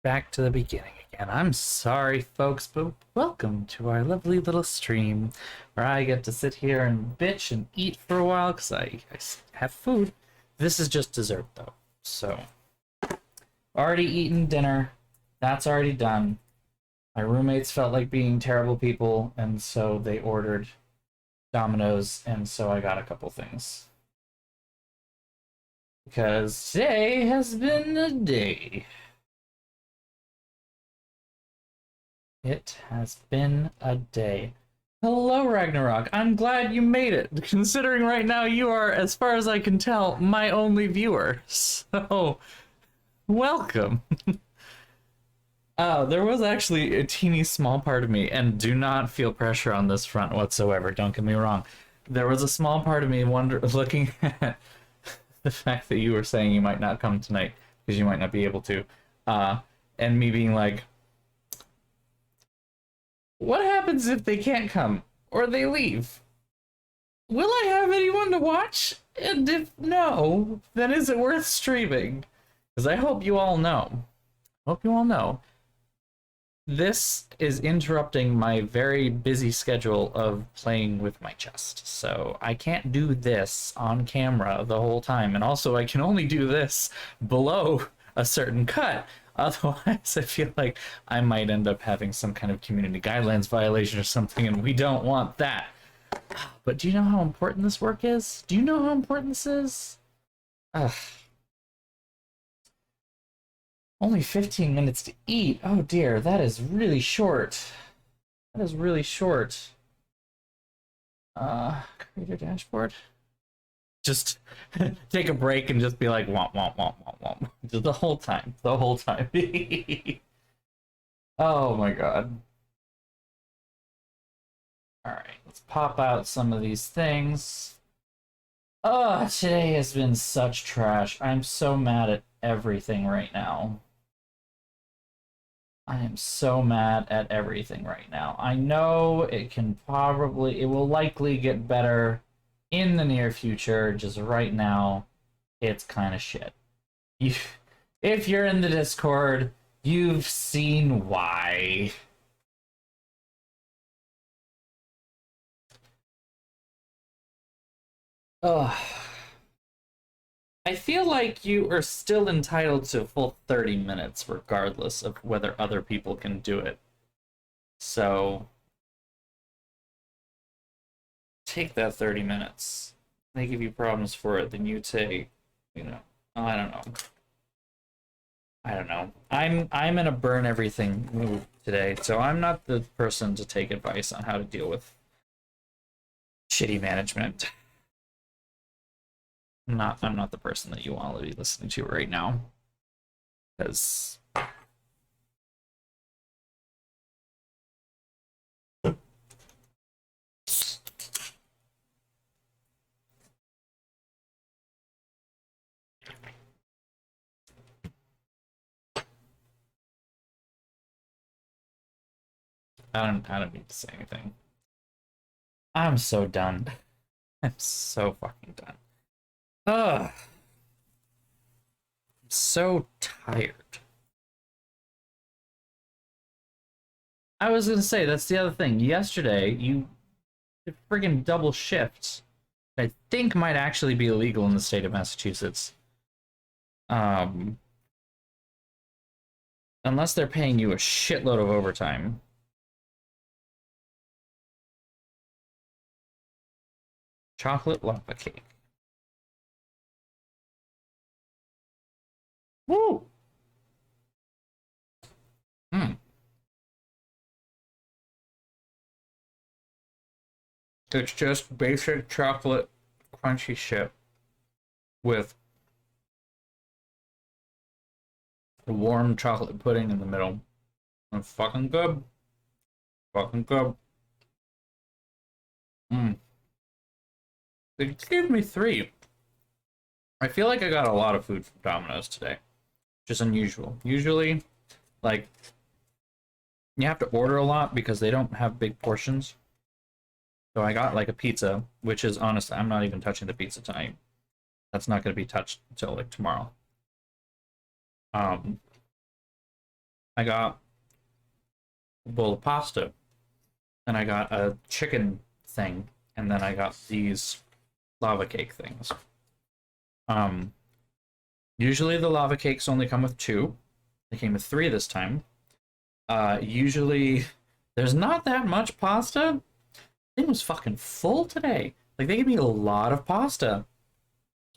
back to the beginning again. I'm sorry, folks, but welcome to our lovely little stream where I get to sit here and bitch and eat for a while because I have food. This is just dessert, though. So, already eaten dinner. That's already done. My roommates felt like being terrible people, and so they ordered Domino's, and so I got a couple things. Because today has been a day. It has been a day. Hello, Ragnarok. I'm glad you made it, considering right now you are, as far as I can tell, my only viewer. So, welcome. There was actually a teeny small part of me, and do not feel pressure on this front whatsoever, don't get me wrong. There was a small part of me looking at the fact that you were saying you might not come tonight, because you might not be able to, and me being like, what happens if they can't come or they leave? Will I have anyone to watch? And if no, then is it worth streaming? Because I hope you all know. This is interrupting my very busy schedule of playing with my chest. So I can't do this on camera the whole time. And also I can only do this below a certain cut. Otherwise, I feel like I might end up having some kind of community guidelines violation or something, and we don't want that. But do you know how important this work is? Do you know how important this is? Ugh. Only 15 minutes to eat. Oh dear, that is really short. That is really short. Creator dashboard. Just take a break and just be like womp womp womp womp womp. Just the whole time. The whole time. Oh my god. Alright, let's pop out some of these things. Oh, today has been such trash. I'm so mad at everything right now. I am so mad at everything right now. I know it will likely get better in the near future. Just right now, it's kind of shit. If you're in the Discord, you've seen why. Ugh. I feel like you are still entitled to a full 30 minutes, regardless of whether other people can do it. So, take that 30 minutes. They give you problems for it, then you take, I don't know. I don't know. I'm in a burn everything mood today, so I'm not the person to take advice on how to deal with shitty management. I'm not the person that you want to be listening to right now. Because I don't need to say anything. I'm so done. I'm so fucking done. Ugh. I'm so tired. I was gonna say, that's the other thing. Yesterday, you did friggin' double shifts. I think might actually be illegal in the state of Massachusetts. Um, unless they're paying you a shitload of overtime. Chocolate lava cake. Woo! Hmm. It's just basic chocolate crunchy shit with warm chocolate pudding in the middle. And fucking good. Fucking good. Mm. They gave me 3. I feel like I got a lot of food from Domino's today. Just unusual. Usually, like, you have to order a lot because they don't have big portions. So I got like a pizza, which is honestly, I'm not even touching the pizza tonight. That's not going to be touched until like tomorrow. Um, I got a bowl of pasta, and I got a chicken thing, and then I got these lava cake things. Um, Usually the lava cakes only come with two. They came with three this time. Usually there's not that much pasta. It was fucking full today. Like they gave me a lot of pasta.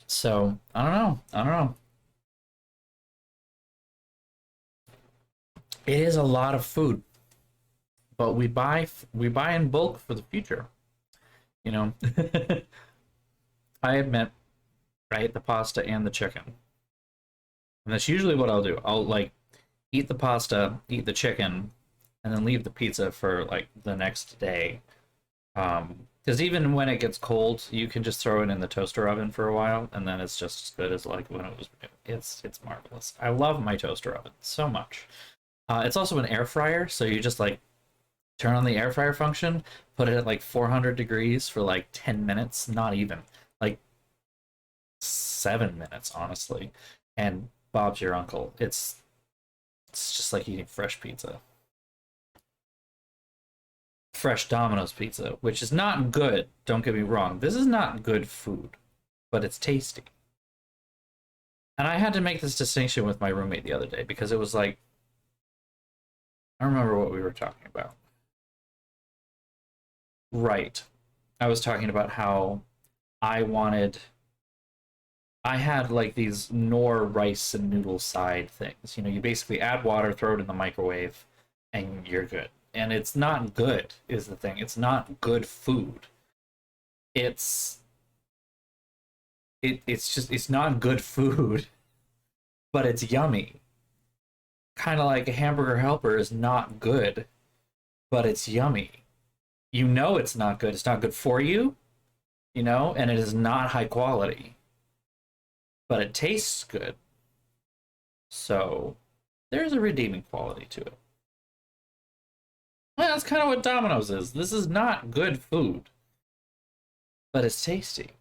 So I don't know. I don't know. It is a lot of food, but we buy in bulk for the future. You know, I admit, right? The pasta and the chicken, and that's usually what I'll do. I'll like eat the pasta, eat the chicken, and then leave the pizza for like the next day. Because even when it gets cold, you can just throw it in the toaster oven for a while, and then it's just as good as like when it was new. It's marvelous. I love my toaster oven so much. It's also an air fryer, so you just like turn on the air fryer function, put it at like 400 degrees for like 10 minutes, not even like 7 minutes, honestly. And Bob's your uncle. It's just like eating fresh pizza. Fresh Domino's pizza, which is not good. Don't get me wrong. This is not good food, but it's tasty. And I had to make this distinction with my roommate the other day because it was like, I remember what we were talking about. Right. I was talking about how I wanted I had like these Nor rice and noodle side things. You know, you basically add water, throw it in the microwave, and you're good. And it's not good, is the thing. It's not good food. It's it's not good food, but it's yummy. Kind of like a hamburger helper is not good, but it's yummy. You know it's not good. It's not good for you, you know, and it is not high quality, but it tastes good. So there's a redeeming quality to it. Well, that's kind of what Domino's is. This is not good food, but it's tasty.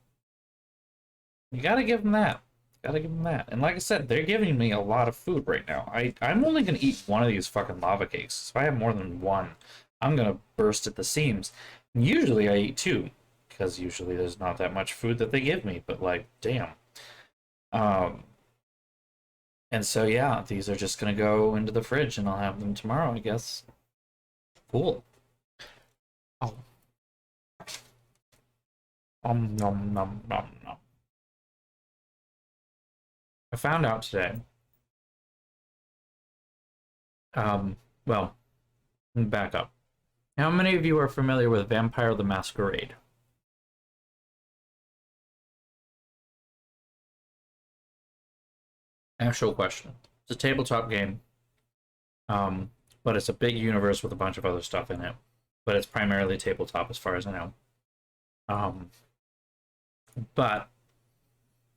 You gotta give them that. Gotta give them that. And like I said, they're giving me a lot of food right now. I'm only gonna eat one of these fucking lava cakes. If I have more than one, I'm gonna burst at the seams. And usually I eat two, because usually there's not that much food that they give me. But like, damn. Um, and so yeah, these are just gonna go into the fridge, and I'll have them tomorrow, I guess. Cool. Oh. Nom nom nom nom. I found out today. Well, let me back up. How many of you are familiar with Vampire the Masquerade? Actual question. It's a tabletop game, but it's a big universe with a bunch of other stuff in it. But it's primarily tabletop, as far as I know. But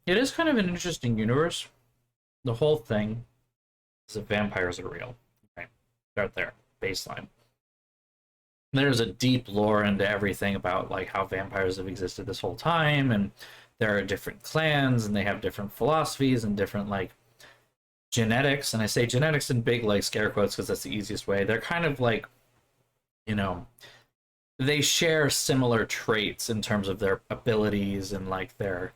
it is kind of an interesting universe. The whole thing is that vampires are real. Okay, start there, baseline. There's a deep lore into everything about like how vampires have existed this whole time, and there are different clans, and they have different philosophies and different like genetics. And I say genetics in big like scare quotes because that's the easiest way. They're kind of like, you know, they share similar traits in terms of their abilities and like their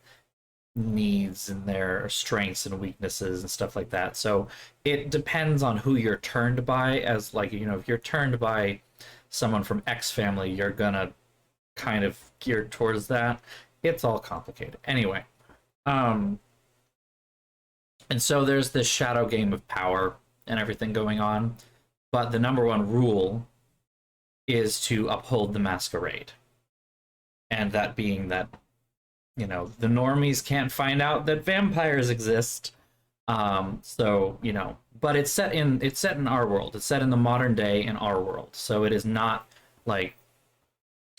needs and their strengths and weaknesses and stuff like that. So it depends on who you're turned by. As like, you know, if you're turned by someone from X family, you're gonna kind of geared towards that. It's all complicated. Anyway, and so there's this shadow game of power and everything going on, but the number one rule is to uphold the masquerade. And that being that, you know, the normies can't find out that vampires exist. So, you know, but it's set in our world. It's set in the modern day in our world. So it is not like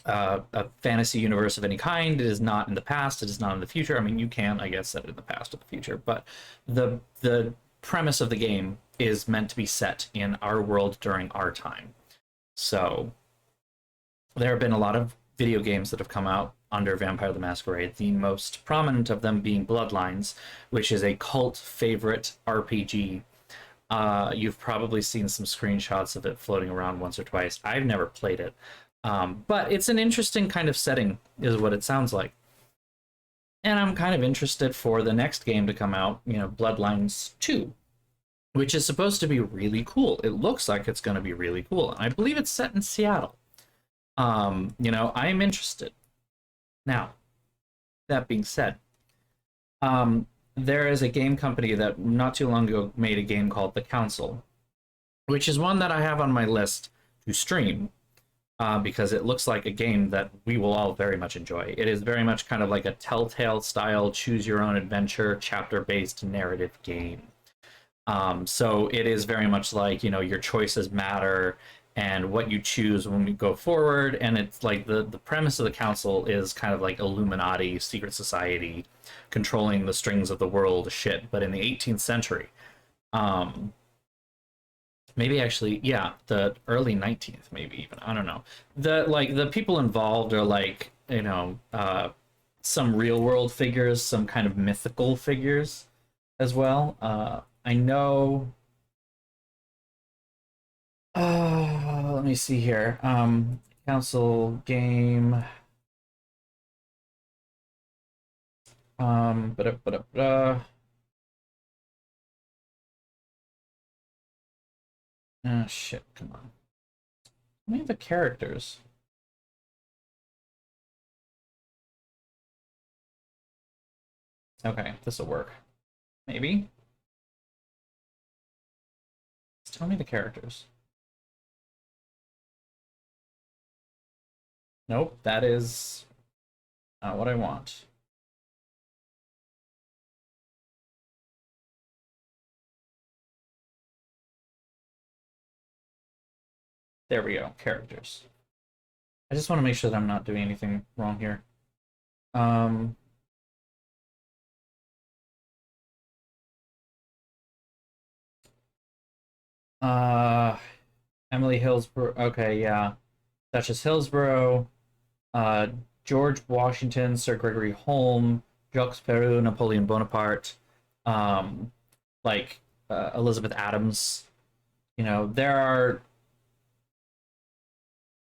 a fantasy universe of any kind. It is not in the past. It is not in the future. I mean, you can, I guess, set it in the past or the future, but the premise of the game is meant to be set in our world during our time. So there have been a lot of video games that have come out under Vampire the Masquerade, the most prominent of them being Bloodlines, which is a cult favorite RPG You've probably seen some screenshots of it floating around once or twice. I've never played it, but it's an interesting kind of setting, is what it sounds like. And I'm kind of interested for the next game to come out, Bloodlines 2, which is supposed to be really cool. It looks like it's going to be really cool. And I believe it's set in Seattle. I'm interested. Now, that being said, there is a game company that not too long ago made a game called The Council, which is one that I have on my list to stream, because it looks like a game that we will all very much enjoy. It is very much kind of like a Telltale style, choose your own adventure, chapter based narrative game. So it is very much like, your choices matter and what you choose when we go forward. And it's like the premise of the council is kind of like Illuminati, secret society, controlling the strings of the world shit, but in the 18th century. Maybe actually, yeah, the early 19th, maybe even. I don't know. The people involved are like, some real world figures, some kind of mythical figures as well. I know. Let me see here. Council game. Oh shit! Come on. Let me have the characters. Okay, this will work. Maybe. Just tell me the characters. Nope, that is not what I want. There we go, characters. I just want to make sure that I'm not doing anything wrong here. Um, uh, Emily Hillsborough. Okay, yeah. Duchess Hillsborough, uh, George Washington, Sir Gregory Holm, Jacques Peru, Napoleon Bonaparte, um, Elizabeth Adams. There are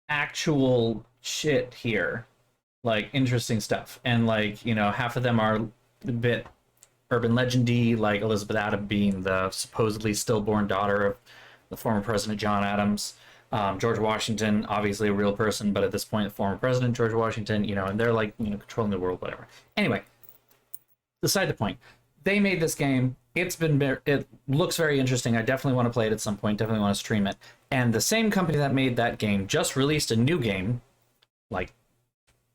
actual shit here, like interesting stuff, and half of them are a bit urban legendy, like Elizabeth Adams being the supposedly stillborn daughter of the former President John Adams. George Washington, obviously a real person, but at this point, the former president George Washington, and they're like, controlling the world, whatever. Anyway, beside the point, they made this game. It looks very interesting. I definitely want to play it at some point. Definitely want to stream it. And the same company that made that game just released a new game, like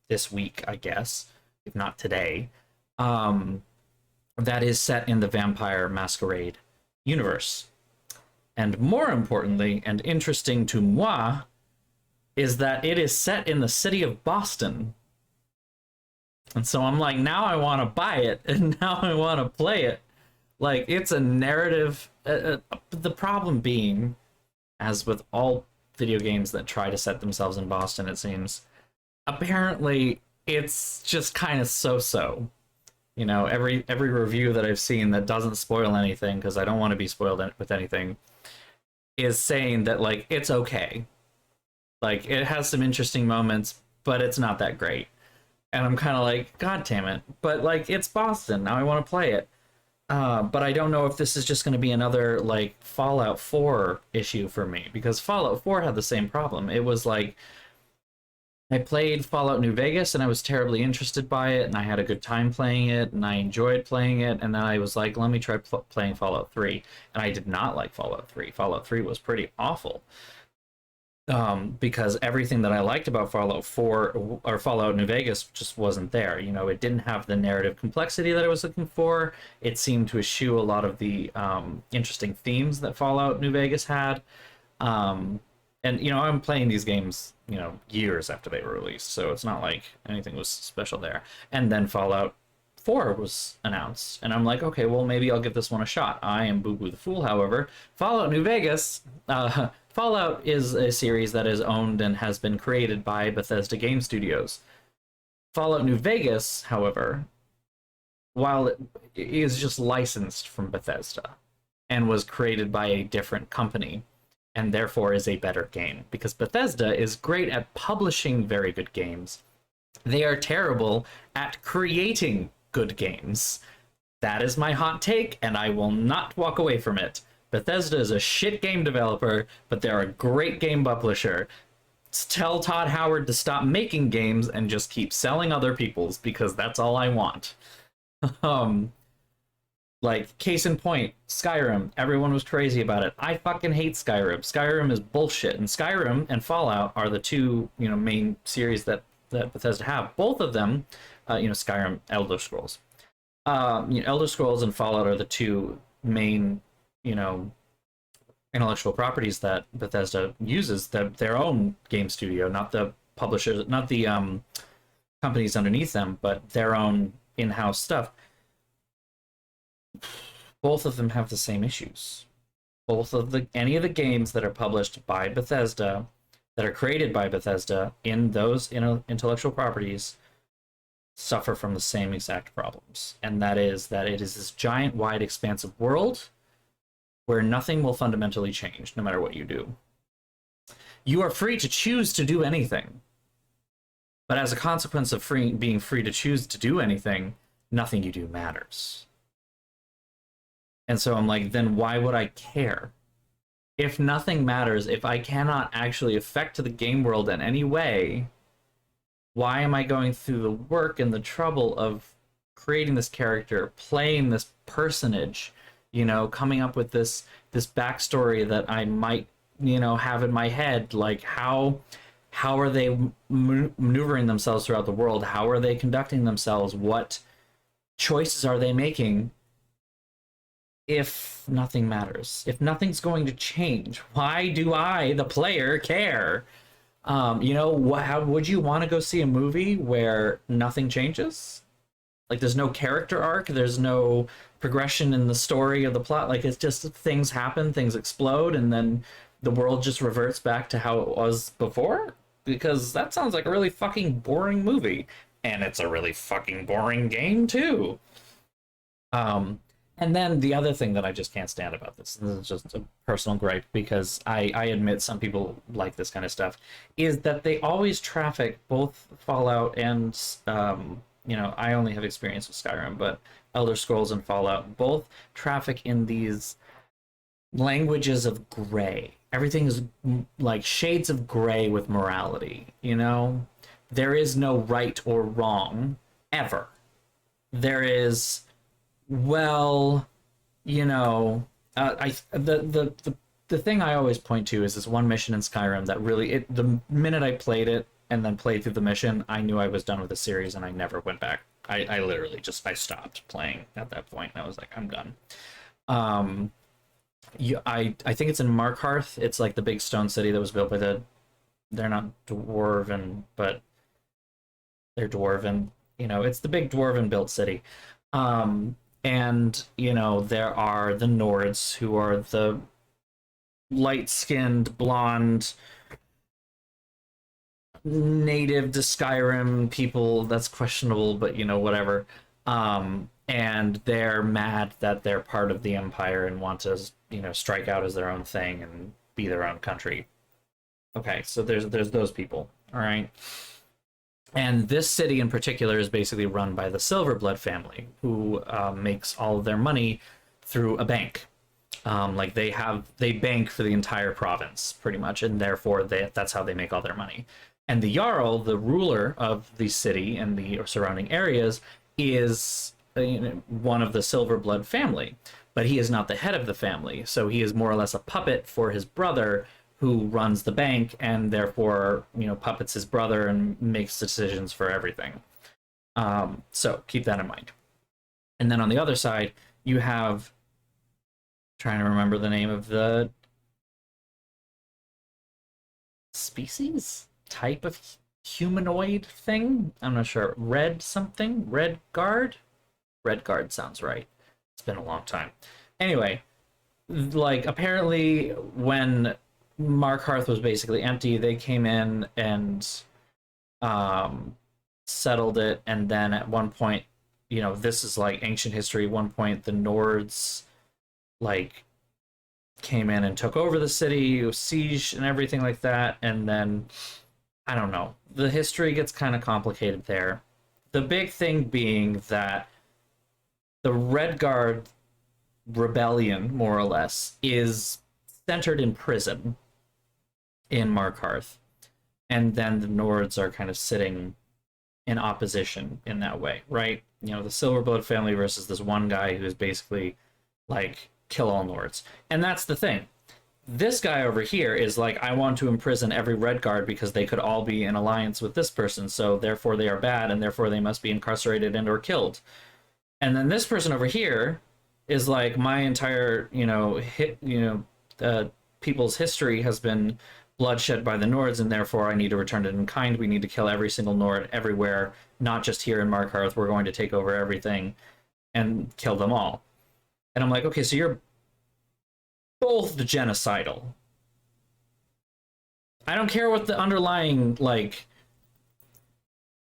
this week, I guess, if not today. That is set in the Vampire Masquerade universe. And more importantly, and interesting to moi, is that it is set in the city of Boston. And so I'm like, now I want to buy it, and now I want to play it. Like, it's a narrative. The problem being, as with all video games that try to set themselves in Boston, it seems, apparently it's just kind of so-so. Every review that I've seen that doesn't spoil anything, because I don't want to be spoiled with anything, is saying that, like, it's okay. Like, it has some interesting moments, but it's not that great. And I'm kind of like, God damn it. But, like, it's Boston. Now I want to play it. But I don't know if this is just going to be another, like, Fallout 4 issue for me. Because Fallout 4 had the same problem. It was like, I played Fallout New Vegas and I was terribly interested by it, and I had a good time playing it, and I enjoyed playing it, and then I was like, let me try playing Fallout 3. And I did not like Fallout 3. Fallout 3 was pretty awful. Because everything that I liked about Fallout 4 or Fallout New Vegas just wasn't there. It didn't have the narrative complexity that I was looking for. It seemed to eschew a lot of the interesting themes that Fallout New Vegas had. And I'm playing these games, years after they were released, so it's not like anything was special there. And then Fallout 4 was announced, and I'm like, okay, well, maybe I'll give this one a shot. I am Boo Boo the Fool, however. Fallout New Vegas, Fallout is a series that is owned and has been created by Bethesda Game Studios. Fallout New Vegas, however, while it is just licensed from Bethesda, and was created by a different company, and therefore is a better game. Because Bethesda is great at publishing very good games, they are terrible at creating good games. That is my hot take, and I will not walk away from it. Bethesda is a shit game developer, but they're a great game publisher. Tell Todd Howard to stop making games and just keep selling other people's, because that's all I want. um like, case in point, Skyrim. Everyone was crazy about it. I fucking hate Skyrim. Skyrim is bullshit, and Skyrim and Fallout are the two, main series that Bethesda have. Both of them, Skyrim, Elder Scrolls. Elder Scrolls and Fallout are the two main, intellectual properties that Bethesda uses. Their own game studio, not the publishers, not the companies underneath them, but their own in-house stuff. Both of them have the same issues. Any of the games that are published by Bethesda, that are created by Bethesda in those intellectual properties, suffer from the same exact problems. And that is that it is this giant, wide, expansive world where nothing will fundamentally change no matter what you do. You are free to choose to do anything. But as a consequence of being free to choose to do anything, nothing you do matters. And so I'm like, then why would I care? If nothing matters, if I cannot actually affect the game world in any way, why am I going through the work and the trouble of creating this character, playing this personage, coming up with this backstory that I might, have in my head? Like, how are they maneuvering themselves throughout the world? How are they conducting themselves? What choices are they making? If nothing matters, if nothing's going to change, why do I, the player, care? How would you want to go see a movie where nothing changes? Like, there's no character arc, there's no progression in the story of the plot. Like, it's just things happen, things explode, and then the world just reverts back to how it was before? Because that sounds like a really fucking boring movie, and it's a really fucking boring game too. And then the other thing that I just can't stand about this is just a personal gripe, because I admit some people like this kind of stuff, is that they always traffic both Fallout and, I only have experience with Skyrim, but Elder Scrolls and Fallout both traffic in these languages of gray. Everything is like shades of gray with morality, There is no right or wrong, ever. There is, well, the thing I always point to is this one mission in Skyrim that really, the minute I played it and then played through the mission, I knew I was done with the series and I never went back. I literally I stopped playing at that point. And I was like, I'm done. I think it's in Markarth. It's like the big stone city that was built by they're not dwarven, but they're dwarven. It's the big dwarven built city. And, there are the Nords, who are the light-skinned, blonde, native to Skyrim people. That's questionable, but, whatever. And they're mad that they're part of the Empire and want to, strike out as their own thing and be their own country. Okay, so there's those people, all right? And this city in particular is basically run by the Silverblood family, who makes all of their money through a bank. They bank for the entire province, pretty much, and therefore that's how they make all their money. And the Jarl, the ruler of the city and the surrounding areas, is one of the Silverblood family, but he is not the head of the family, so he is more or less a puppet for his brother, who runs the bank and therefore, puppets his brother and makes decisions for everything. So keep that in mind. And then on the other side, you have, trying to remember the name of the species? Type of humanoid thing? I'm not sure. Red something? Red Guard? Red Guard sounds right. It's been a long time. Anyway, like, apparently when Markarth was basically empty, they came in and settled it, and then at one point, this is like ancient history, at one point the Nords like came in and took over the city, it was siege and everything like that, and then I don't know. The history gets kind of complicated there. The big thing being that the Red Guard rebellion, more or less, is centered in prison in Markarth. And then the Nords are kind of sitting in opposition in that way, right? You know, the Silverblood family versus this one guy who is basically like, kill all Nords. And that's the thing. This guy over here is like, I want to imprison every Redguard because they could all be in alliance with this person, so therefore they are bad, and therefore they must be incarcerated and or killed. And then this person over here is like, my entire, people's history has been bloodshed by the Nords, and therefore I need to return it in kind. We need to kill every single Nord everywhere, not just here in Markarth. We're going to take over everything and kill them all. And I'm like, okay, so you're both genocidal. I don't care what the underlying, like,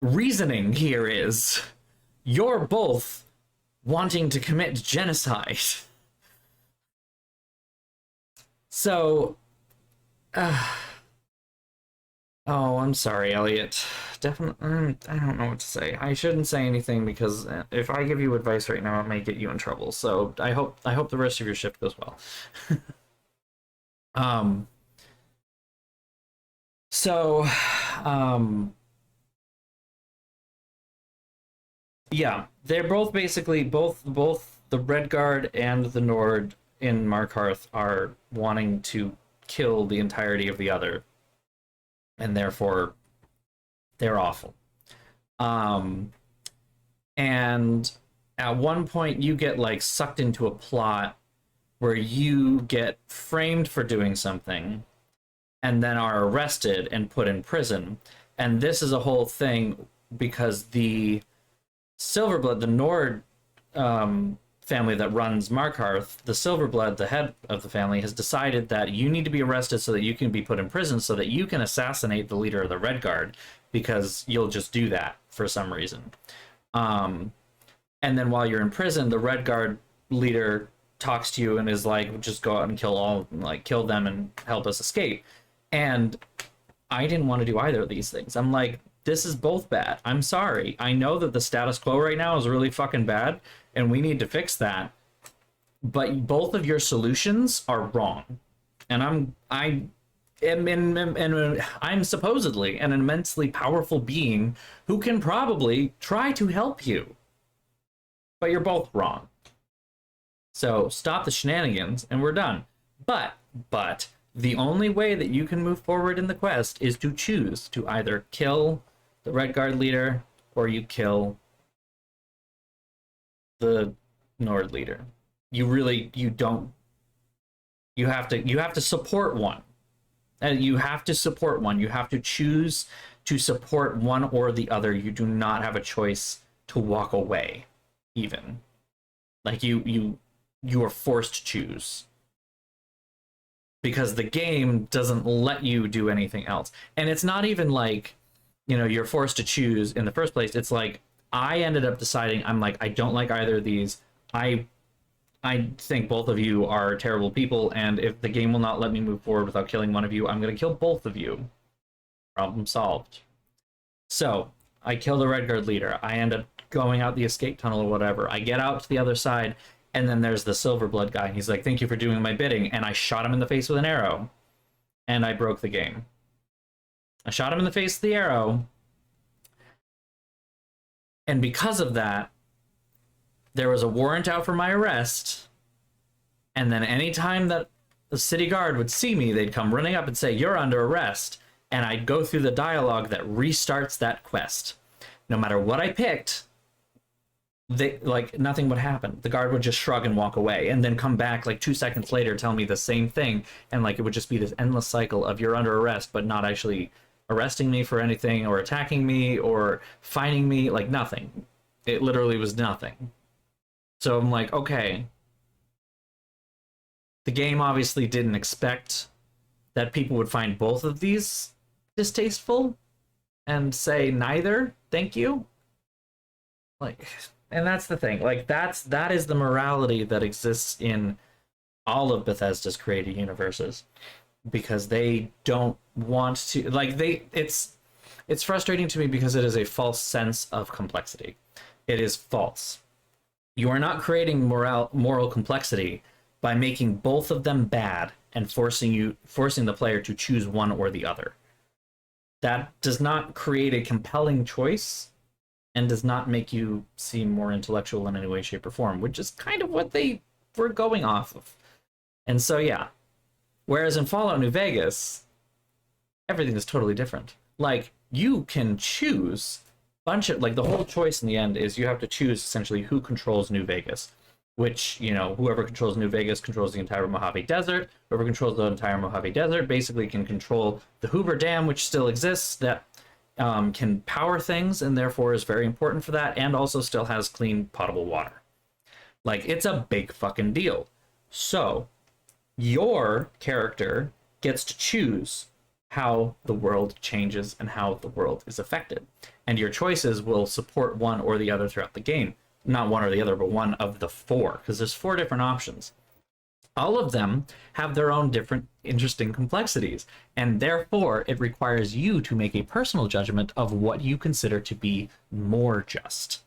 reasoning here is. You're both wanting to commit genocide. So, oh, I'm sorry, Elliot. Definitely, I don't know what to say. I shouldn't say anything because if I give you advice right now, it may get you in trouble. So I hope the rest of your shift goes well. So, yeah, they're both basically both the Red Guard and the Nord in Markarth are wanting to kill the entirety of the other, and therefore they're awful. And at one point you get like sucked into a plot where you get framed for doing something and then are arrested and put in prison. And this is a whole thing because the Silverblood, the Nord family that runs Markarth, the Silverblood, the head of the family, has decided that you need to be arrested so that you can be put in prison so that you can assassinate the leader of the Red Guard, because you'll just do that for some reason. And then while you're in prison, the Red Guard leader talks to you and is like, just go out and kill them and help us escape. And I didn't want to do either of these things. I'm like, this is both bad. I'm sorry. I know that the status quo right now is really fucking bad, and we need to fix that. But both of your solutions are wrong. And I'm supposedly an immensely powerful being who can probably try to help you. But you're both wrong. So stop the shenanigans and we're done. But the only way that you can move forward in the quest is to choose to either kill the Red Guard leader or you kill the Nord leader. You have to support one. And you have to support one. You have to choose to support one or the other. You do not have a choice to walk away, even. Like you are forced to choose. Because the game doesn't let you do anything else. And it's not even like, you're forced to choose in the first place. It's like, I ended up deciding, I'm like, I don't like either of these. I think both of you are terrible people, and if the game will not let me move forward without killing one of you, I'm going to kill both of you. Problem solved. So, I kill the Red Guard leader. I end up going out the escape tunnel or whatever. I get out to the other side, and then there's the Silverblood guy. He's like, thank you for doing my bidding. And I shot him in the face with an arrow, and I broke the game. I shot him in the face with the arrow, and because of that, there was a warrant out for my arrest, and then anytime that the city guard would see me, they'd come running up and say, you're under arrest, and I'd go through the dialogue that restarts that quest. No matter what I picked, nothing would happen. The guard would just shrug and walk away, and then come back 2 seconds later, tell me the same thing, and it would just be this endless cycle of you're under arrest, but not actually arresting me for anything, or attacking me, or fining me, nothing. It literally was nothing. So I'm like, okay. The game obviously didn't expect that people would find both of these distasteful and say neither, thank you. And that's the thing. That is the morality that exists in all of Bethesda's created universes, because they don't want to, like, it's frustrating to me because it is a false sense of complexity. It is false. You are not creating moral complexity by making both of them bad and forcing the player to choose one or the other. That does not create a compelling choice and does not make you seem more intellectual in any way, shape, or form, which is kind of what they were going off of. And so, yeah. Whereas in Fallout New Vegas, everything is totally different. Like, you can choose like, the whole choice in the end is you have to choose essentially who controls New Vegas, which, whoever controls New Vegas controls the entire Mojave Desert. Whoever controls the entire Mojave Desert basically can control the Hoover Dam, which still exists, that can power things and therefore is very important for that, and also still has clean, potable water. Like, it's a big fucking deal. So, your character gets to choose how the world changes and how the world is affected. And your choices will support one or the other throughout the game. Not one or the other, but one of the four, because there's 4 different options. All of them have their own different, interesting complexities, and therefore it requires you to make a personal judgment of what you consider to be more just.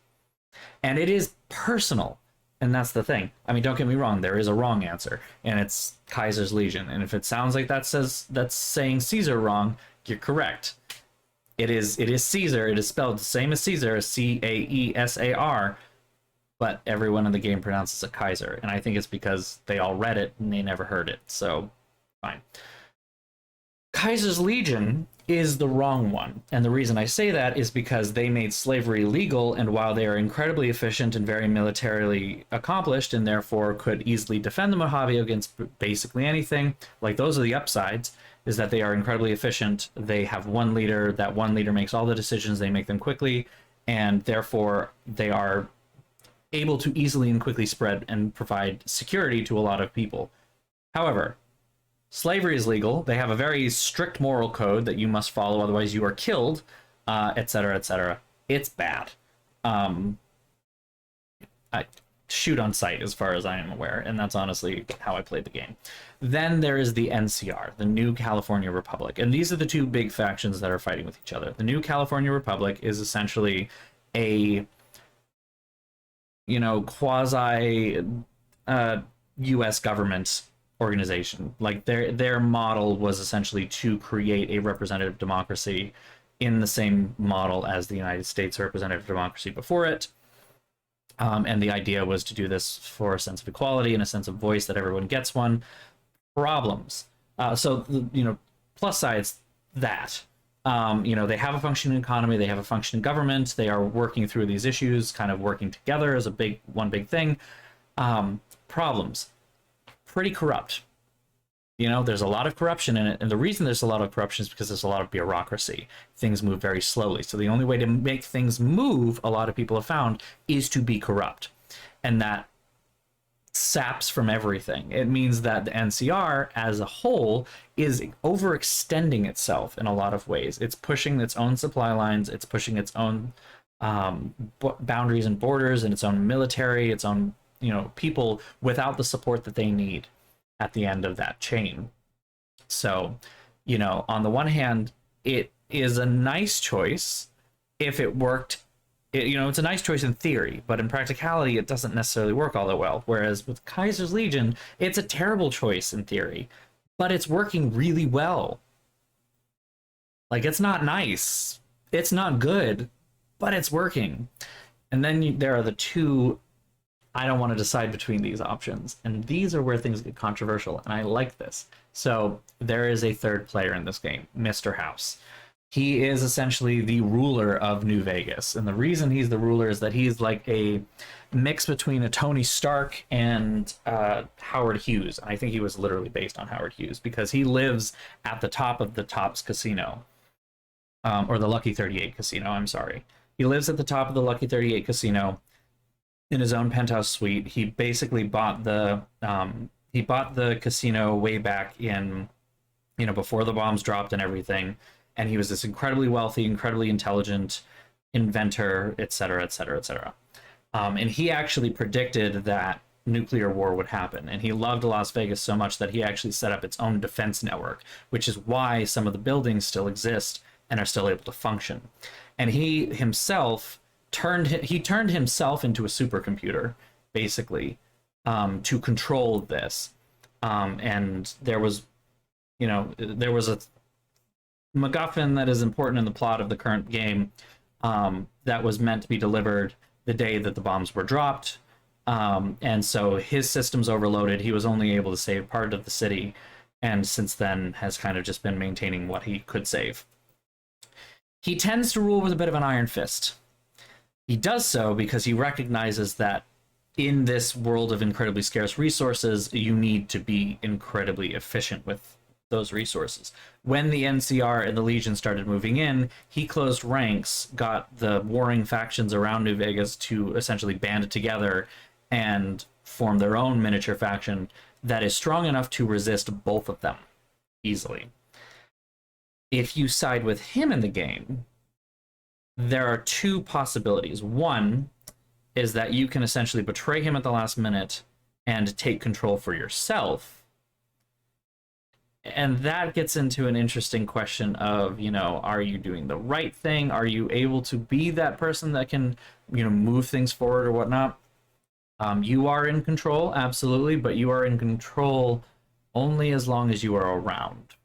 And it is personal. And that's the thing. I mean, don't get me wrong, there is a wrong answer, and it's Kaiser's Legion. And if it sounds like that's saying Caesar wrong, you're correct. It is Caesar. It is spelled the same as Caesar, Caesar, but everyone in the game pronounces it Kaiser. And I think it's because they all read it and they never heard it. So, fine. Kaiser's Legion is the wrong one. And the reason I say that is because they made slavery legal, and while they are incredibly efficient and very militarily accomplished and therefore could easily defend the Mojave against basically anything, like, those are the upsides, is that they are incredibly efficient. They have one leader. That one leader makes all the decisions. They make them quickly, and therefore they are able to easily and quickly spread and provide security to a lot of people. However, slavery is legal. They have a very strict moral code that you must follow, otherwise you are killed, etc., etc. It's bad. I shoot on sight, as far as I am aware, and that's honestly how I played the game. Then there is the NCR, the New California Republic, and these are the 2 big factions that are fighting with each other. The New California Republic is essentially a, quasi U.S. government organization. Like, their model was essentially to create a representative democracy in the same model as the United States representative democracy before it. And the idea was to do this for a sense of equality and a sense of voice, that everyone gets one. Problems. Plus sides, that. They have a functioning economy, they have a functioning government, they are working through these issues, kind of working together as one big thing. Problems. Pretty corrupt. There's a lot of corruption in it, and the reason there's a lot of corruption is because there's a lot of bureaucracy. Things move very slowly, so the only way to make things move, a lot of people have found, is to be corrupt. And that saps from everything. It means that the NCR as a whole is overextending itself in a lot of ways. It's pushing its own supply lines, it's pushing its own boundaries and borders, and its own military, its own people, without the support that they need at the end of that chain. So, on the one hand, it is a nice choice if it worked. It's a nice choice in theory, but in practicality, it doesn't necessarily work all that well. Whereas with Kaiser's Legion, it's a terrible choice in theory, but it's working really well. Like, it's not nice, it's not good, but it's working. And then there are the 2, I don't want to decide between these options. And these are where things get controversial, and I like this. So there is a 3rd player in this game, Mr. House. He is essentially the ruler of New Vegas. And the reason he's the ruler is that he's like a mix between a Tony Stark and Howard Hughes. And I think he was literally based on Howard Hughes, because he lives at the top of the Tops Casino. Or the Lucky 38 Casino, I'm sorry. He lives at the top of the Lucky 38 Casino in his own penthouse suite. He basically bought the casino way back in, before the bombs dropped and everything. And he was this incredibly wealthy, incredibly intelligent inventor, etc., etc., etc. And he actually predicted that nuclear war would happen. And he loved Las Vegas so much that he actually set up its own defense network, which is why some of the buildings still exist and are still able to function. And he himself turned himself into a supercomputer, basically, to control this. And there was a MacGuffin that is important in the plot of the current game, that was meant to be delivered the day that the bombs were dropped. And so his system's overloaded. He was only able to save part of the city, and since then has kind of just been maintaining what he could save. He tends to rule with a bit of an iron fist. He does so because he recognizes that in this world of incredibly scarce resources, you need to be incredibly efficient with those resources. When the NCR and the Legion started moving in, he closed ranks, got the warring factions around New Vegas to essentially band together and form their own miniature faction that is strong enough to resist both of them easily. If you side with him in the game, there are two possibilities. One is that you can essentially betray him at the last minute and take control for yourself. And that gets into an interesting question of, are you doing the right thing? Are you able to be that person that can, move things forward or whatnot? You are in control, absolutely, but you are in control only as long as you are around.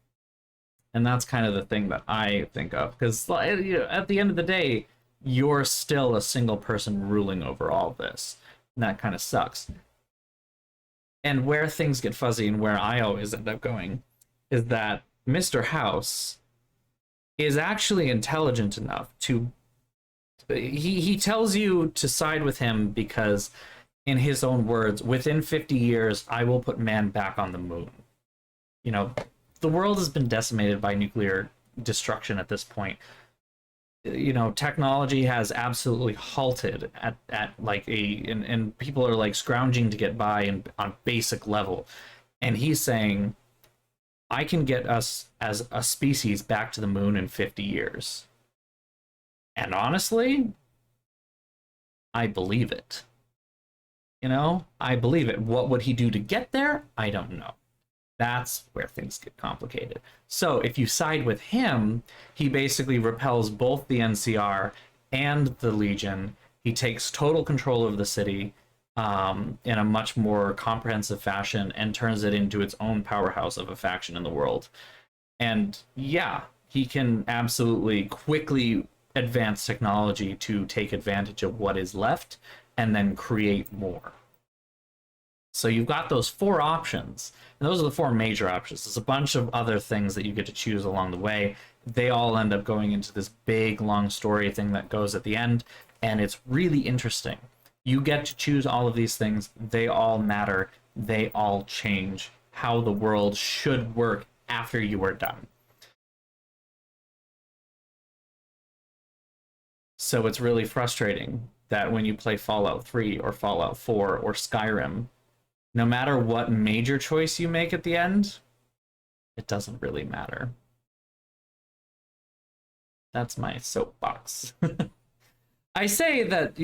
And that's kind of the thing that I think of, because at the end of the day, you're still a single person ruling over all this. And that kind of sucks. And where things get fuzzy and where I always end up going is that Mr. House is actually intelligent enough to... He tells you to side with him because, in his own words, within 50 years, I will put man back on the moon. The world has been decimated by nuclear destruction at this point. Technology has absolutely halted at like and people are like scrounging to get by on basic level. And he's saying, I can get us as a species back to the moon in 50 years. And honestly, I believe it. I believe it. What would he do to get there? I don't know. That's where things get complicated. So if you side with him, he basically repels both the NCR and the Legion. He takes total control of the city in a much more comprehensive fashion and turns it into its own powerhouse of a faction in the world. And yeah, he can absolutely quickly advance technology to take advantage of what is left and then create more. So you've got those four options, and those are the four major options. There's a bunch of other things that you get to choose along the way. They all end up going into this big, long story thing that goes at the end, and it's really interesting. You get to choose all of these things. They all matter. They all change how the world should work after you are done. So it's really frustrating that when you play Fallout 3 or Fallout 4 or Skyrim, no matter what major choice you make at the end, it doesn't really matter. That's my soapbox. I say that,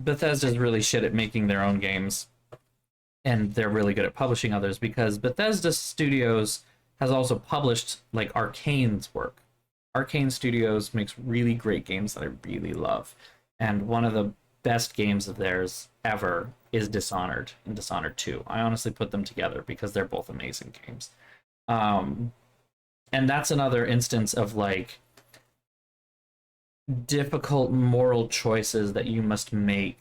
Bethesda's really shit at making their own games, and they're really good at publishing others, because Bethesda Studios has also published, like, Arcane's work. Arcane Studios makes really great games that I really love, and one of the best games of theirs ever is Dishonored and Dishonored 2. I honestly put them together because they're both amazing games. And that's another instance of, like, difficult moral choices that you must make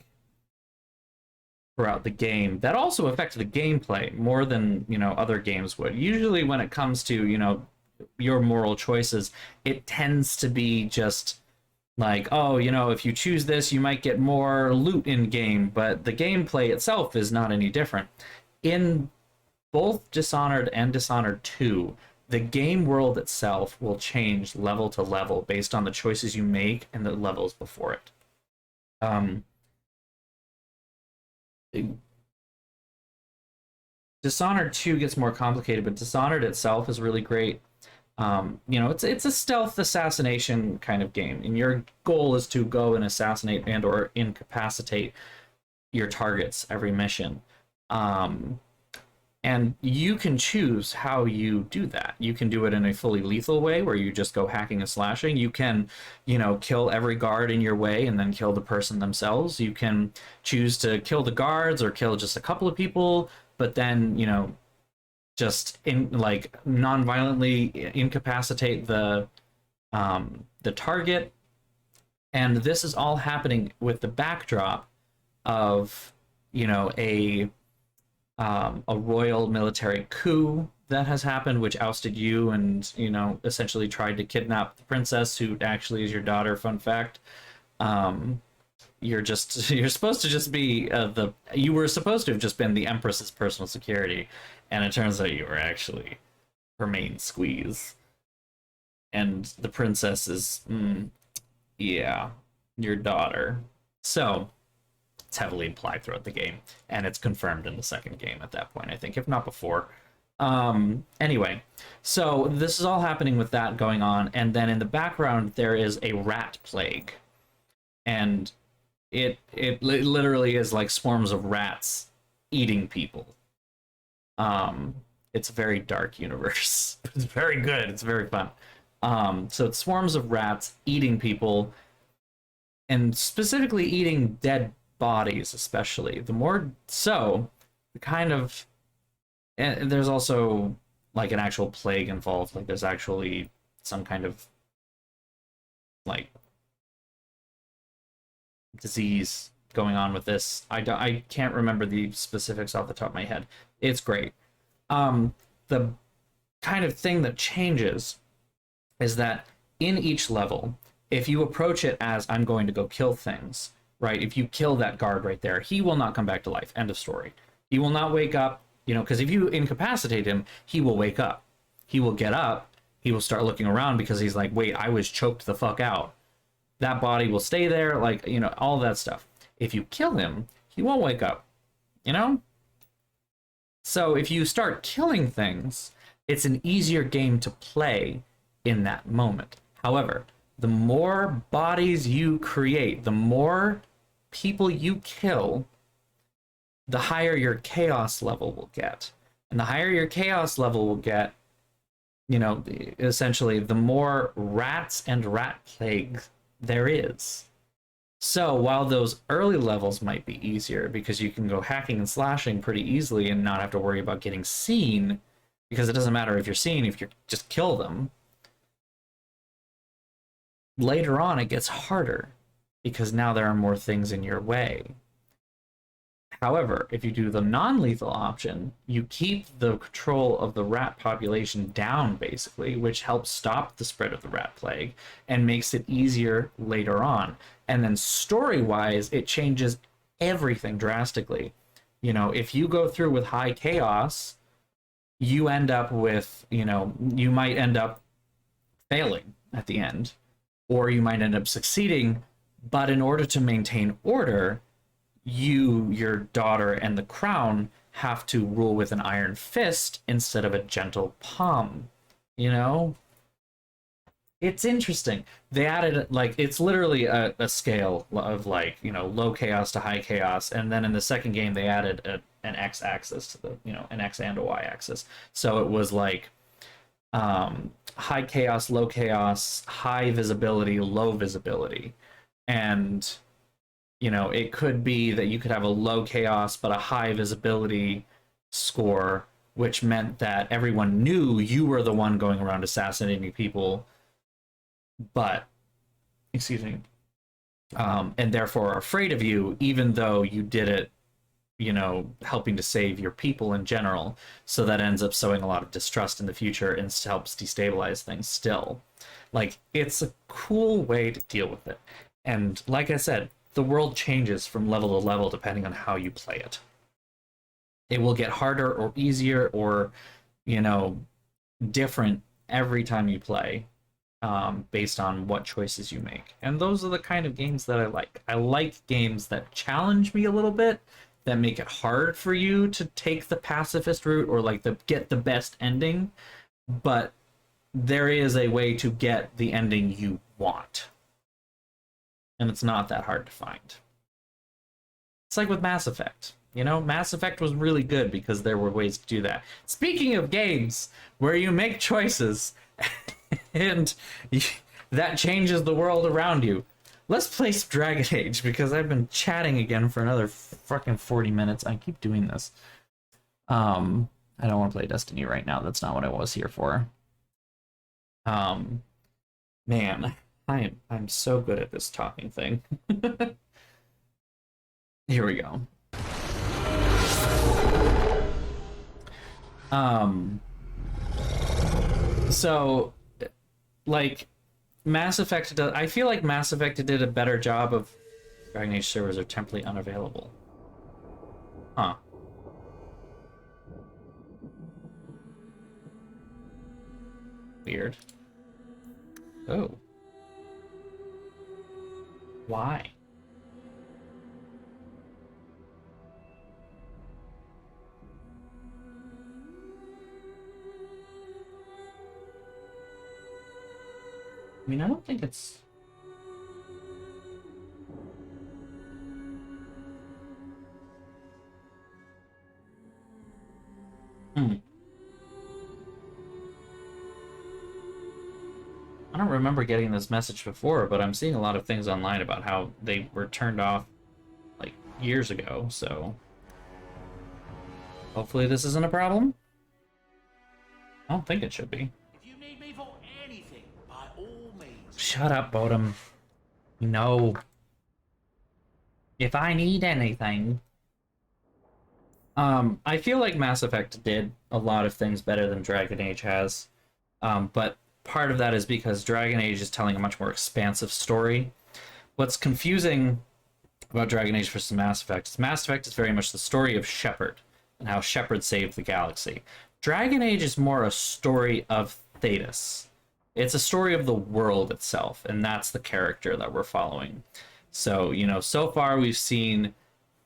throughout the game that also affect the gameplay more than, other games would. Usually when it comes to, your moral choices, it tends to be just like, oh, if you choose this, you might get more loot in game, but the gameplay itself is not any different. In both Dishonored and Dishonored 2, the game world itself will change level to level based on the choices you make and the levels before it. Dishonored 2 gets more complicated, but Dishonored itself is really great. It's a stealth assassination kind of game, and your goal is to go and assassinate and or incapacitate your targets every mission. And you can choose how you do that. You can do it in a fully lethal way where you just go hacking and slashing. You can, kill every guard in your way and then kill the person themselves. You can choose to kill the guards or kill just a couple of people, but then, just non-violently incapacitate the target. And this is all happening with the backdrop of, a royal military coup that has happened, which ousted you and, essentially tried to kidnap the princess, who actually is your daughter. Fun fact. You're supposed to just be you were supposed to have just been the Empress's personal security, and it turns out you were actually her main squeeze. And the princess is, yeah, your daughter. So it's heavily implied throughout the game, and it's confirmed in the second game at that point, I think, if not before. Anyway, so this is all happening with that going on, and then in the background there is a rat plague, and it literally is like swarms of rats eating people. It's a very dark universe. It's very good. It's very fun. So it's swarms of rats eating people, and specifically eating dead bodies, especially. The more so, the kind of, and there's also like an actual plague involved. Like there's actually some kind of like disease going on with this. I can't remember the specifics off the top of my head. It's great. The kind of thing that changes is that in each level, if you approach it as I'm going to go kill things, right? If you kill that guard right there, he will not come back to life. End of story. He will not wake up, because if you incapacitate him, he will wake up. He will get up. He will start looking around because he's like, wait, I was choked the fuck out. That body will stay there, like, all that stuff. If you kill him, he won't wake up, So if you start killing things, it's an easier game to play in that moment. However, the more bodies you create, the more people you kill, the higher your chaos level will get. And the higher your chaos level will get, essentially, the more rats and rat plague there is. So while those early levels might be easier because you can go hacking and slashing pretty easily and not have to worry about getting seen, because it doesn't matter if you're seen, if you just kill them, later on it gets harder because now there are more things in your way. However, if you do the non-lethal option, you keep the control of the rat population down, basically, which helps stop the spread of the rat plague and makes it easier later on. And then story-wise, it changes everything drastically. If you go through with high chaos, you end up with, you might end up failing at the end, or you might end up succeeding, but in order to maintain order, you, your daughter, and the crown have to rule with an iron fist instead of a gentle palm. It's interesting. They added, it's literally a scale of, low chaos to high chaos, and then in the second game they added an x-axis to an x and a y-axis. So it was high chaos, low chaos, high visibility, low visibility. And it could be that you could have a low chaos but a high visibility score, which meant that everyone knew you were the one going around assassinating people, but, excuse me, and therefore are afraid of you, even though you did it, helping to save your people in general. So that ends up sowing a lot of distrust in the future and helps destabilize things still. It's a cool way to deal with it. And like I said, the world changes from level to level depending on how you play it. It will get harder or easier or, different every time you play, based on what choices you make. And those are the kind of games that I like. I like games that challenge me a little bit, that make it hard for you to take the pacifist route or get the best ending, but there is a way to get the ending you want. And it's not that hard to find. It's like with Mass Effect. You know, Mass Effect was really good because there were ways to do that. Speaking of games where you make choices and that changes the world around you, let's play some Dragon Age because I've been chatting again for another fucking 40 minutes. I keep doing this. I don't want to play Destiny right now. That's not what I was here for. Man, I'm so good at this talking thing. Here we go. So, like, Mass Effect does. I feel like Mass Effect did a better job of. Dragon Age servers are temporarily unavailable. Huh. Weird. Oh. Why? I mean, I don't think it's... I don't remember getting this message before, but I'm seeing a lot of things online about how they were turned off, like, years ago, so... Hopefully this isn't a problem. I don't think it should be. If you need me for anything, by all means. Shut up, Bodum. No. If I need anything... I feel like Mass Effect did a lot of things better than Dragon Age has. But part of that is because Dragon Age is telling a much more expansive story. What's confusing about Dragon Age versus Mass Effect is Mass Effect is very much the story of Shepard and how Shepard saved the galaxy. Dragon Age is more a story of Thedas. It's a story of the world itself, and that's the character that we're following. So, you know, so far we've seen,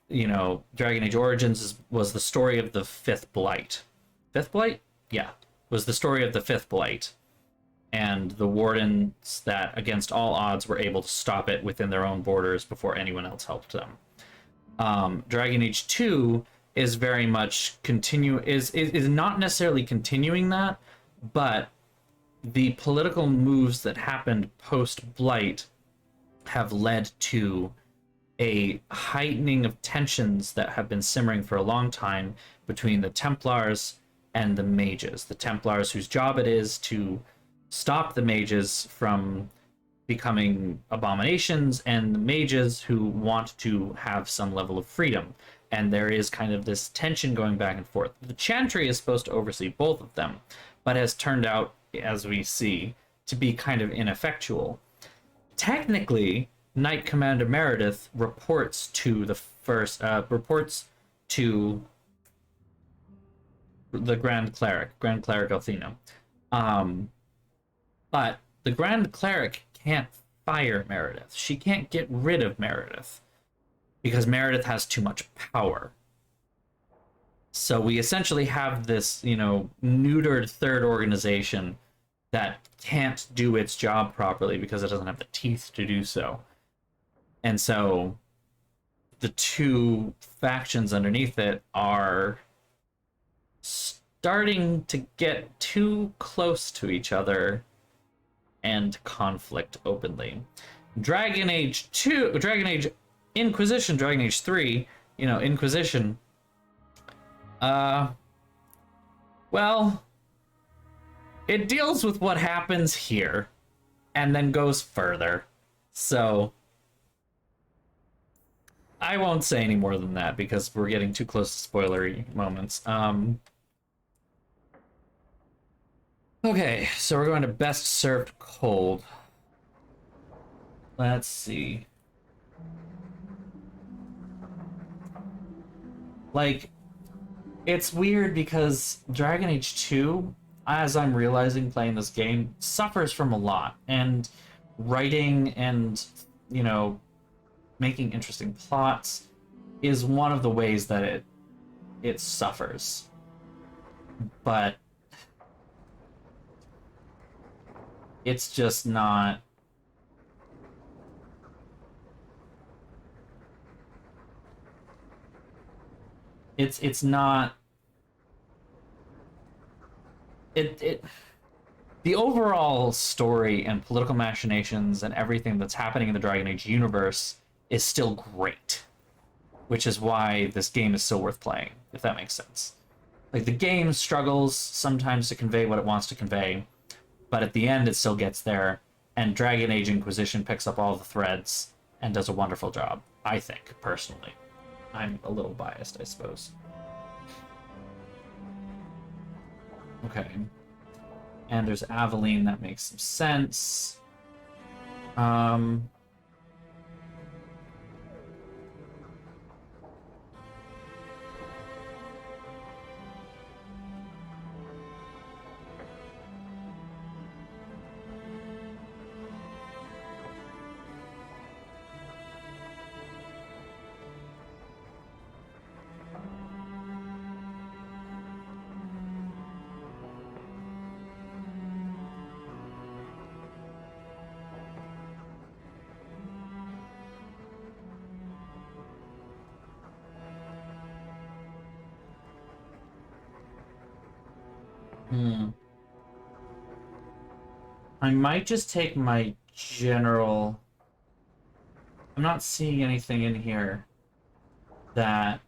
you know, Dragon Age Origins was the story of the Fifth Blight. Fifth Blight? Yeah. Was the story of the Fifth Blight. And the Wardens that, against all odds, were able to stop it within their own borders before anyone else helped them. Dragon Age 2 is very much is not necessarily continuing that, but the political moves that happened post-Blight have led to a heightening of tensions that have been simmering for a long time between the Templars and the Mages. The Templars, whose job it is to stop the Mages from becoming abominations, and the Mages who want to have some level of freedom. And there is kind of this tension going back and forth. The Chantry is supposed to oversee both of them, but has turned out, as we see, to be kind of ineffectual. Technically, Knight Commander Meredith reports to the Grand Cleric Althena. But the Grand Cleric can't fire Meredith. She can't get rid of Meredith because Meredith has too much power. So we essentially have this, you know, neutered third organization that can't do its job properly because it doesn't have the teeth to do so. And so the two factions underneath it are starting to get too close to each other and conflict openly. Dragon Age 2, Dragon Age Inquisition, Dragon Age 3, you know, Inquisition, well, it deals with what happens here and then goes further. So I won't say any more than that because we're getting too close to spoilery moments. Okay, so we're going to best served cold. Let's see. Like, it's weird because Dragon Age 2, as I'm realizing playing this game, suffers from a lot. And writing and, you know, making interesting plots is one of the ways that it suffers. But it's just not... It's not it the overall story and political machinations and everything that's happening in the Dragon Age universe is still great, which is why this game is still worth playing, if that makes sense. Like the game struggles sometimes to convey what it wants to convey, but at the end it still gets there, and Dragon Age Inquisition picks up all the threads and does a wonderful job, I think, personally. I'm a little biased, I suppose. Okay. And there's Aveline, that makes some sense. Um, hmm. I might just take my general. I'm not seeing anything in here that.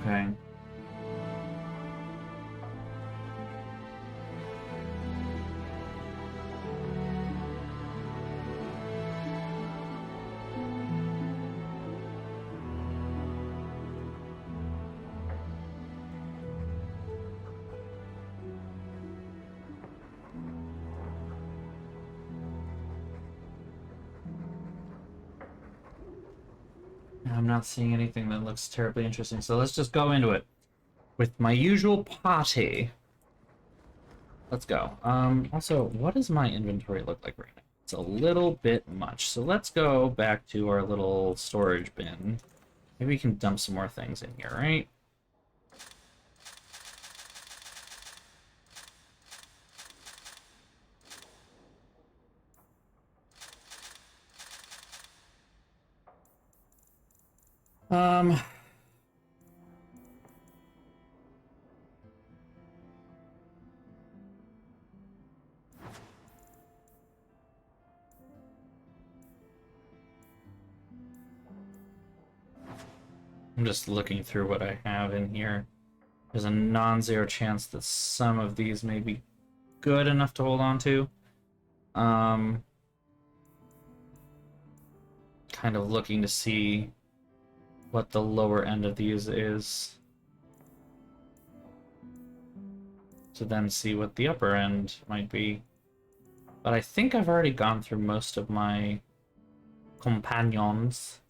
Okay. I'm not seeing anything that looks terribly interesting, so let's just go into it with my usual party. Let's go. Also, what does my inventory look like right now? It's a little bit much, so let's go back to our little storage bin. Maybe we can dump some more things in here, right? Um, I'm just looking through what I have in here. There's a non-zero chance that some of these may be good enough to hold on to. Um, kind of looking to see what the lower end of these is, to then see what the upper end might be. But I think I've already gone through most of my companions.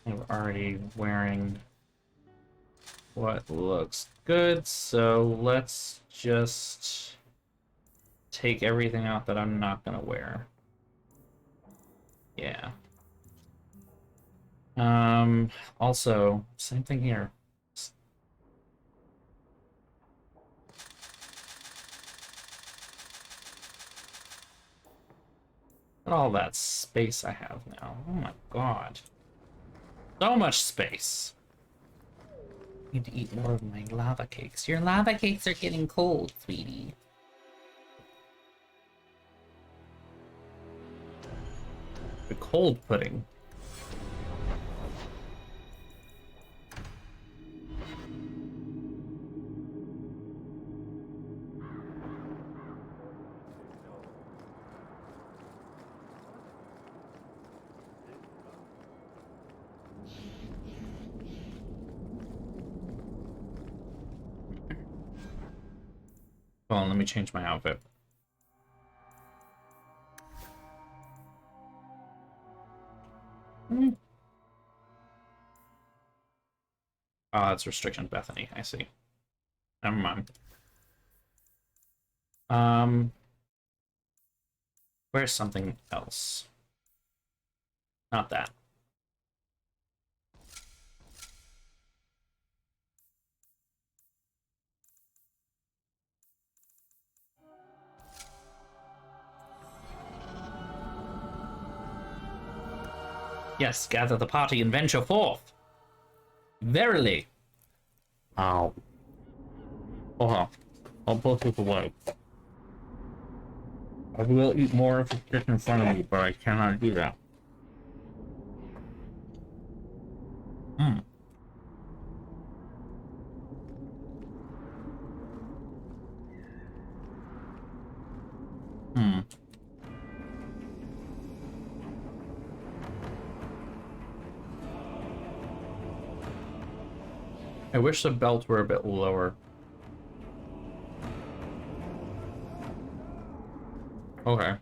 I'm already wearing what looks good, so let's just take everything out that I'm not gonna wear. Yeah. Also, same thing here. Look at all that space I have now. Oh my god. So much space. Need to eat more of my lava cakes. Your lava cakes are getting cold, sweetie. The cold pudding. Hold on, let me change my outfit. Oh, that's restriction Bethany. I see. Never mind. Where's something else? Not that. Yes, gather the party and venture forth. Verily. Ow. Oh, I'll put this away. I will eat more if it's just in front of me, but I cannot do that. Hmm. Hmm. I wish the belt were a bit lower. Okay.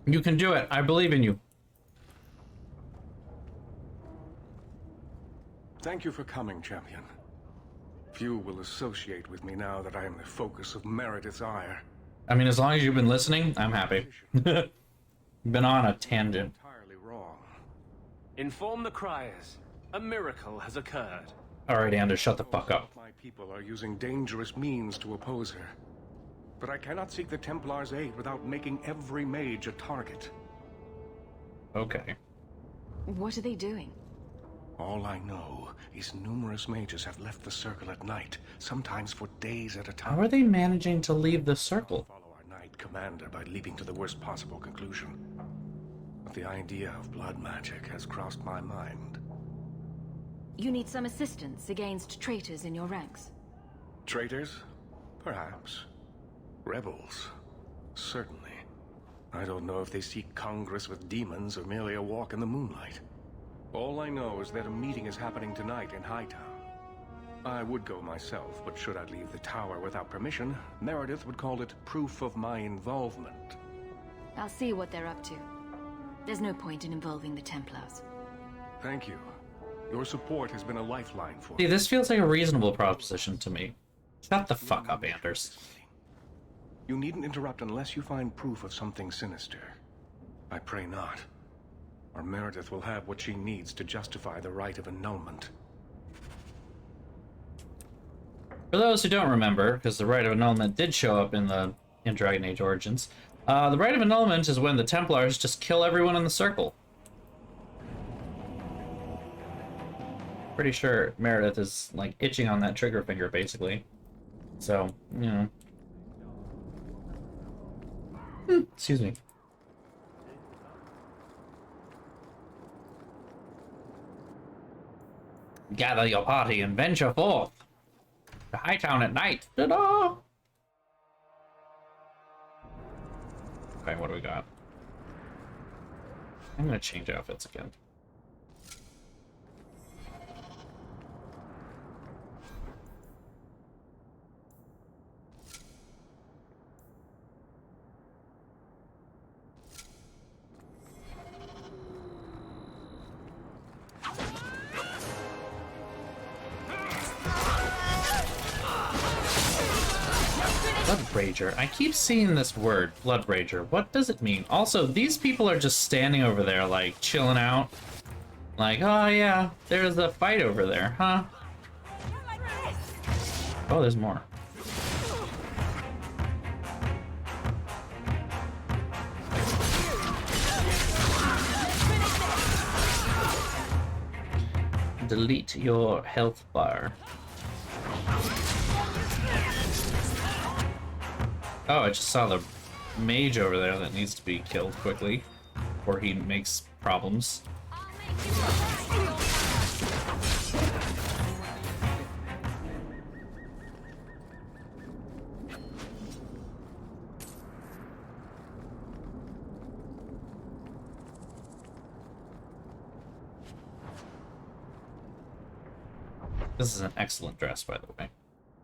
You can do it. I believe in you. Thank you for coming, champion. Few will associate with me now that I am the focus of Meredith's ire. I mean, as long as you've been listening, I'm happy. Been on a tangent. Entirely wrong. Inform the criers. A miracle has occurred. Alright, Anders, shut the fuck up. My people are using dangerous means to oppose her. But I cannot seek the Templar's aid without making every mage a target. Okay. What are they doing? All I know is numerous mages have left the circle at night, sometimes for days at a time. How are they managing to leave the circle? Follow our knight commander by leaping to the worst possible conclusion. But the idea of blood magic has crossed my mind. You need some assistance against traitors in your ranks. Traitors? Perhaps. Rebels? Certainly. I don't know if they seek congress with demons or merely a walk in the moonlight. All I know is that a meeting is happening tonight in Hightown. I would go myself, but should I leave the tower without permission, Meredith would call it proof of my involvement. I'll see what they're up to. There's no point in involving the Templars. Thank you. Your support has been a lifeline for See, me. this feels like a reasonable proposition to me. Shut the fuck up, Anders. You needn't interrupt unless you find proof of something sinister. I pray not. Or Meredith will have what she needs to justify the rite of annulment. For those who don't remember, because the rite of annulment did show up in Dragon Age Origins, the rite of annulment is when the Templars just kill everyone in the circle. Pretty sure Meredith is, like, itching on that trigger finger, basically. So, you know. Excuse me. Gather your party and venture forth to Hightown at night. Ta-da! Okay, what do we got? I'm gonna change outfits again. Blood Rager. I keep seeing this word, Blood Rager. What does it mean? Also, these people are just standing over there, like, chilling out. Like, oh yeah, there's a fight over there, huh? Oh, there's more. Delete your health bar. Oh, I just saw the mage over there that needs to be killed quickly, or he makes problems. This is an excellent dress, by the way.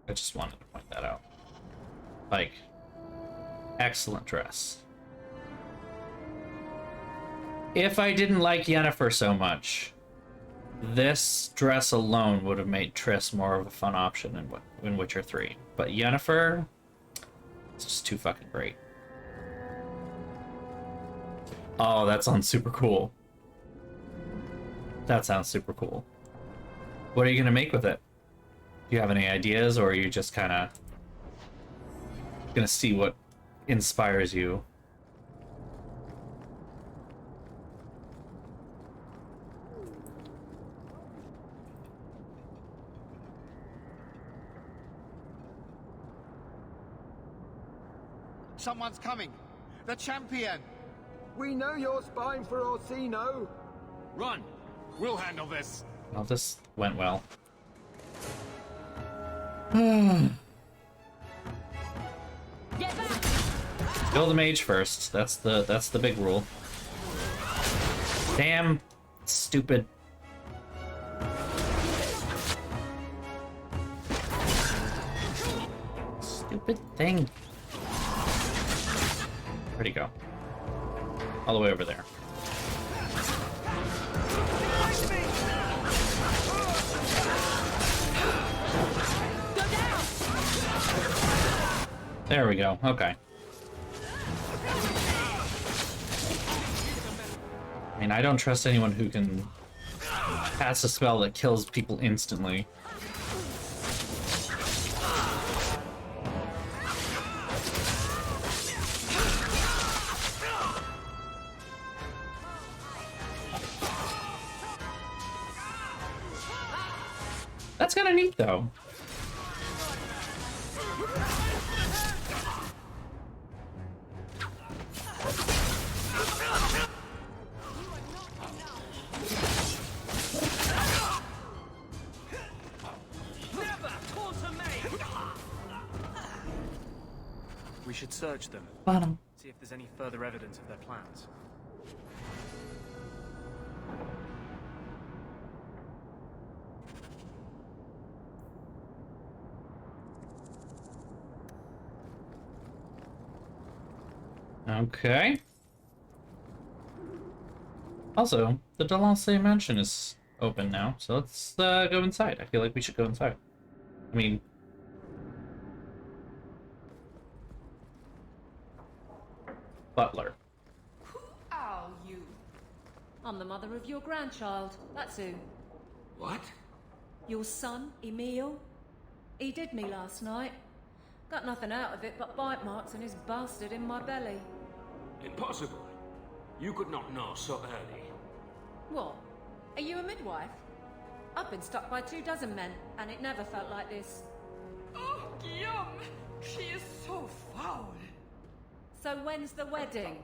I just wanted to point that out. Like, excellent dress. If I didn't like Yennefer so much, this dress alone would have made Triss more of a fun option in Witcher 3. But Yennefer, it's just too fucking great. Oh, that sounds super cool. That sounds super cool. What are you gonna make with it? Do you have any ideas, or are you just kind of gonna see what inspires you? Someone's coming. The champion. We know you're spying for Orsino. Run. We'll handle this. Well, this went well. Get back! Kill the mage first. That's the big rule. Damn, stupid. Stupid thing. Where'd he go? All the way over there. Go down! There we go. Okay. I mean, I don't trust anyone who can cast a spell that kills people instantly. That's kind of neat, though. We should search them, Bottom. see if there's any further evidence of their plans. Okay. Also, the Delancey mansion is open now, so let's go inside. I feel like we should go inside. I mean... Butler. Who are you? I'm the mother of your grandchild. That's who. What? Your son, Emil. He did me last night. Got nothing out of it but bite marks and his bastard in my belly. Impossible. You could not know so early. What? Are you a midwife? I've been stuck by 24 men, and it never felt like this. Oh, Guillaume! She is so foul! So when's the wedding?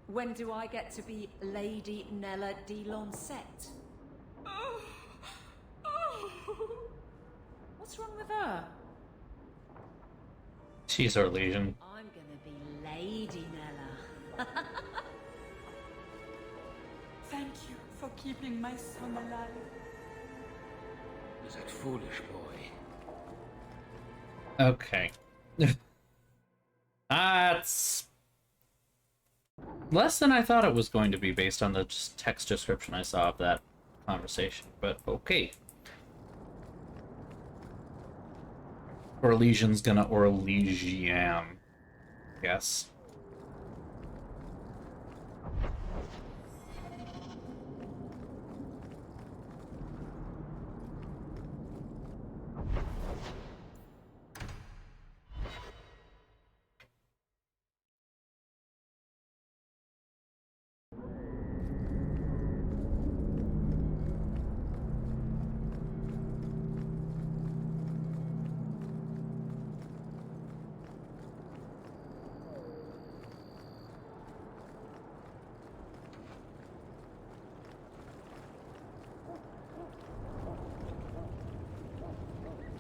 When do I get to be Lady Nella de Lancette? Oh. Oh. What's wrong with her? She's our legion. I'm gonna be Lady Nella. Thank you for keeping my son alive. That foolish boy. Okay. That's less than I thought it was going to be based on the just text description I saw of that conversation, but okay. Orlesian's gonna Orlesian, yes.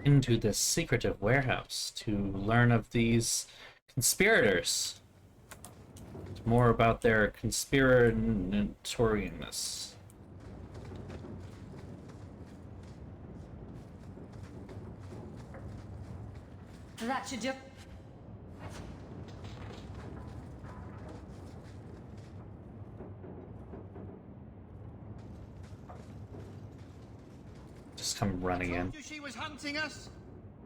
Into this secretive warehouse to learn of these conspirators. More about their conspiratorialness. That should do. just come running in. Told you she was hunting us?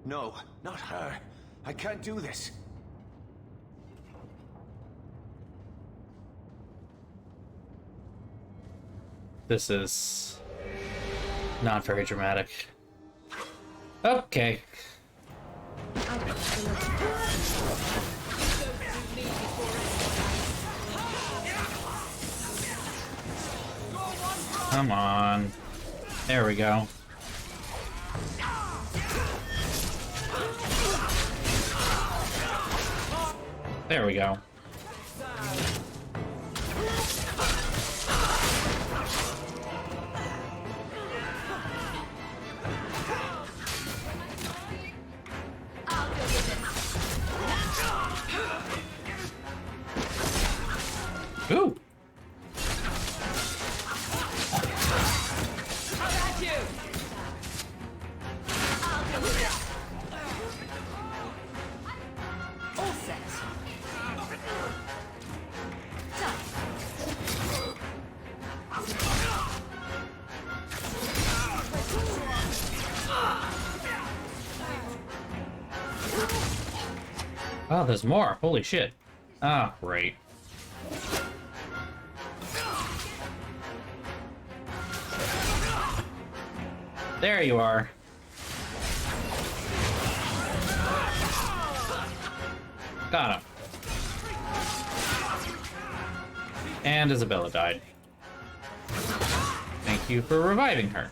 No, not her. I can't do this. This is not very dramatic. Okay. Come on. There we go. There we go. Ooh. All set. Oh, there's more. Holy shit. Ah, great. There you are. Got him. And Isabella died. Thank you for reviving her.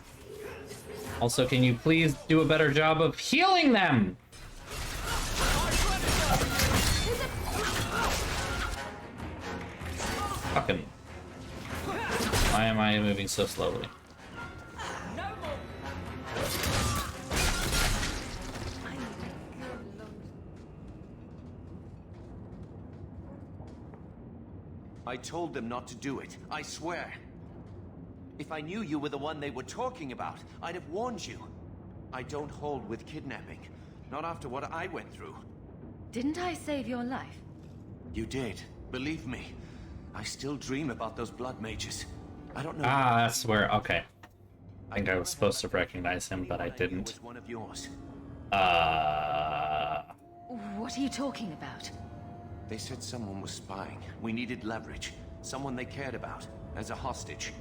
Also, can you please do a better job of healing them? Fucking. Why am I moving so slowly? I told them not to do it, I swear. If I knew you were the one they were talking about, I'd have warned you. I don't hold with kidnapping. Not after what I went through. Didn't I save your life? You did. Believe me. I still dream about those blood mages. I don't know. Ah, that's where. Okay. I think I was supposed to recognize him, but I didn't. Was one of yours. What are you talking about? They said someone was spying. We needed leverage. Someone they cared about. As a hostage.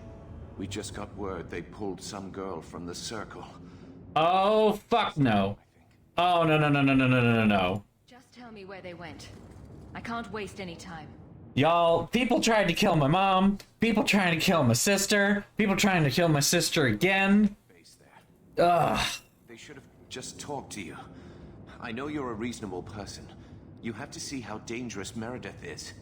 We just got word they pulled some girl from the circle. Oh, fuck no. Oh, no, no, no, no, no, no, no, no. Just tell me where they went. I can't waste any time. Y'all, people tried to kill my mom. People trying to kill my sister. People trying to kill my sister again. Base there. Ugh. They should have just talked to you. I know you're a reasonable person. You have to see how dangerous Meredith is.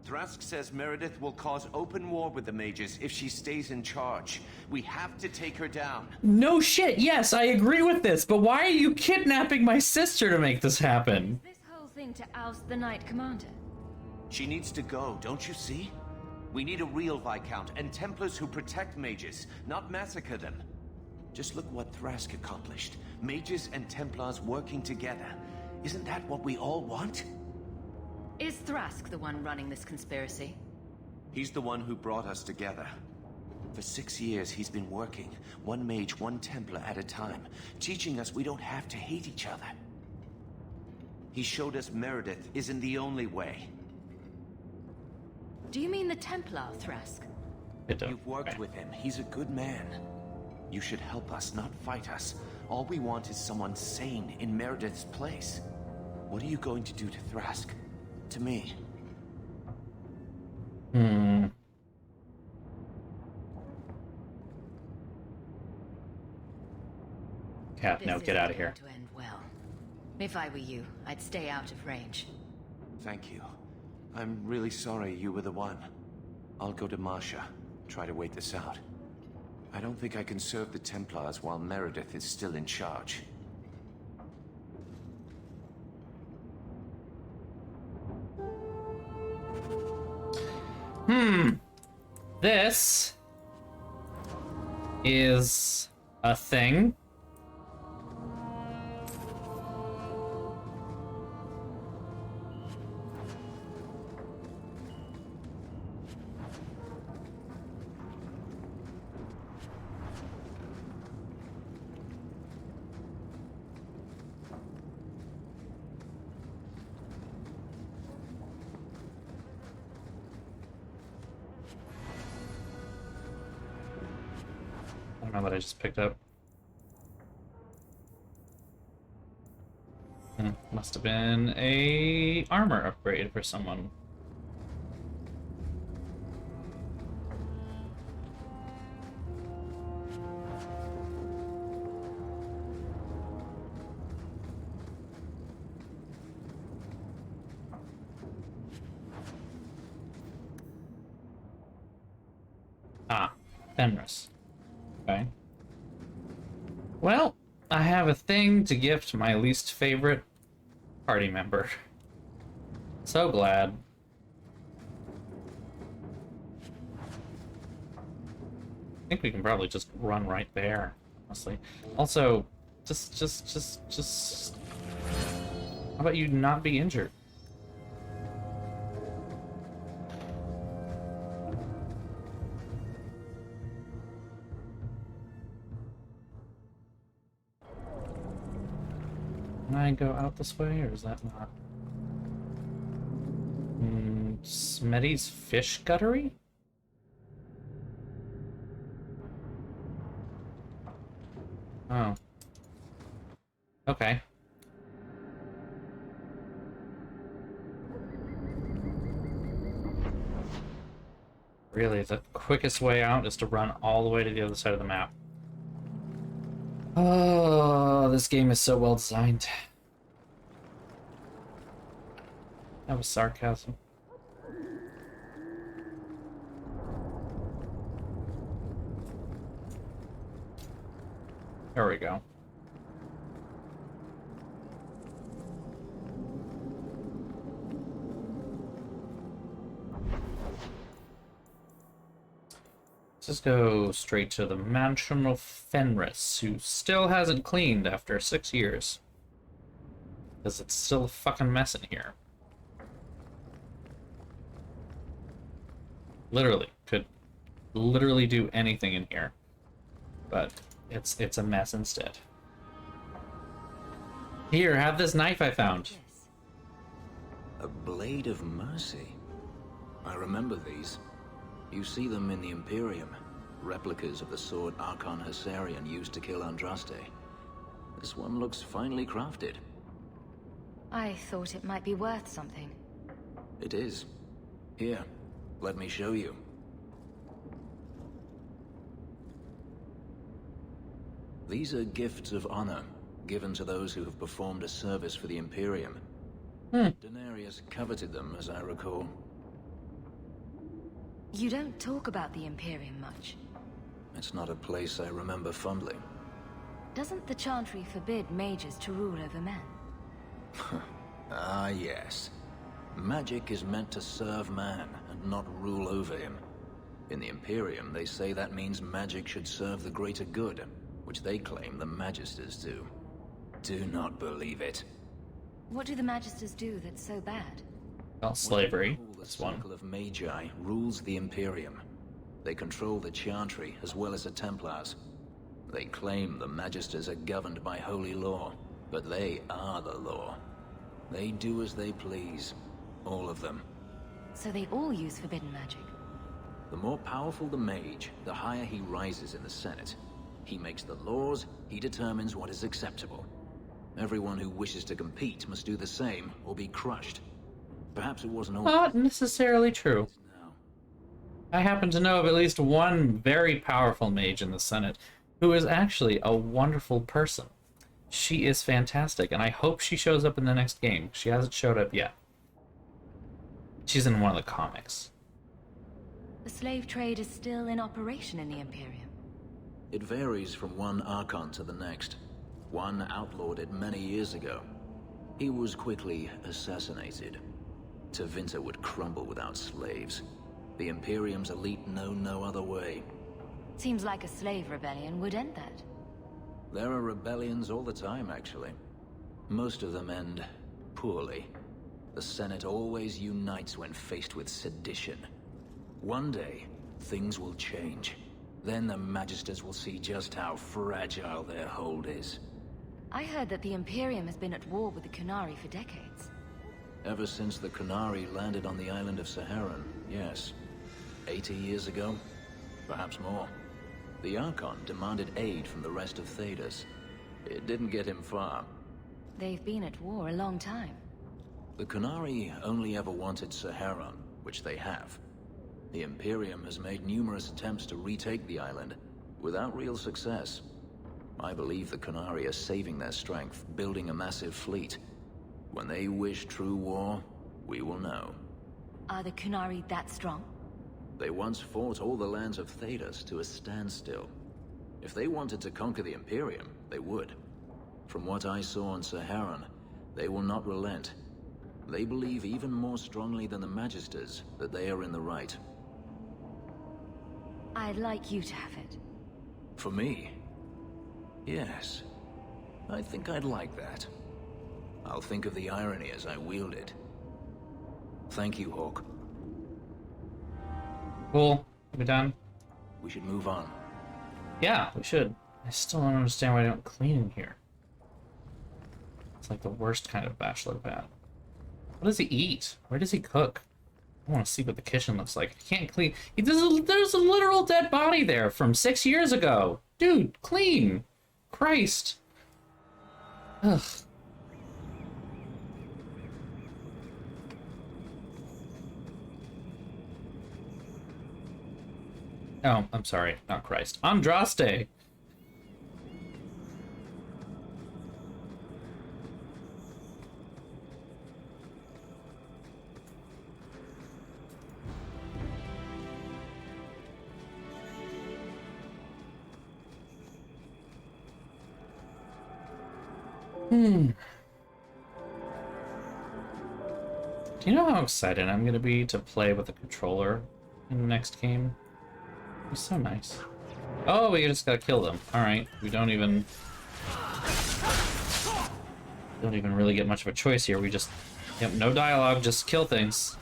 Thrask says Meredith will cause open war with the mages if she stays in charge. We have to take her down. No shit, yes, I agree with this, but why are you kidnapping my sister to make this happen? This whole thing to oust the Knight Commander. She needs to go, don't you see? We need a real Viscount and Templars who protect mages, not massacre them. Just look what Thrask accomplished. Mages and Templars working together. Isn't that what we all want? Is Thrask the one running this conspiracy? He's the one who brought us together. For 6 years, he's been working, one mage, one Templar at a time, teaching us we don't have to hate each other. He showed us Meredith isn't the only way. Do you mean the Templar, Thrask? You've worked with him. He's a good man. You should help us, not fight us. All we want is someone sane in Meredith's place. What are you going to do to Thrask? To me? Yeah, no, This get out of isn't here. going to end well. If I were you, I'd stay out of range. Thank you. I'm really sorry you were the one. I'll go to Marsha, try to wait this out. I don't think I can serve the Templars while Meredith is still in charge. This is a thing. don't know what I just picked up. Must have been a armor upgrade for someone. Ah, Fenris. Okay. Well, I have a thing to gift my least favorite party member. So glad. I think we can probably just run right there, honestly. Also, just... How about you not be injured? Can I go out this way, or is that not? Smetty's Fish Guttery? Oh. Okay. Really, the quickest way out is to run all the way to the other side of the map. Oh, this game is so well designed. That was sarcasm. There we go. Let's just go straight to the mansion of Fenris, who still hasn't cleaned after 6 years. Because it's still a fucking mess in here. Literally, could literally do anything in here. But it's a mess instead. Here, have this knife I found. A blade of mercy. I remember these. You see them in the Imperium, replicas of the sword Archon Hessarian used to kill Andraste. This one looks finely crafted. I thought it might be worth something. It is. Here, let me show you. These are gifts of honor, given to those who have performed a service for the Imperium. Daenerys coveted them, as I recall. You don't talk about the Imperium much. It's not a place I remember fondly. Doesn't the Chantry forbid mages to rule over men? Ah, yes. Magic is meant to serve man, and not rule over him. In the Imperium, they say that means magic should serve the greater good, which they claim the Magisters do. Do not believe it. What do the Magisters do that's so bad? Well, slavery. The This one. Circle of Magi rules the Imperium. They control the Chantry as well as the Templars. They claim the Magisters are governed by holy law, but they are the law. They do as they please. All of them. So they all use forbidden magic? The more powerful the mage, the higher he rises in the Senate. He makes the laws, he determines what is acceptable. Everyone who wishes to compete must do the same, or be crushed. Perhaps it wasn't all... Not necessarily true. I happen to know of at least one very powerful mage in the Senate who is actually a wonderful person. She is fantastic, and I hope she shows up in the next game. She hasn't showed up yet. She's in one of the comics. The slave trade is still in operation in the Imperium. It varies from one Archon to the next. One outlawed it many years ago. He was quickly assassinated. Tevinter would crumble without slaves. The Imperium's elite know no other way. Seems like a slave rebellion would end that. There are rebellions all the time, actually. Most of them end poorly. The Senate always unites when faced with sedition. One day, things will change. Then the Magisters will see just how fragile their hold is. I heard that the Imperium has been at war with the Qunari for decades. Ever since the Qunari landed on the island of Saharan, yes. 80 years ago? Perhaps more. The Archon demanded aid from the rest of Thedas. It didn't get him far. They've been at war a long time. The Qunari only ever wanted Saharan, which they have. The Imperium has made numerous attempts to retake the island, without real success. I believe the Qunari are saving their strength, building a massive fleet. When they wish true war, we will know. Are the Qunari that strong? They once fought all the lands of Thedas to a standstill. If they wanted to conquer the Imperium, they would. From what I saw on Saharan, they will not relent. They believe even more strongly than the Magisters that they are in the right. I'd like you to have it. For me? Yes. I think I'd like that. I'll think of the irony as I wield it. Thank you, Hawk. Cool. Are we done? We should move on. Yeah, we should. I still don't understand why I don't clean in here. It's like the worst kind of bachelor pad. What does he eat? Where does he cook? I want to see what the kitchen looks like. I can't clean. There's a literal dead body there from 6 years ago. Dude, clean. Christ. Ugh. Oh, I'm sorry. Not Christ. Andraste. Do you know how excited I'm gonna be to play with a controller in the next game? It's so nice. Oh, we just gotta kill them. Alright, we don't even really get much of a choice here. We just, yep, no dialogue, just kill things.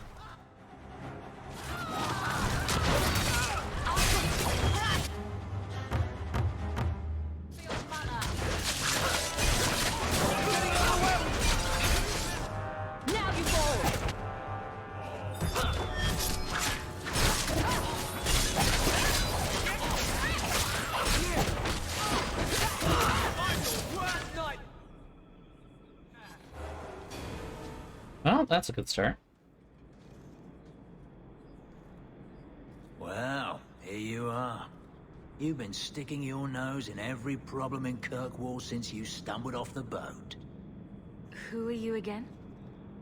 Well, that's a good start. Well, here you are. You've been sticking your nose in every problem in Kirkwall since you stumbled off the boat. Who are you again?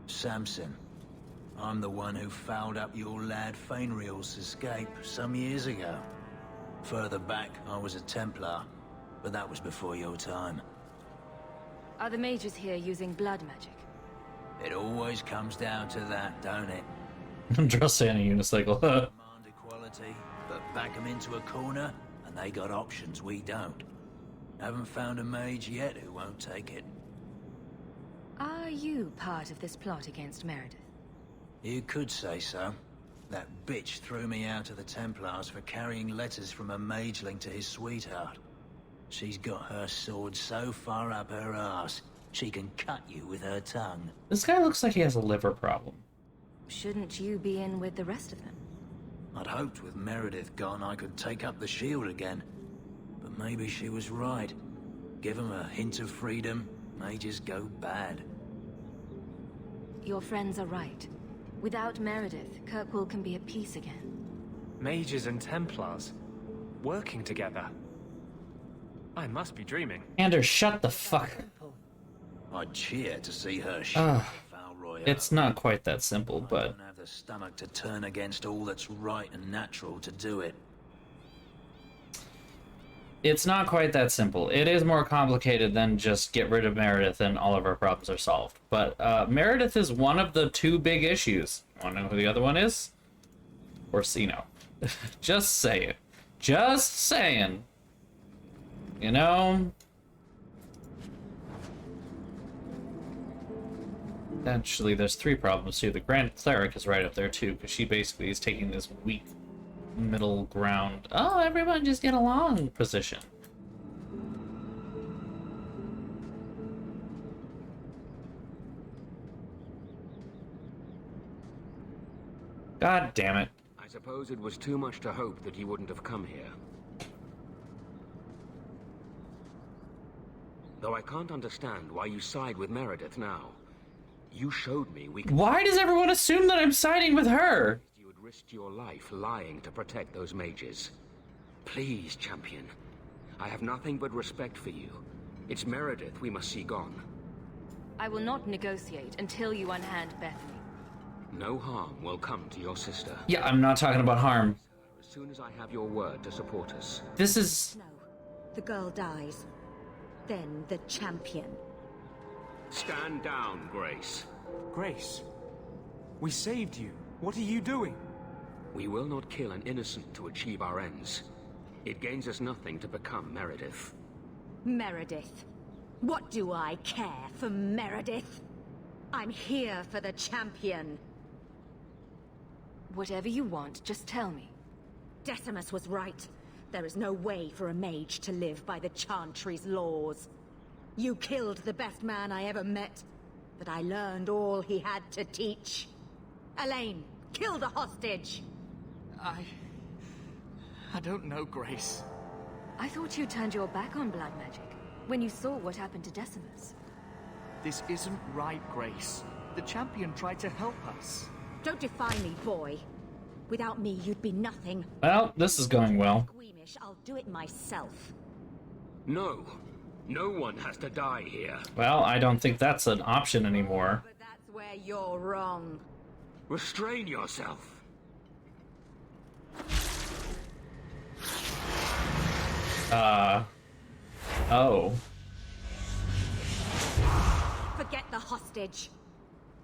Samson. I'm the one who fouled up your lad Fainriel's escape some years ago. Further back, I was a Templar, but that was before your time. Are the mages here using blood magic? It always comes down to that, don't it? Andraste on a unicycle. Demand equality, but back them into a corner, and they got options we don't. Haven't found a mage yet who won't take it. Are you part of this plot against Meredith? You could say so. That bitch threw me out of the Templars for carrying letters from a mageling to his sweetheart. She's got her sword so far up her arse, she can cut you with her tongue. This guy looks like he has a liver problem. Shouldn't you be in with the rest of them? I'd hoped with Meredith gone I could take up the shield again. But maybe she was right. Give them a hint of freedom, mages go bad. Your friends are right. Without Meredith, Kirkwall can be at peace again. Mages and Templars working together. I must be dreaming. Anders, shut the fuck. I'd cheer to see her shoot Val Royale. It's not quite that simple, I but don't have the stomach to turn against all that's right and natural to do it. it's not quite that simple. It is more complicated than just get rid of Meredith and all of our problems are solved. But Meredith is one of the two big issues. Want to know who the other one is? Orsino. Just saying. Just saying. You know? Actually, there's three problems too. The Grand Cleric is right up there too, because she basically is taking this weak middle ground, oh, everyone just get along position. God damn it. I suppose it was too much to hope that he wouldn't have come here. Though I can't understand why you side with Meredith now. You showed me we could... Why does everyone assume that I'm siding with her? You had risked your life lying to protect those mages. Please, champion. I have nothing but respect for you. It's Meredith we must see gone. I will not negotiate until you unhand Bethany. No harm will come to your sister. Yeah, I'm not talking about harm. As soon as I have your word to support us. This is... No. The girl dies. Then the champion. Stand down, Grace. Grace, we saved you. What are you doing? We will not kill an innocent to achieve our ends. It gains us nothing to become Meredith. Meredith. What do I care for Meredith? I'm here for the champion. Whatever you want, just tell me. Decimus was right. There is no way for a mage to live by the Chantry's laws. You killed the best man I ever met, but I learned all he had to teach. Elaine, kill the hostage! I don't know, Grace. I thought you turned your back on black magic when you saw what happened to Decimus. This isn't right, Grace. The champion tried to help us. Don't defy me, boy. Without me, you'd be nothing. Well, this is going well. Squeamish, I'll do it myself. No. No one has to die here. Well, I don't think that's an option anymore. But that's where you're wrong. Restrain yourself. Oh. Forget the hostage.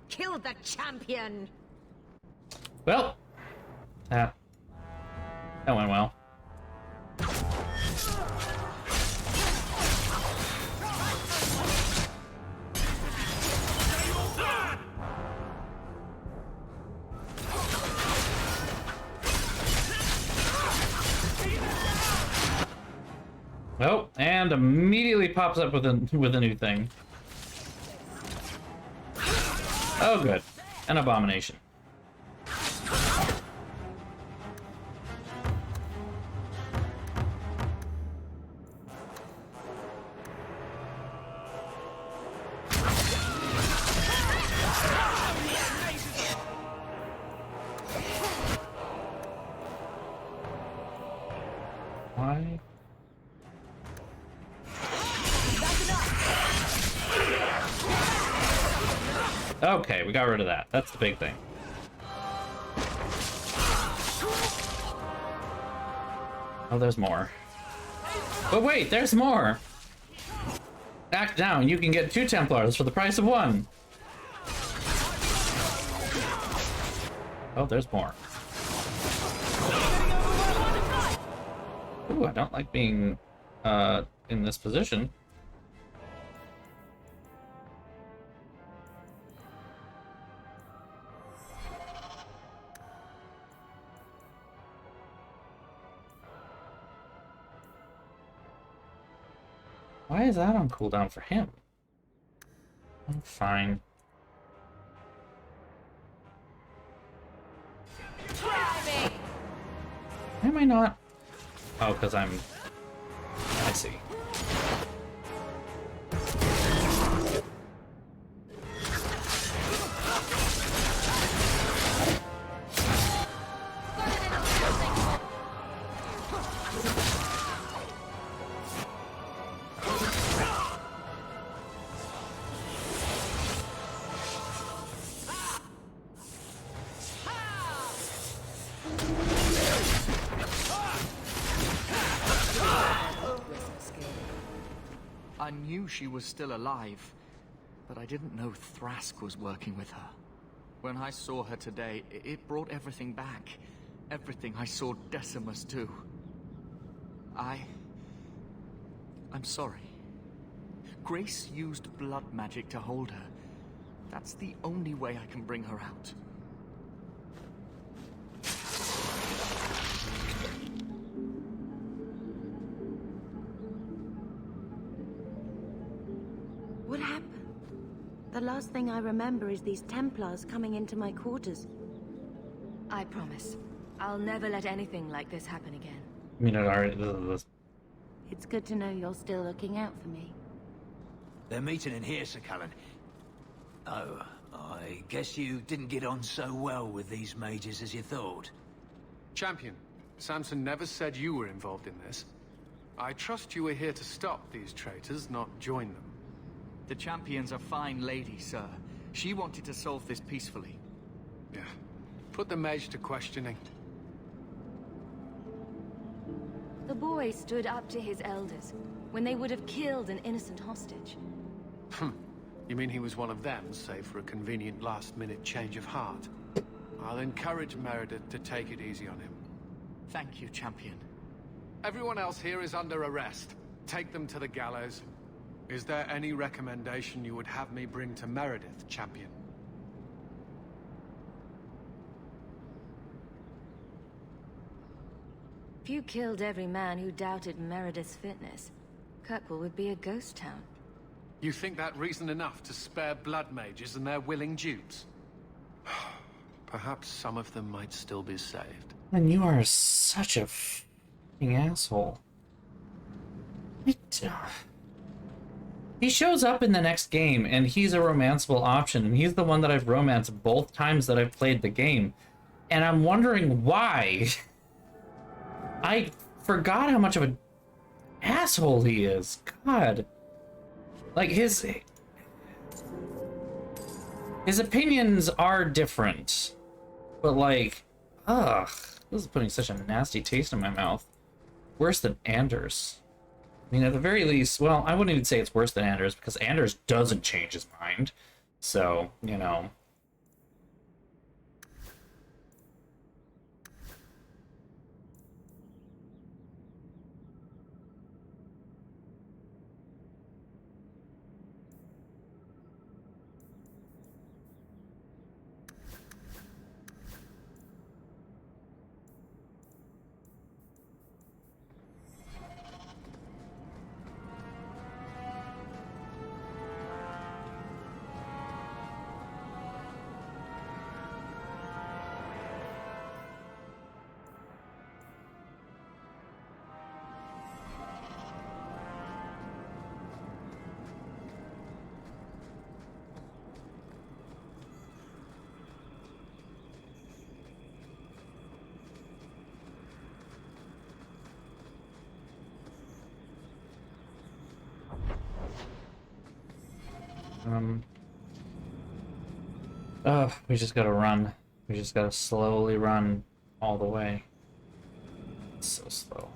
Kill the champion. Well, that went well. Oh, and immediately pops up with a new thing. Oh, good. An abomination. Why? Okay, we got rid of that. That's the big thing. Oh, there's more. But wait, there's more! Act down, you can get 2 Templars for the price of 1. Oh, there's more. Ooh, I don't like being in this position. Why is that on cooldown for him? I'm fine. Why am I not? Oh, because I see. I knew she was still alive, but I didn't know Thrask was working with her. When I saw her today, it brought everything back. Everything I saw Decimus do. I'm sorry. Grace used blood magic to hold her. That's the only way I can bring her out. What happened? The last thing I remember is these Templars coming into my quarters. I promise. I'll never let anything like this happen again. I mean, it already. It's good to know you're still looking out for me. They're meeting in here, Sir Callan. Oh, I guess you didn't get on so well with these mages as you thought. Champion, Samson never said you were involved in this. I trust you were here to stop these traitors, not join them. The Champion's a fine lady, sir. She wanted to solve this peacefully. Yeah. Put the mage to questioning. The boy stood up to his elders when they would have killed an innocent hostage. You mean he was one of them, save for a convenient last-minute change of heart? I'll encourage Meredith to take it easy on him. Thank you, Champion. Everyone else here is under arrest. Take them to the gallows. Is there any recommendation you would have me bring to Meredith, Champion? If you killed every man who doubted Meredith's fitness, Kirkwall would be a ghost town. You think that reason enough to spare blood mages and their willing dupes? Perhaps some of them might still be saved. And you are such a f***ing asshole. He shows up in the next game, and he's a romanceable option, and he's the one that I've romanced both times that I've played the game. And I'm wondering why. I forgot how much of an asshole he is. God. Like, his opinions are different. But, like, ugh. This is putting such a nasty taste in my mouth. Worse than Anders. I mean, at the very least, well, I wouldn't even say it's worse than Anders, because Anders doesn't change his mind. So, you know. We just gotta run. We just gotta slowly run all the way. It's so slow.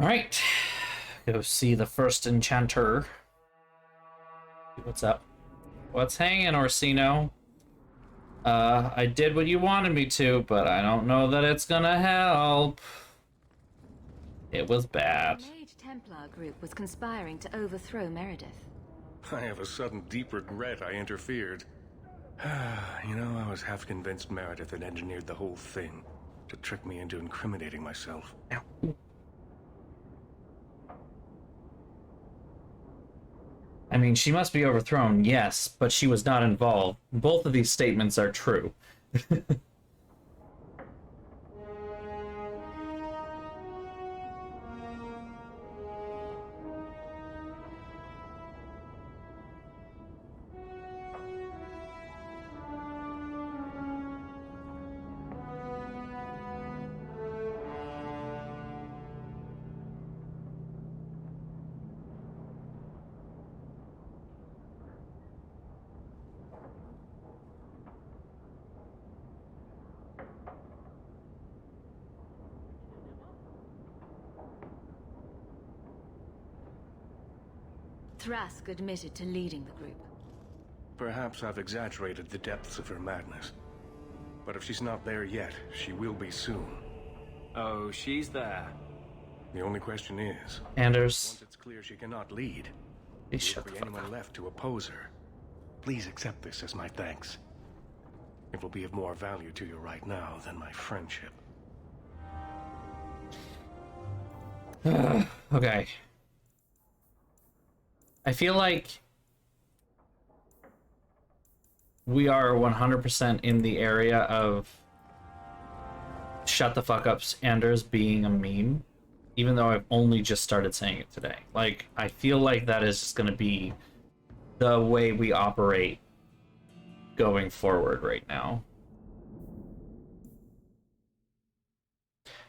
Alright, go see the first enchanter. What's up? What's hanging, Orsino? I did what you wanted me to, but I don't know that it's gonna help. It was bad. The Mage Templar group was conspiring to overthrow Meredith. I have a sudden deep regret I interfered. You know, I was half convinced Meredith had engineered the whole thing to trick me into incriminating myself. I mean, she must be overthrown, yes, but she was not involved. Both of these statements are true. Thrask admitted to leading the group. Perhaps I've exaggerated the depths of her madness. But if she's not there yet, she will be soon. Oh, she's there. The only question is, Anders. once it's clear she cannot lead, Please will shut there the be fuck anyone up. left to oppose her? Please accept this as my thanks. It will be of more value to you right now than my friendship. Okay. I feel like we are 100% in the area of shut the fuck up, Anders being a meme, even though I've only just started saying it today. Like, I feel like that is just going to be the way we operate going forward right now.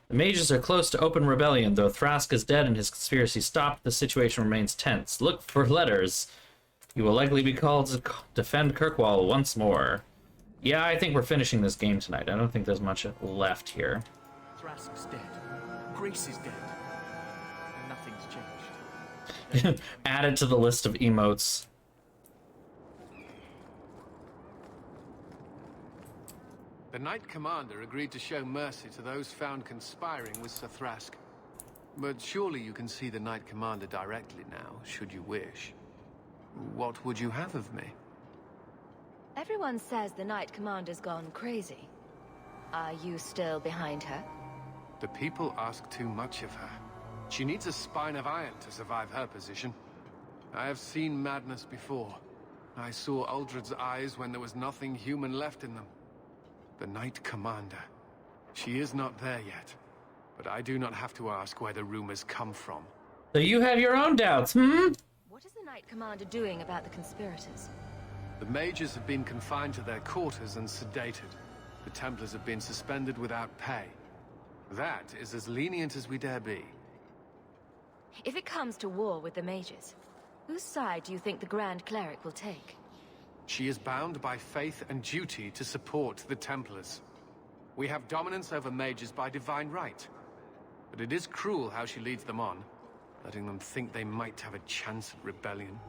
The mages are close to open rebellion. Though Thrask is dead and his conspiracy stopped, the situation remains tense. Look for letters. You will likely be called to defend Kirkwall once more. Yeah, I think we're finishing this game tonight. I don't think there's much left here. Thrask's dead. Grace is dead. And nothing's changed. Added to the list of emotes. The Knight Commander agreed to show mercy to those found conspiring with Sir Thrask. But surely you can see the Knight Commander directly now, should you wish. What would you have of me? Everyone says the Knight Commander's gone crazy. Are you still behind her? The people ask too much of her. She needs a spine of iron to survive her position. I have seen madness before. I saw Uldred's eyes when there was nothing human left in them. The Knight Commander. She is not there yet. But I do not have to ask where the rumors come from. So you have your own doubts, hmm? What is the Knight Commander doing about the conspirators? The mages have been confined to their quarters and sedated. The Templars have been suspended without pay. That is as lenient as we dare be. If it comes to war with the mages, whose side do you think the Grand Cleric will take? She is bound by faith and duty to support the Templars. We have dominance over mages by divine right. But it is cruel how she leads them on, letting them think they might have a chance at rebellion.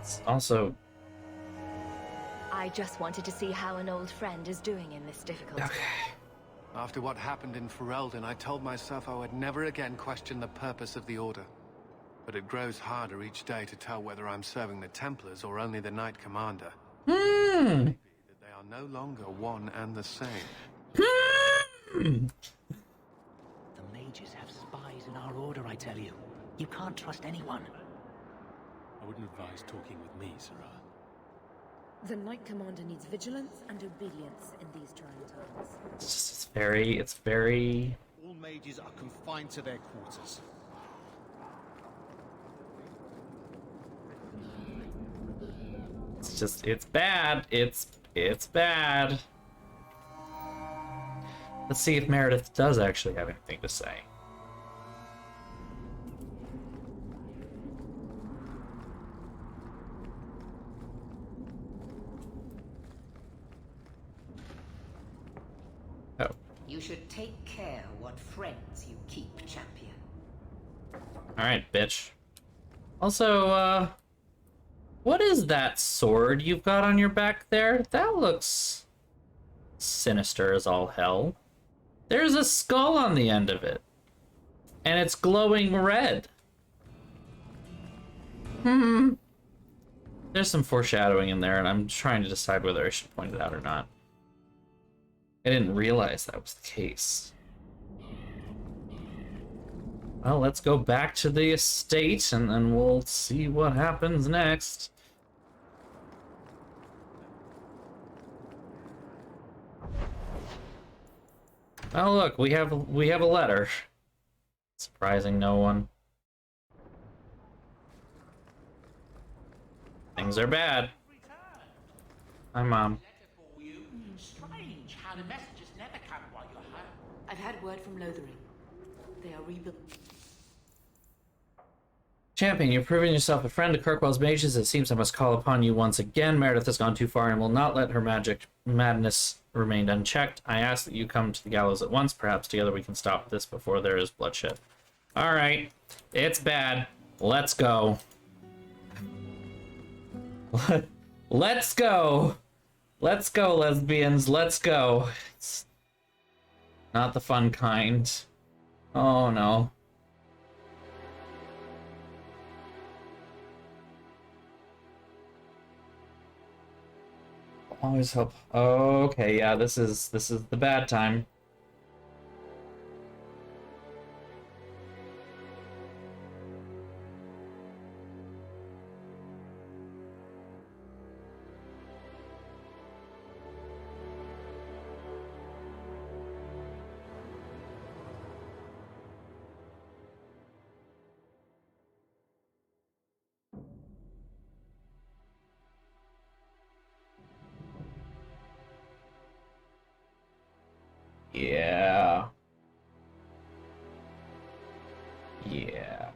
It's also... I just wanted to see how an old friend is doing in this difficulty. Okay. After what happened in Ferelden, I told myself I would never again question the purpose of the Order. But it grows harder each day to tell whether I'm serving the Templars or only the Knight Commander. That they are no longer one and the same. The mages have spies in our order, I tell you. You can't trust anyone. I wouldn't advise talking with me, Sarah. The Knight Commander needs vigilance and obedience in these trying times. It's very... All mages are confined to their quarters. It's bad. It's bad. Let's see if Meredith does actually have anything to say. Oh. You should take care what friends you keep, champion. Alright, bitch. Also, what is that sword you've got on your back there? That looks sinister as all hell. There's a skull on the end of it. And it's glowing red. There's some foreshadowing in there, and I'm trying to decide whether I should point it out or not. I didn't realize that was the case. Well, let's go back to the estate, and then we'll see what happens next. Oh, look, we have a letter. Surprising no one. Things are bad. Hi, Mom. Strange how the messages never come while you're home. I've had word from Lothering. They are rebuilding. Champion, you've proven yourself a friend to Kirkwall's mages. It seems I must call upon you once again. Meredith has gone too far and will not let her magic madness remain unchecked. I ask that you come to the gallows at once. Perhaps together we can stop this before there is bloodshed. Alright. It's bad. Let's go. Let's go. Let's go, lesbians. Let's go. It's not the fun kind. Oh, no. Always hope. Oh, okay, yeah, this is the bad time. Yeah. Yeah.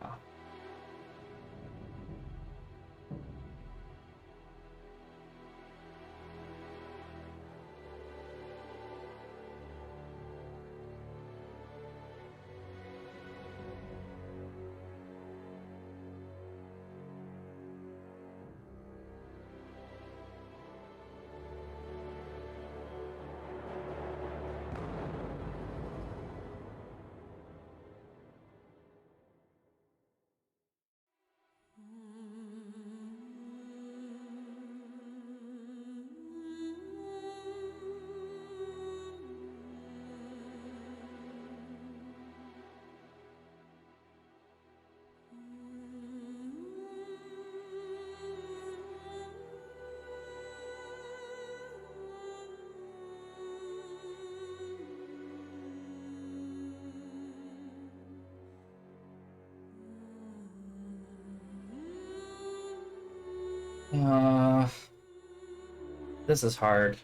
This is hard.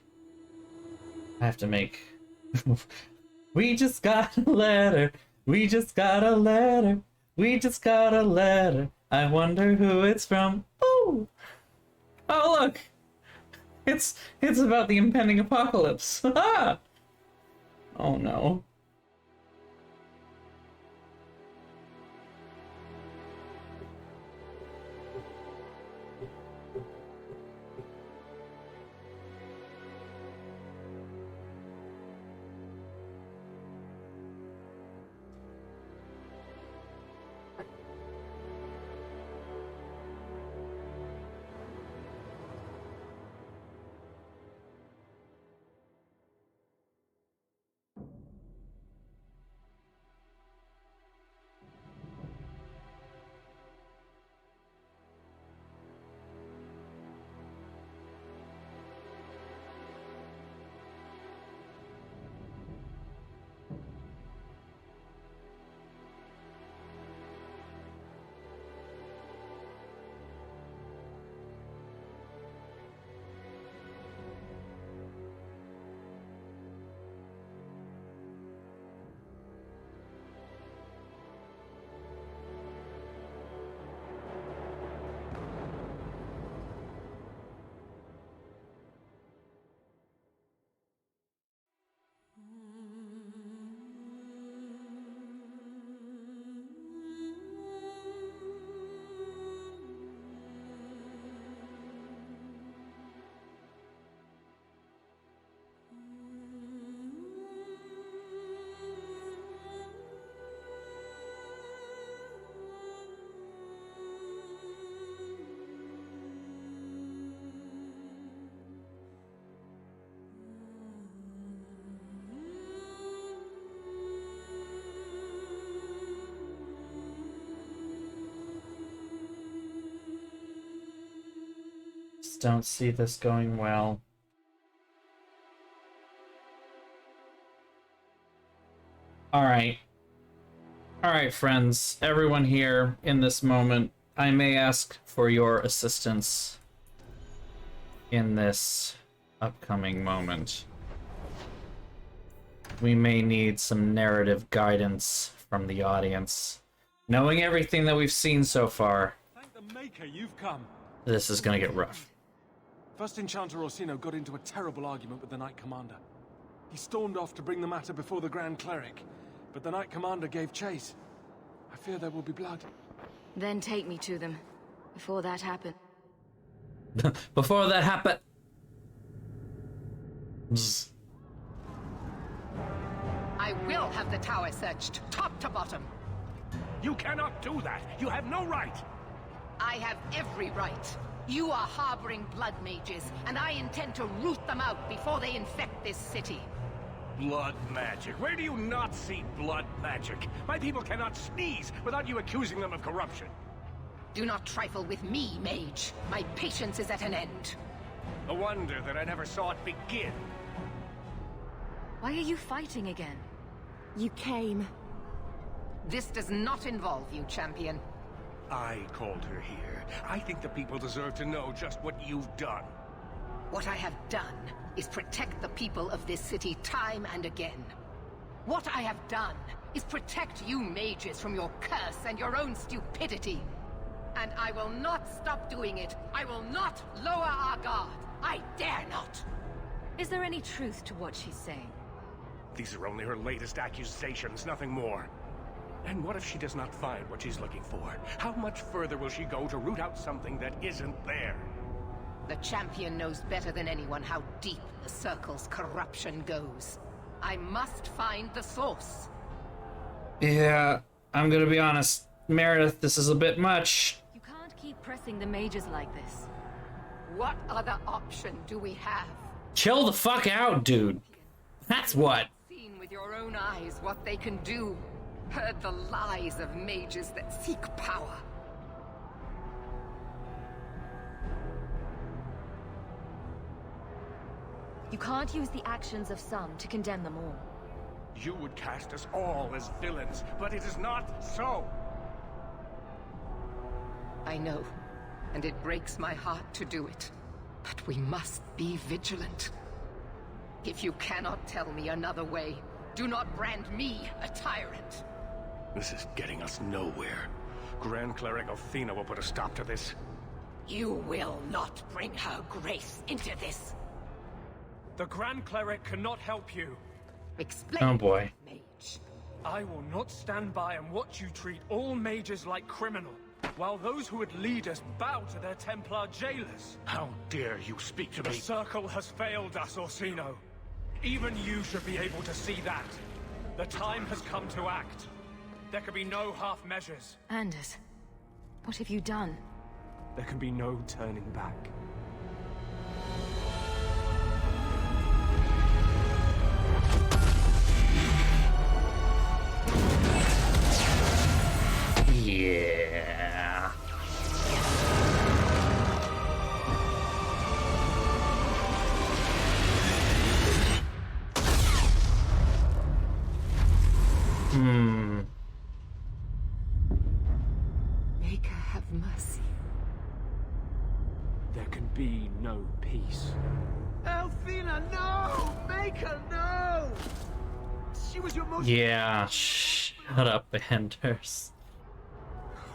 I have to make... We just got a letter. We just got a letter. We just got a letter. I wonder who it's from. Ooh! Oh, look! It's about the impending apocalypse. Oh no. Just don't see this going well. Alright. Alright, friends. Everyone here in this moment, I may ask for your assistance in this upcoming moment. We may need some narrative guidance from the audience. Knowing everything that we've seen so far, Thank the Maker you've come. this is gonna get rough. First Enchanter Orsino got into a terrible argument with the Knight Commander. He stormed off to bring the matter before the Grand Cleric, but the Knight Commander gave chase. I fear there will be blood. Then take me to them. Before that happened. Before that happened... I will have the tower searched, top to bottom. You cannot do that. You have no right. I have every right. You are harboring blood mages, and I intend to root them out before they infect this city. Blood magic? Where do you not see blood magic? My people cannot sneeze without you accusing them of corruption. Do not trifle with me, mage. My patience is at an end. A wonder that I never saw it begin. Why are you fighting again? You came. This does not involve you, champion. I called her here. I think the people deserve to know just what you've done. What I have done is protect the people of this city time and again. What I have done is protect you mages from your curse and your own stupidity. And I will not stop doing it. I will not lower our guard. I dare not. Is there any truth to what she's saying? These are only her latest accusations, nothing more. And what if she does not find what she's looking for? How much further will she go to root out something that isn't there? The champion knows better than anyone how deep the Circle's corruption goes. I must find the source. Yeah, I'm gonna be honest. Meredith, this is a bit much. You can't keep pressing the mages like this. What other option do we have? Chill the fuck out, dude. That's what. Seen with your own eyes what they can do. Heard the lies of mages that seek power. You can't use the actions of some to condemn them all. You would cast us all as villains, but it is not so. I know, and it breaks my heart to do it. But we must be vigilant. If you cannot tell me another way, do not brand me a tyrant. This is getting us nowhere. Grand Cleric Athena will put a stop to this. You will not bring her grace into this. The Grand Cleric cannot help you. Explain. Oh boy. Mage. I will not stand by and watch you treat all mages like criminal, while those who would lead us bow to their Templar jailers. How dare you speak to The me? Circle has failed us, Orsino. Even you should be able to see that. The time has come to act. There can be no half measures. Anders, what have you done? There can be no turning back. Yeah. Make her have mercy. There can be no peace. Athena, no! Make her no! She was your most... Yeah, shut up, Anders.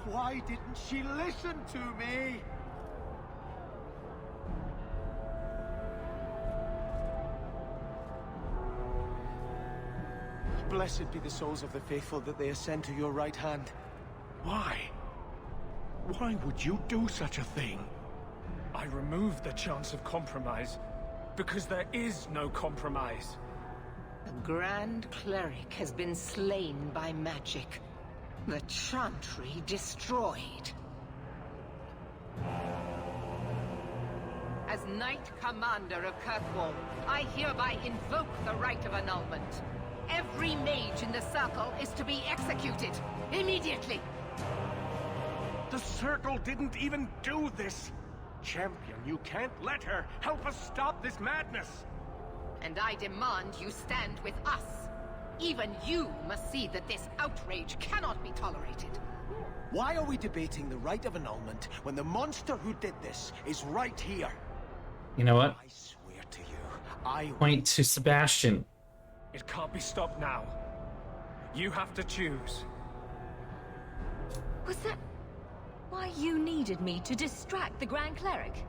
Why didn't she listen to me? Blessed be the souls of the faithful that they ascend to your right hand. Why? Why would you do such a thing? I removed the chance of compromise, because there is no compromise. The Grand Cleric has been slain by magic. The Chantry destroyed. As Knight Commander of Kirkwall, I hereby invoke the right of annulment. Every mage in the Circle is to be executed, immediately! The Circle didn't even do this! Champion, you can't let her! Help us stop this madness! And I demand you stand with us. Even you must see that this outrage cannot be tolerated. Why are we debating the right of annulment when the monster who did this is right here? You know what? I swear to you, I... Point to Sebastian. It can't be stopped now. You have to choose. Was that why you needed me to distract the Grand Cleric?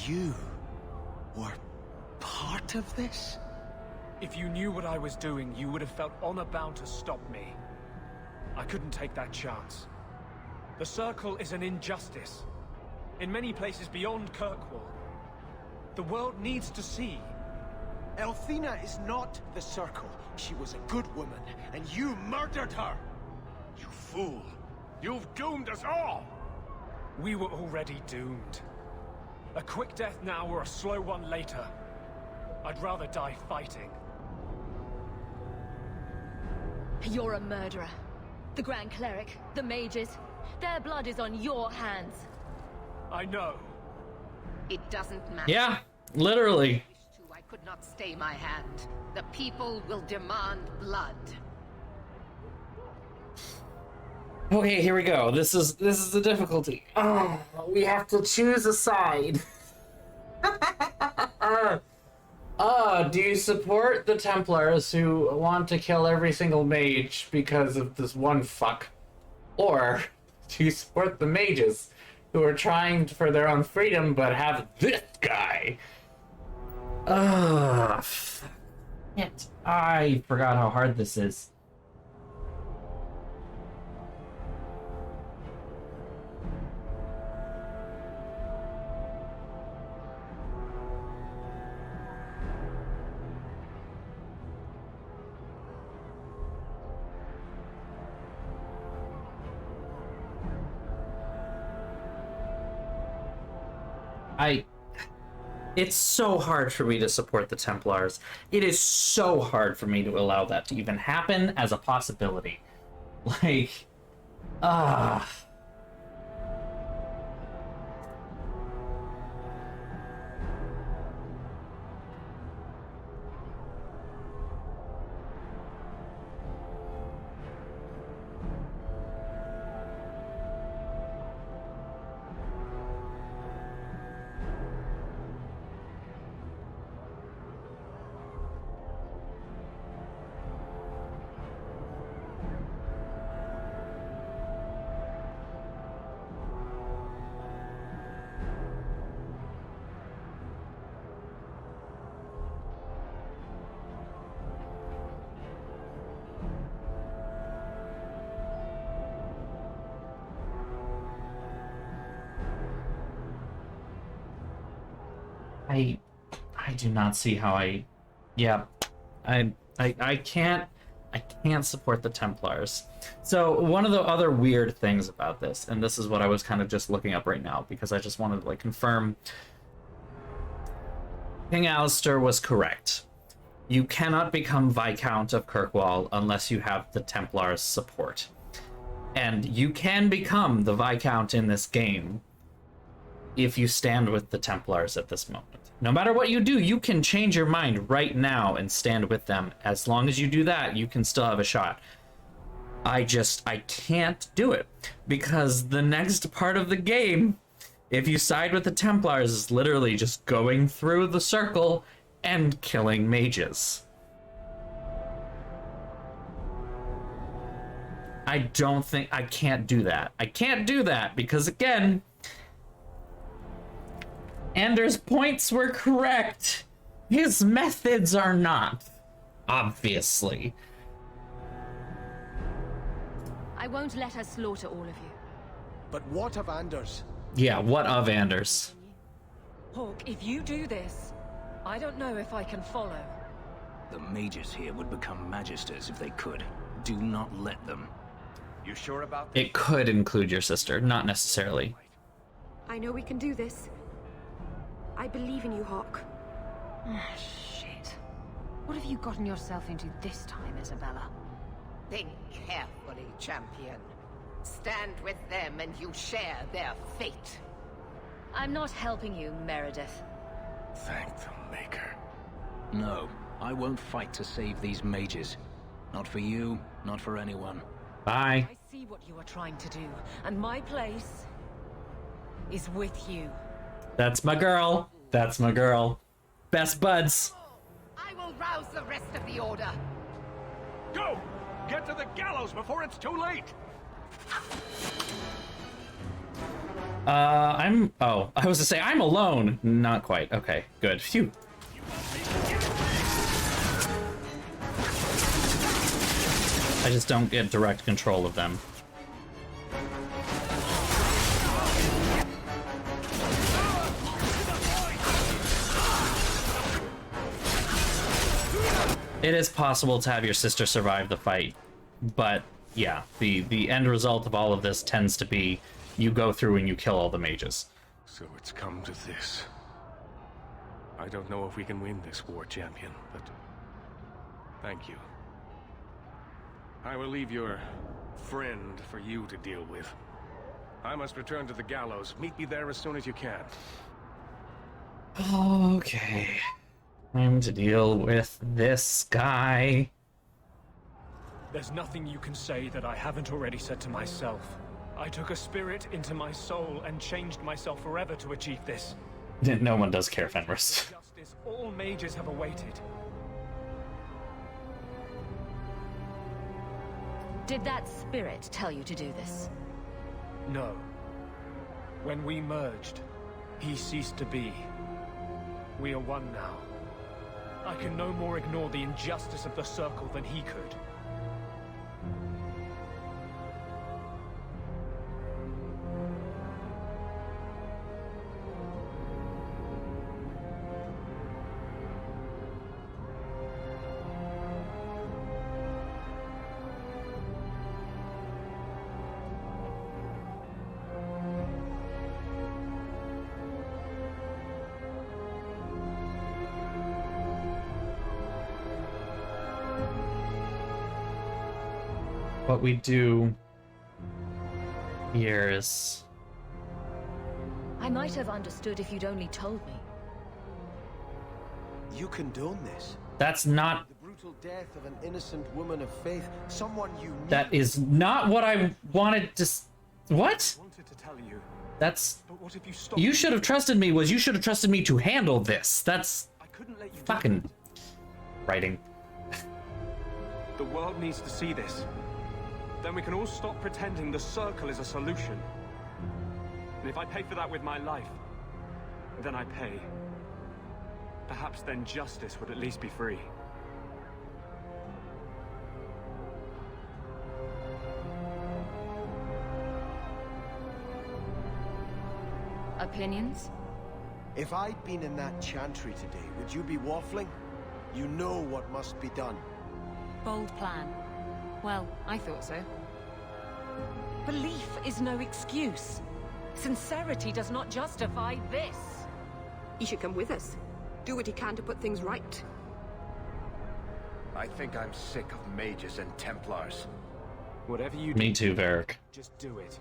You were part of this? If you knew what I was doing, you would have felt honor-bound to stop me. I couldn't take that chance. The Circle is an injustice. In many places beyond Kirkwall. The world needs to see. Athena is not the Circle. She was a good woman, and you murdered her! You fool! You've doomed us all! We were already doomed. A quick death now or a slow one later. I'd rather die fighting. You're a murderer. The Grand Cleric, the mages, their blood is on your hands. I know. It doesn't matter. Yeah, literally. I could not stay my hand. The people will demand blood. Okay, here we go. This is the difficulty. Oh, we have to choose a side. Do you support the Templars who want to kill every single mage because of this one fuck? Or do you support the mages who are trying for their own freedom but have this guy? Shit. I forgot how hard this is. It's so hard for me to support the Templars. It is so hard for me to allow that to even happen as a possibility. Like, I do not see how I can't support the Templars. So one of the other weird things about this, and this is what I was kind of just looking up right now because I just wanted to like confirm King Alistair was correct. You cannot become Viscount of Kirkwall unless you have the Templars' support. And you can become the Viscount in this game if you stand with the Templars at this moment. No matter what you do, you can change your mind right now and stand with them. As long as you do that, you can still have a shot. I can't do it because the next part of the game, if you side with the Templars, is literally just going through the circle and killing mages. I can't do that. I can't do that because, again, Anders' points were correct. His methods are not, obviously. I won't let her slaughter all of you. But what of Anders? Yeah, what of Anders? Hawk, if you do this, I don't know if I can follow. The mages here would become magisters if they could. Do not let them. You sure about this? It could include your sister, not necessarily. I know we can do this. I believe in you, Hawk. Shit. What have you gotten yourself into this time, Isabella? Think carefully, champion. Stand with them and you share their fate. I'm not helping you, Meredith. Thank the Maker. No, I won't fight to save these mages. Not for you, not for anyone. Bye. I see what you are trying to do, and my place is with you. That's my girl. That's my girl. Best buds. I will rouse the rest of the Order. Go! Get to the gallows before it's too late! I was to say, I'm alone. Not quite. Okay, good. Phew. I just don't get direct control of them. It is possible to have your sister survive the fight, but yeah, the end result of all of this tends to be you go through and you kill all the mages. So it's come to this. I don't know if we can win this war, champion, but thank you. I will leave your friend for you to deal with. I must return to the gallows. Meet me there as soon as you can. Okay. Time to deal with this guy. There's nothing you can say that I haven't already said to myself. I took a spirit into my soul and changed myself forever to achieve this. No one does care, Fenris. Justice all mages have awaited. Did that spirit tell you to do this? No. When we merged, he ceased to be. We are one now. I can no more ignore the injustice of the Circle than he could. What we do here is... I might have understood if you'd only told me. You condone this? That's not... The brutal death of an innocent woman of faith, someone you knew. That is not what I wanted to... What? I wanted to tell you. That's... But what if you stopped? You should have trusted me you should have trusted me to handle this. That's... I couldn't let you fucking... writing. The world needs to see this. Then we can all stop pretending the Circle is a solution. And if I pay for that with my life, then I pay. Perhaps then justice would at least be free. Opinions? If I'd been in that chantry today, would you be waffling? You know what must be done. Bold plan. Well, I thought so. Belief is no excuse. Sincerity does not justify this. He should come with us. Do what he can to put things right. I think I'm sick of mages and Templars. Whatever you do, Me too, Varric. just do it.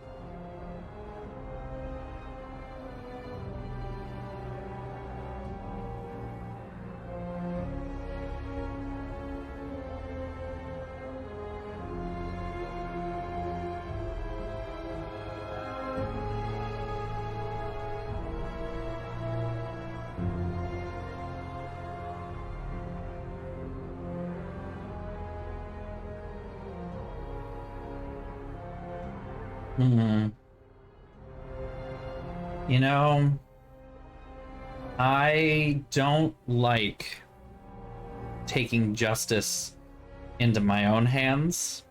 You know, I don't like taking justice into my own hands.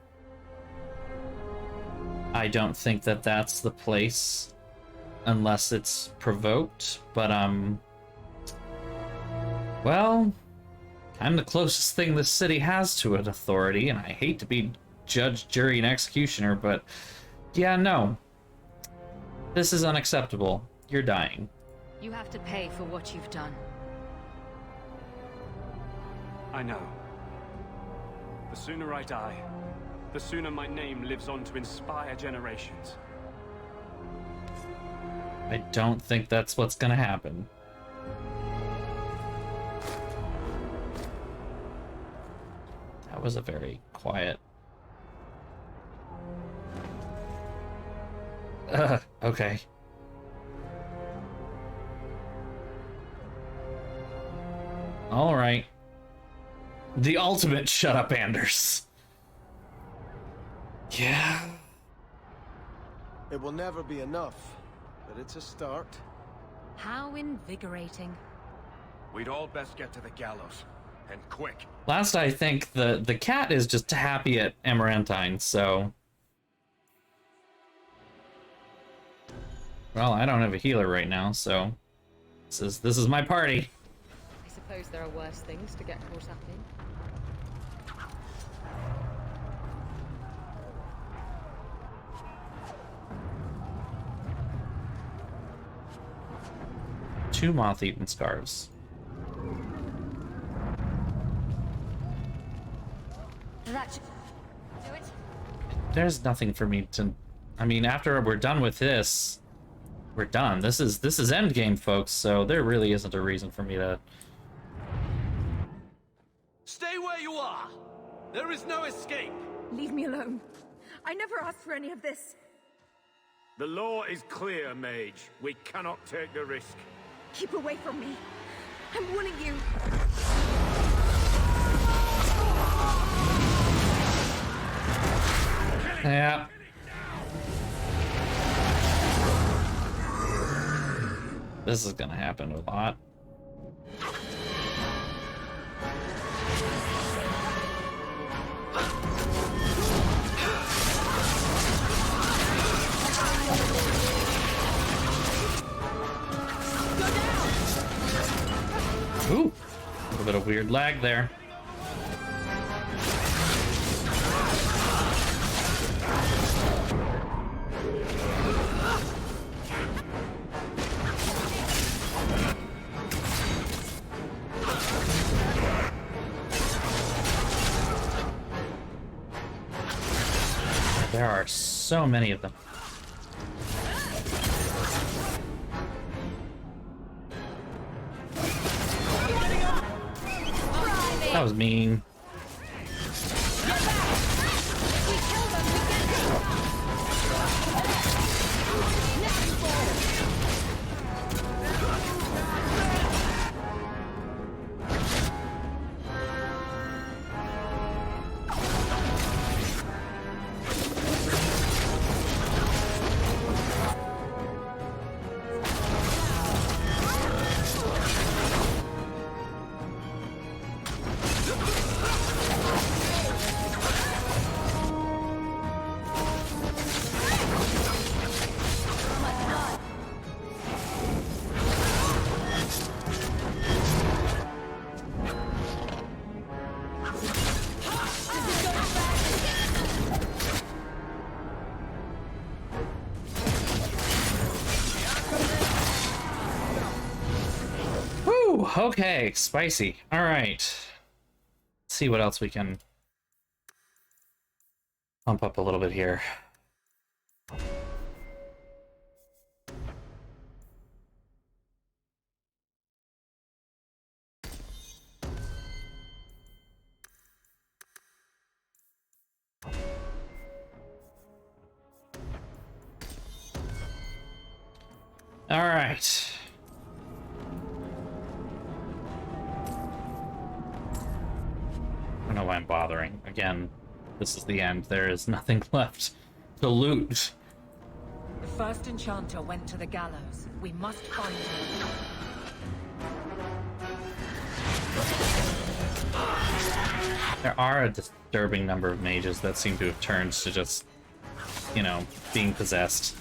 I don't think that that's the place unless it's provoked, but well, I'm the closest thing this city has to an authority, and I hate to be judge, jury, and executioner, but yeah, no. This is unacceptable. You're dying. You have to pay for what you've done. I know. The sooner I die, the sooner my name lives on to inspire generations. I don't think that's what's gonna happen. That was a very quiet... okay. Alright. The ultimate shut up, Anders. Yeah. It will never be enough, but it's a start. How invigorating. We'd all best get to the gallows, and quick. Last I think, the cat is just happy at Amarantine, so... Well, I don't have a healer right now, so... This is my party. I suppose there are worse things to get caught up in. 2 moth-eaten scarves. That should do it. There's nothing for me to... I mean, after we're done with this, we're done. This is endgame, folks, so there really isn't a reason for me to... Stay where you are! There is no escape! Leave me alone. I never asked for any of this. The law is clear, Mage. We cannot take the risk. Keep away from me. I'm warning you. Yeah. This is gonna happen a lot. Ooh, a little bit of weird lag there. There are so many of them. That was mean. Okay, spicy. All right. Let's see what else we can pump up a little bit here. All right. I don't know why I'm bothering. Again, this is the end. There is nothing left to loot. The first enchanter went to the gallows. We must find him. There are a disturbing number of mages that seem to have turned to just, you know, being possessed.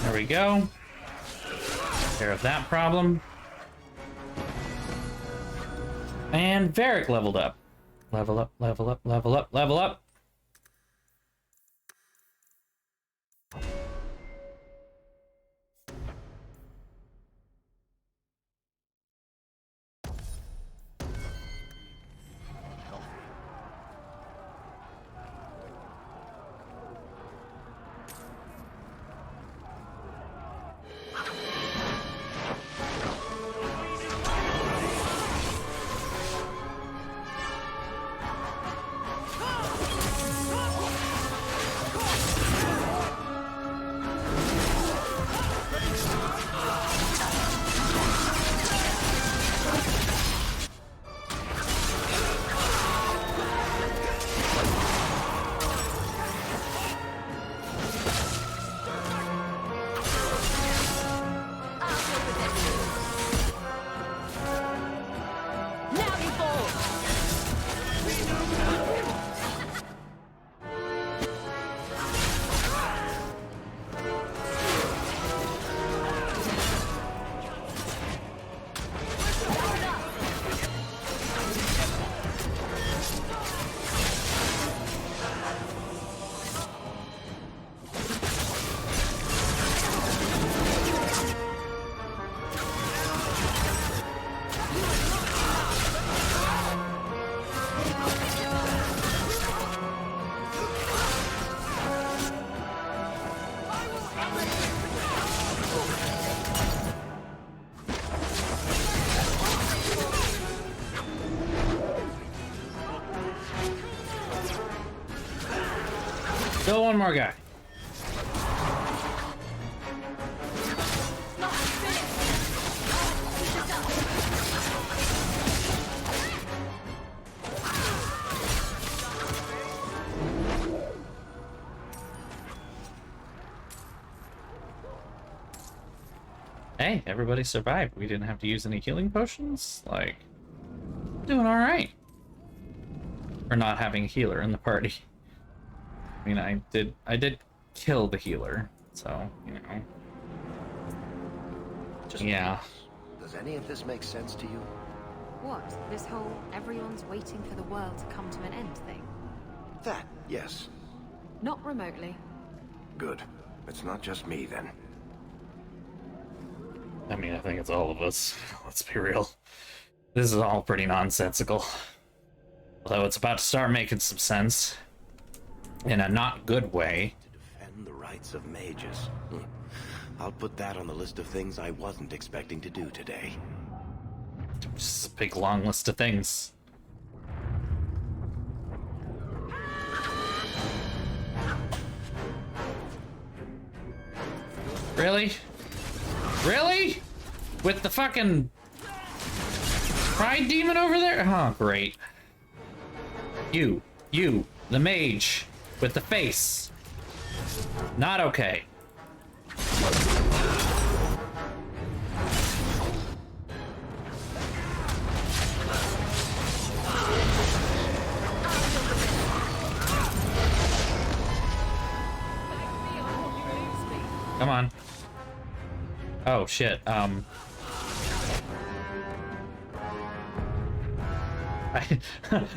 There we go. Take care of that problem. And Varric leveled up. Level up, level up, level up, level up. one more guy. Hey, everybody survived. We didn't have to use any healing potions. Like, doing all right. For not having a healer in the party. I mean, I did kill the healer, so, you know. Just yeah. Does any of this make sense to you? What? This whole everyone's waiting for the world to come to an end thing? That, yes. Not remotely. Good. It's not just me, then. I mean, I think it's all of us. Let's be real. This is all pretty nonsensical. Although it's about to start making some sense. In a not good way. To defend the rights of mages. I'll put that on the list of things I wasn't expecting to do today. Just a big long list of things. Really? Really? With the fucking pride demon over there? Oh, great. You, the mage with the face. Not okay. Come on. Oh, shit.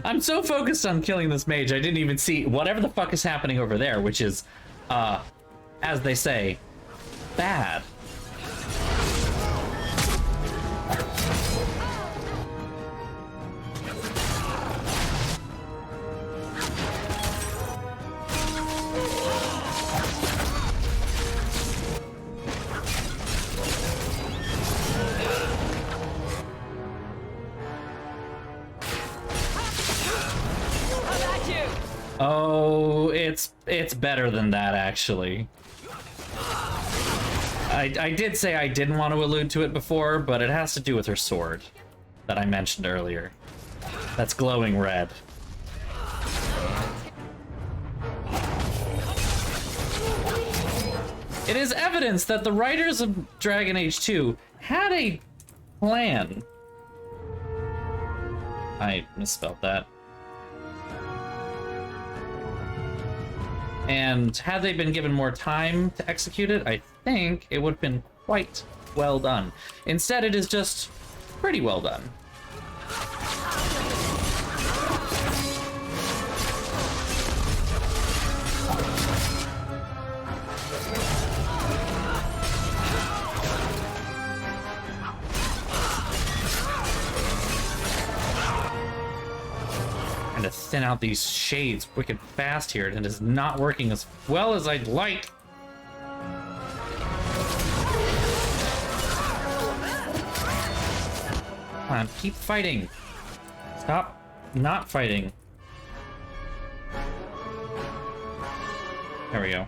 I'm so focused on killing this mage, I didn't even see whatever the fuck is happening over there, which is, as they say, bad. Oh, it's better than that, actually. I did say I didn't want to allude to it before, but it has to do with her sword that I mentioned earlier. That's glowing red. It is evidence that the writers of Dragon Age 2 had a plan. I misspelled that. And had they been given more time to execute it, I think it would have been quite well done. Instead, it is just pretty well done. To thin out these shades wicked fast here, and it is not working as well as I'd like. Come on, keep fighting. Stop not fighting. There we go.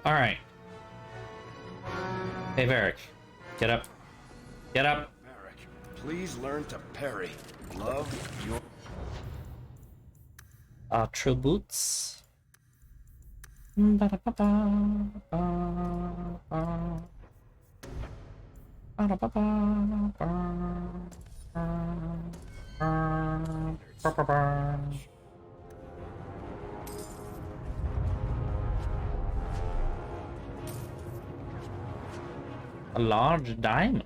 All right. Hey, Varric. Get up. Get up. Varric, please learn to parry. Love your attributes. A large diamond.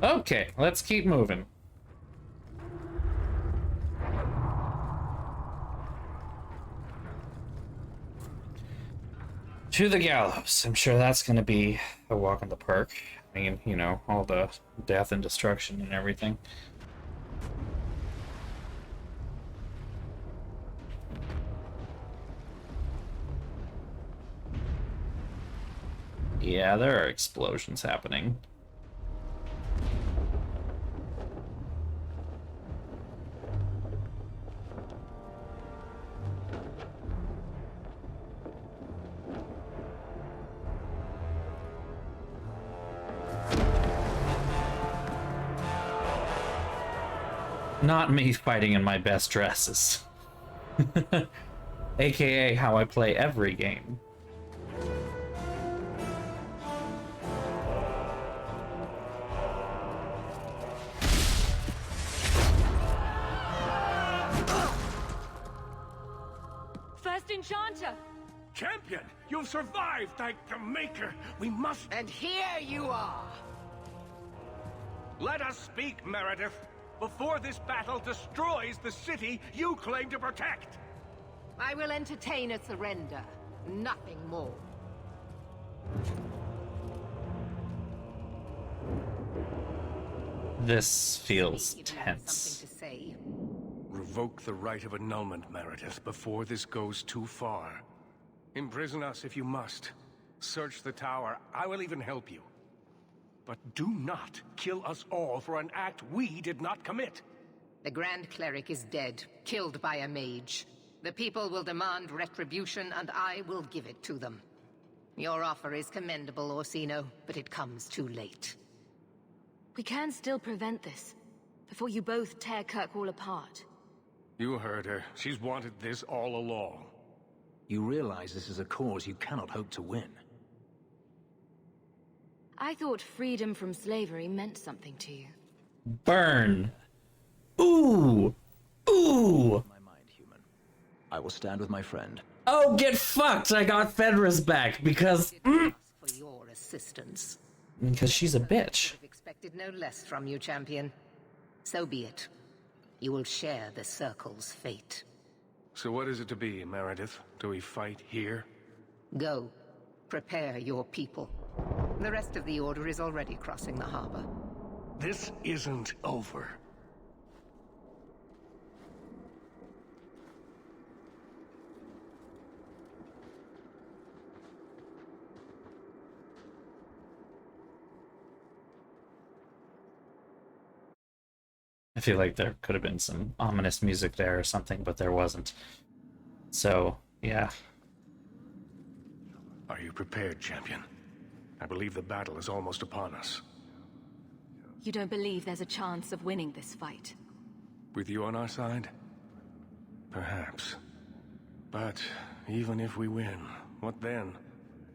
Okay, let's keep moving. To the gallows. I'm sure that's going to be a walk in the park. I mean, you know, all the death and destruction and everything. Yeah, there are explosions happening. Not me fighting in my best dresses. AKA how I play every game. First Enchanter! Champion, you've survived, thank the Maker. We must... And here you are! Let us speak, Meredith, before this battle destroys the city you claim to protect. I will entertain a surrender, nothing more. This feels Something tense. to say. Revoke the right of annulment, Meredith, before this goes too far. Imprison us if you must. Search the tower. I will even help you. But do not kill us all for an act we did not commit. The Grand Cleric is dead, killed by a mage. The people will demand retribution, and I will give it to them. Your offer is commendable, Orsino, but it comes too late. We can still prevent this, before you both tear Kirkwall apart. You heard her. She's wanted this all along. You realize this is a cause you cannot hope to win. I thought freedom from slavery meant something to you. Burn! Ooh! Ooh! I will stand with my friend. Oh, get fucked! I got Fedra's back because... For your assistance. Because she's a bitch. I've expected no less from you, champion. So be it. You will share the Circle's fate. So what is it to be, Meredith? Do we fight here? Go. Prepare your people. The rest of the Order is already crossing the harbor. This isn't over. I feel like there could have been some ominous music there or something, but there wasn't. So, yeah. Are you prepared, champion? I believe the battle is almost upon us. You don't believe there's a chance of winning this fight? With you on our side? Perhaps. But even if we win, what then?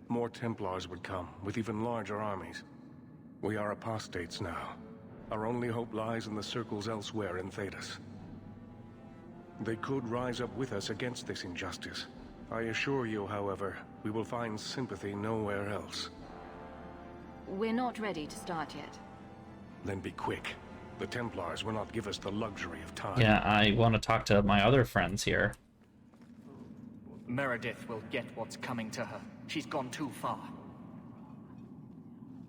More Templars would come, with even larger armies. We are apostates now. Our only hope lies in the circles elsewhere in Thedas. They could rise up with us against this injustice. I assure you, however, we will find sympathy nowhere else. We're not ready to start yet. Then be quick. The Templars will not give us the luxury of time. Yeah, I want to talk to my other friends here. Meredith will get what's coming to her. She's gone too far.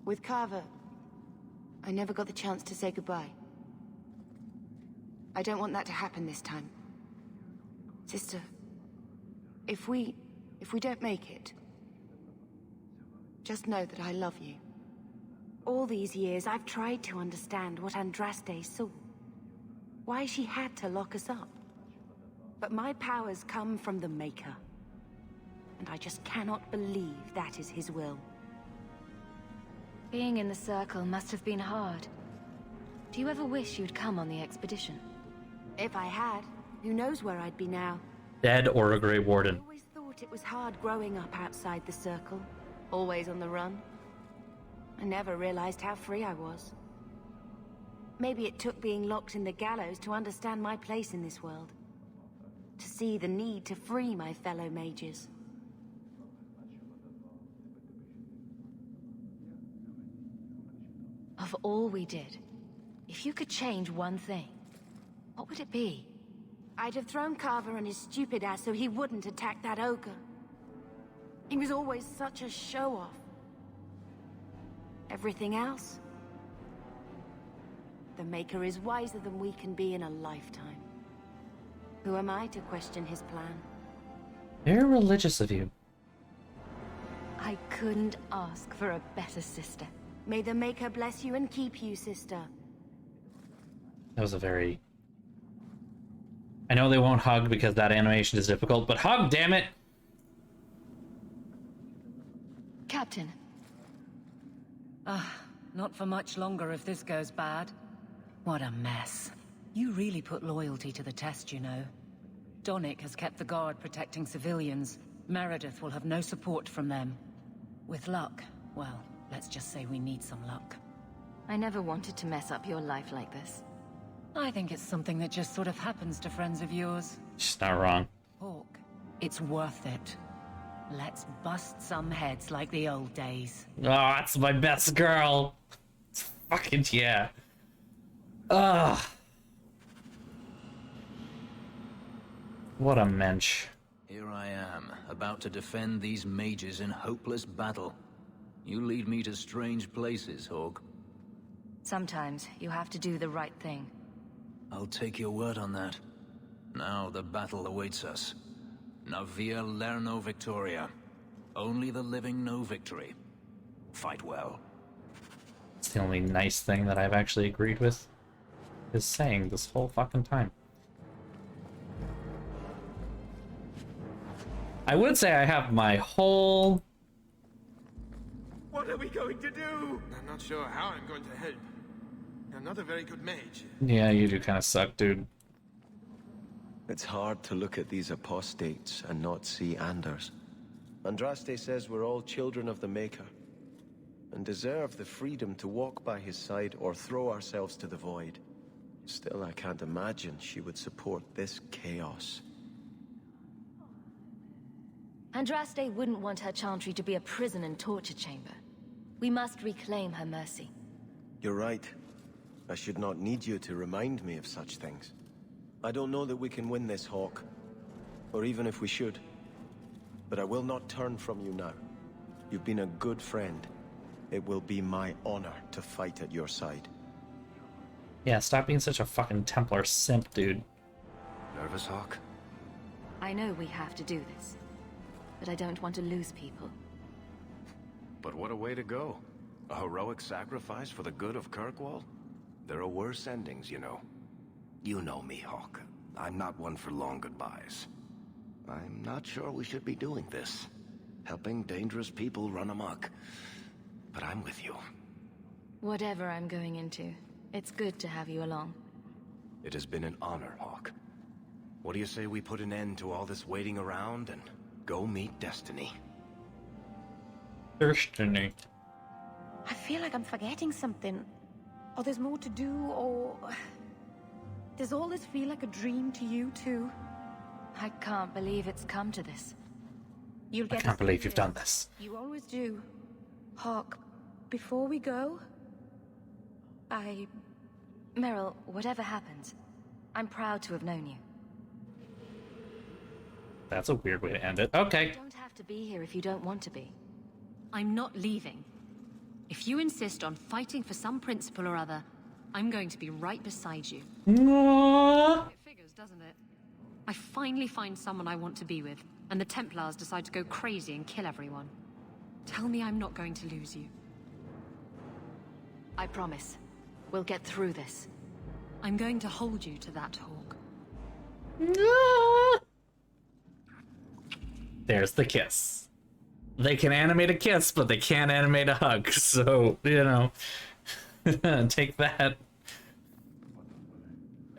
With Carver, I never got the chance to say goodbye. I don't want that to happen this time. Sister, if we don't make it, just know that I love you. All these years, I've tried to understand what Andraste saw. Why she had to lock us up. But my powers come from the Maker. And I just cannot believe that is his will. Being in the Circle must have been hard. Do you ever wish you'd come on the expedition? If I had, who knows where I'd be now? Dead or a Grey Warden. I always thought it was hard growing up outside the Circle. Always on the run. I never realized how free I was. Maybe it took being locked in the gallows to understand my place in this world. To see the need to free my fellow mages. Of all we did, if you could change one thing, what would it be? I'd have thrown Carver and his stupid ass so he wouldn't attack that ogre. He was always such a show-off. Everything else? The Maker is wiser than we can be in a lifetime. Who am I to question his plan? Very religious of you. I couldn't ask for a better sister. May the Maker bless you and keep you, sister. That was a very... I know they won't hug because that animation is difficult, but hug, damn it! Captain. Not for much longer if this goes bad. What a mess. You really put loyalty to the test, you know. Donnic has kept the guard protecting civilians. Meredith will have no support from them. With luck, well, let's just say we need some luck. I never wanted to mess up your life like this. I think it's something that just sort of happens to friends of yours. She's not wrong. Hawk, it's worth it. Let's bust some heads like the old days. Oh, that's my best girl. Fucking yeah. Ugh. What a mensch. Here I am, about to defend these mages in hopeless battle. You lead me to strange places, Hawk. Sometimes you have to do the right thing. I'll take your word on that. Now the battle awaits us. Navia Lerno Victoria. Only the living know victory. Fight well. It's the only nice thing that I've actually agreed with is saying this whole fucking time. I would say I have my whole... What are we going to do? I'm not sure how I'm going to help. I'm not a very good mage. Yeah, you do kind of suck, dude. It's hard to look at these apostates and not see Anders. Andraste says we're all children of the Maker, and deserve the freedom to walk by his side or throw ourselves to the void. Still, I can't imagine she would support this chaos. Andraste wouldn't want her chantry to be a prison and torture chamber. We must reclaim her mercy. You're right. I should not need you to remind me of such things. I don't know that we can win this, Hawk, or even if we should. But I will not turn from you now. You've been a good friend. It will be my honor to fight at your side. Yeah, stop being such a fucking Templar simp, dude. Nervous, Hawk? I know we have to do this, but I don't want to lose people. But what a way to go. A heroic sacrifice for the good of Kirkwall? There are worse endings, you know. You know me, Hawk. I'm not one for long goodbyes. I'm not sure we should be doing this. Helping dangerous people run amok. But I'm with you. Whatever I'm going into, it's good to have you along. It has been an honor, Hawk. What do you say we put an end to all this waiting around and go meet Destiny? Destiny. I feel like I'm forgetting something. Or there's more to do, or... Does all this feel like a dream to you, too? I can't believe it's come to this. You'll get I can't believe you've done this. You always do. Hawk, before we go... Meryl, whatever happens, I'm proud to have known you. That's a weird way to end it. Okay. You don't have to be here if you don't want to be. I'm not leaving. If you insist on fighting for some principle or other, I'm going to be right beside you. It figures, doesn't it? I finally find someone I want to be with, and the Templars decide to go crazy and kill everyone. Tell me I'm not going to lose you. I promise. We'll get through this. I'm going to hold you to that, Hawk. There's the kiss. They can animate a kiss, but they can't animate a hug. So, you know, take that.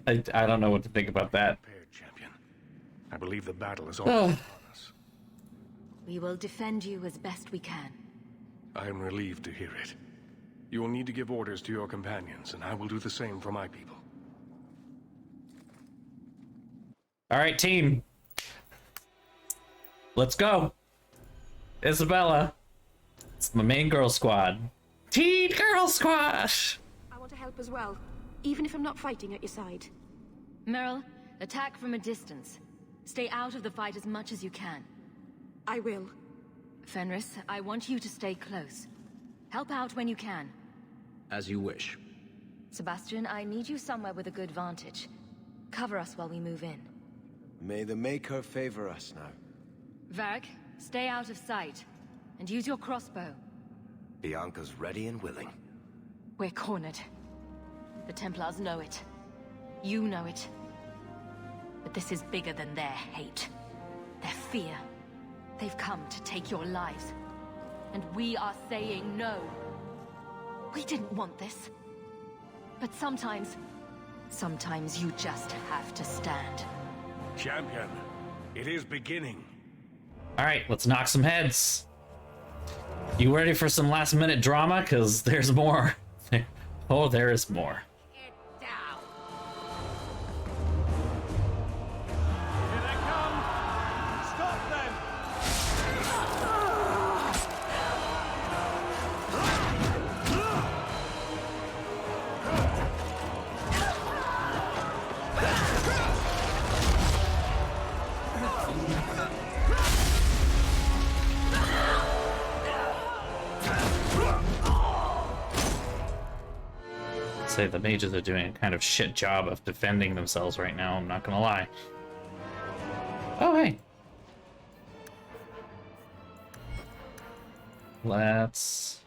I don't know what to think about that. Prepared, champion. I believe the battle is almost upon us. We will defend you as best we can. I am relieved to hear it. You will need to give orders to your companions, and I will do the same for my people. All right, team. Let's go. Isabella. It's my main girl squad. Teen girl squad! I want to help as well, even if I'm not fighting at your side. Meryl, attack from a distance. Stay out of the fight as much as you can. I will. Fenris, I want you to stay close. Help out when you can. As you wish. Sebastian, I need you somewhere with a good vantage. Cover us while we move in. May the Maker favor us now. Varric, stay out of sight. And use your crossbow. Bianca's ready and willing. We're cornered. The Templars know it. You know it. But this is bigger than their hate. Their fear. They've come to take your lives. And we are saying no. We didn't want this. But sometimes you just have to stand. Champion, it is beginning. Alright, let's knock some heads. You ready for some last minute drama? Because there's more. Oh, there is more. Say the mages are doing a kind of shit job of defending themselves right now, I'm not gonna lie. Oh, hey. Let's...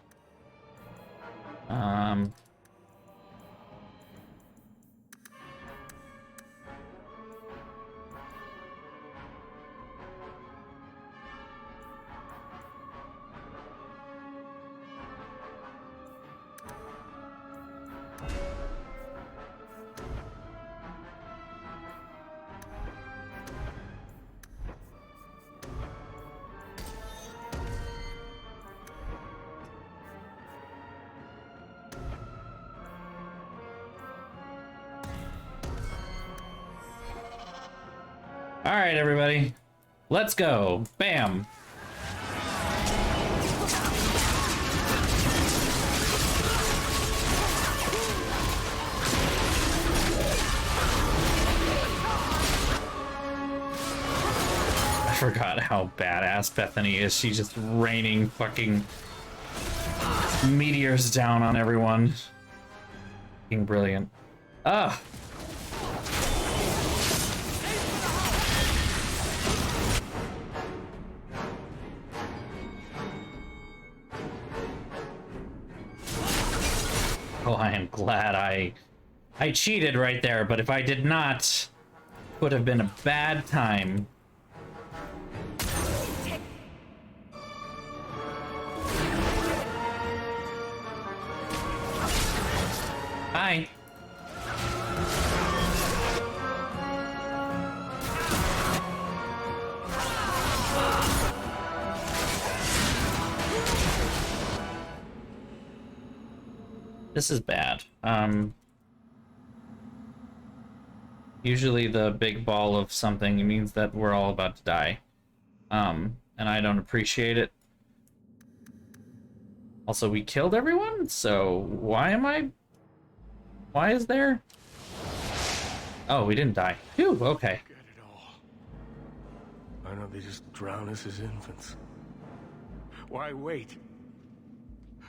All right, everybody, let's go. Bam. I forgot how badass Bethany is. She's just raining fucking meteors down on everyone. Fucking brilliant. Ah. Oh, I am glad I cheated right there, but if I did not, it would have been a bad time. Hi. This is bad. Usually the big ball of something means that we're all about to die. And I don't appreciate it. Also, we killed everyone, so why is there? Oh, we didn't die. Phew, okay. Get it all. Why don't they just drown us as infants? Why wait?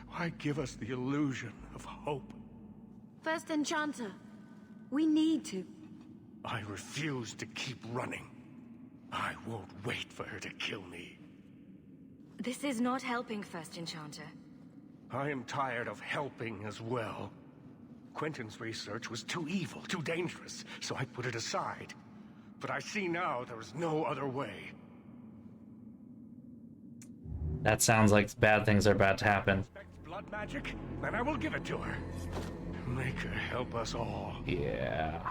Why give us the illusion of hope? First Enchanter, we need to. I refuse to keep running. I won't wait for her to kill me. This is not helping, First Enchanter. I am tired of helping as well. Quentin's research was too evil, too dangerous, so I put it aside. But I see now there is no other way. That sounds like bad things are about to happen. Blood magic? Then I will give it to her. Make her help us all. Yeah.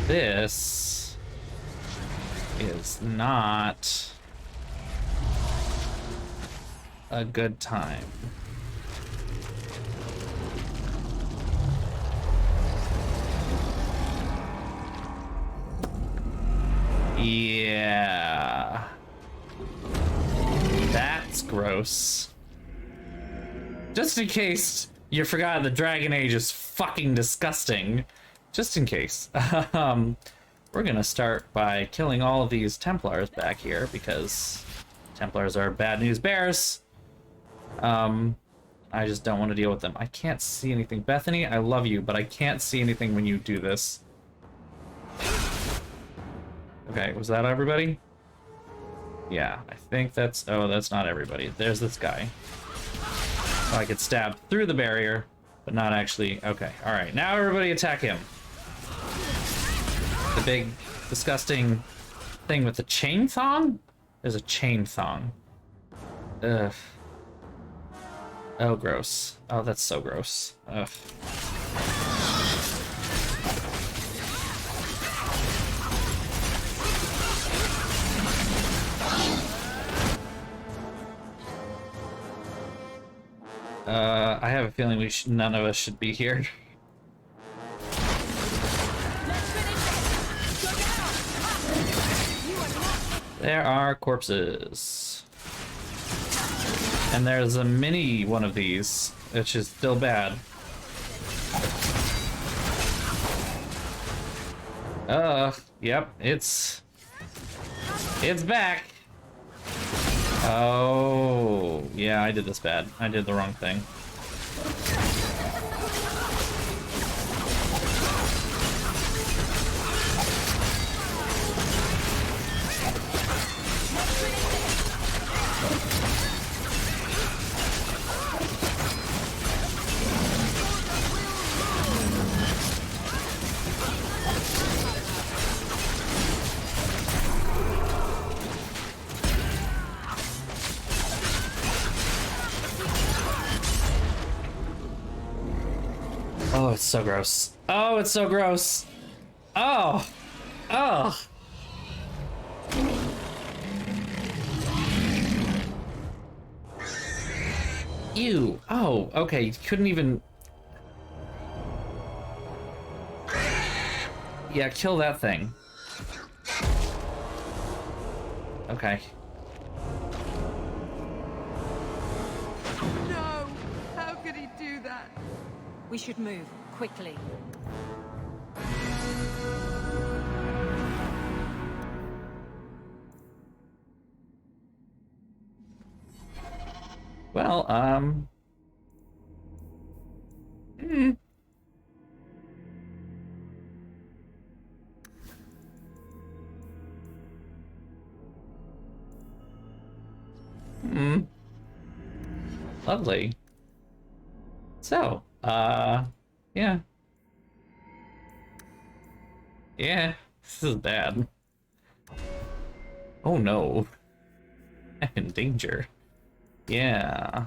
This is not a good time. Yeah. That's gross. Just in case you forgot the Dragon Age is fucking disgusting. Just in case. we're gonna start by killing all of these Templars back here, because Templars are bad news bears. I just don't want to deal with them. I can't see anything. Bethany, I love you, but I can't see anything when you do this. Okay, was that everybody? Yeah, I think that's... Oh, that's not everybody. There's this guy. Oh, I get stabbed through the barrier, but not actually... Okay, alright. Now everybody attack him. The big, disgusting thing with the chain thong? There's a chain thong. Ugh. Oh, gross. Oh, that's so gross. Ugh. I have a feeling none of us should be here. There are corpses. And there's a mini one of these, which is still bad. Yep, it's back. Oh, yeah, I did this bad. I did the wrong thing. Oh, it's so gross. Oh, it's so gross. Oh. Oh. Ew. Oh, okay. You couldn't even... Yeah, kill that thing. Okay. No! How could he do that? We should move, quickly. Well, Lovely. So, yeah. Yeah, this is bad. Oh no. I'm in danger. Yeah.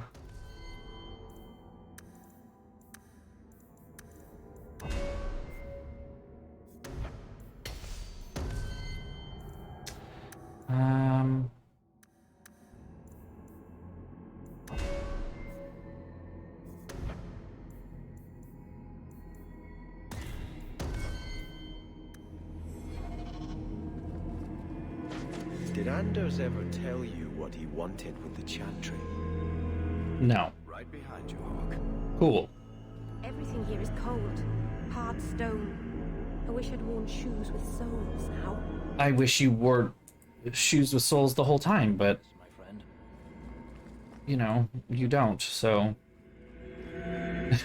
Did Anders ever tell you what he wanted with the Chantry? No. Right behind you, Hawk. Cool. Everything here is cold. Hard stone. I wish I'd worn shoes with soles now. I wish you wore shoes with soles the whole time, but... My friend. You know, you don't, so...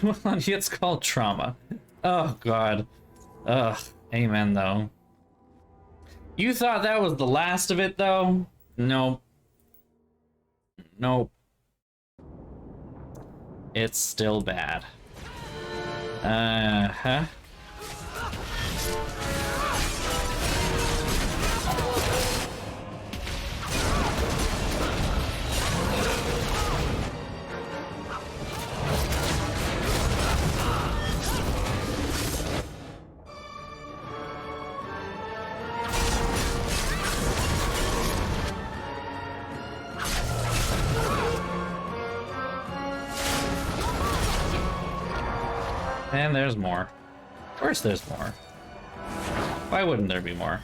Well, it's called trauma. Oh, God. Ugh. Amen, though. You thought that was the last of it, though? Nope. Nope. It's still bad. Uh-huh. And there's more. Of course there's more. Why wouldn't there be more?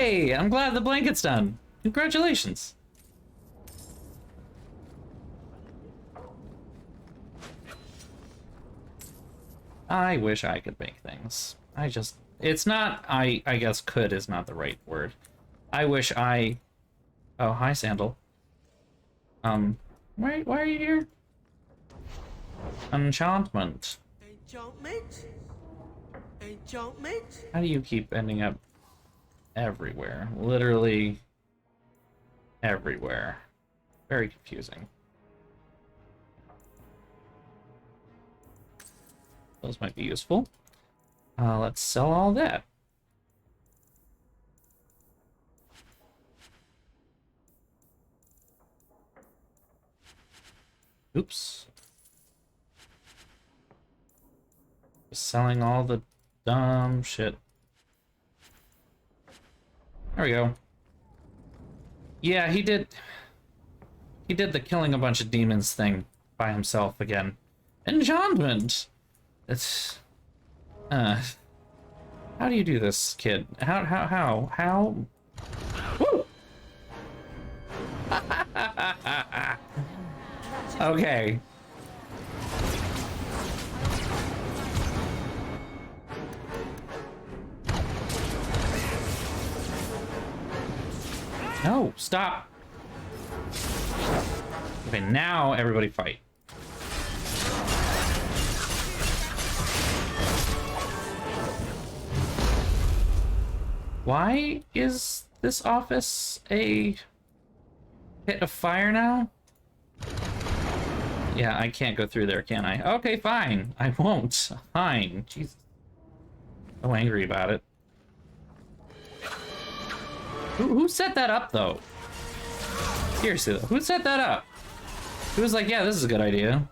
Yay! I'm glad the blanket's done. Congratulations. I wish I could make things. It's not, I guess could is not the right word. I wish I... Oh, hi, Sandal. Why are you here? Enchantment. Enchantment? Enchantment? How do you keep ending up everywhere? Literally everywhere. Very confusing. Those might be useful. Let's sell all that. Oops. Just selling all the dumb shit. There we go. Yeah, he did the killing a bunch of demons thing by himself again. Enchantment! It's... How do you do this, kid? How? Woo! Okay. No, stop. Okay, now everybody fight. Why is this office a pit of fire now? Yeah, I can't go through there, can I? Okay, fine. I won't. Fine. Jesus. So angry about it. Who set that up, though? Seriously, though. Who set that up? Who was like, yeah, this is a good idea?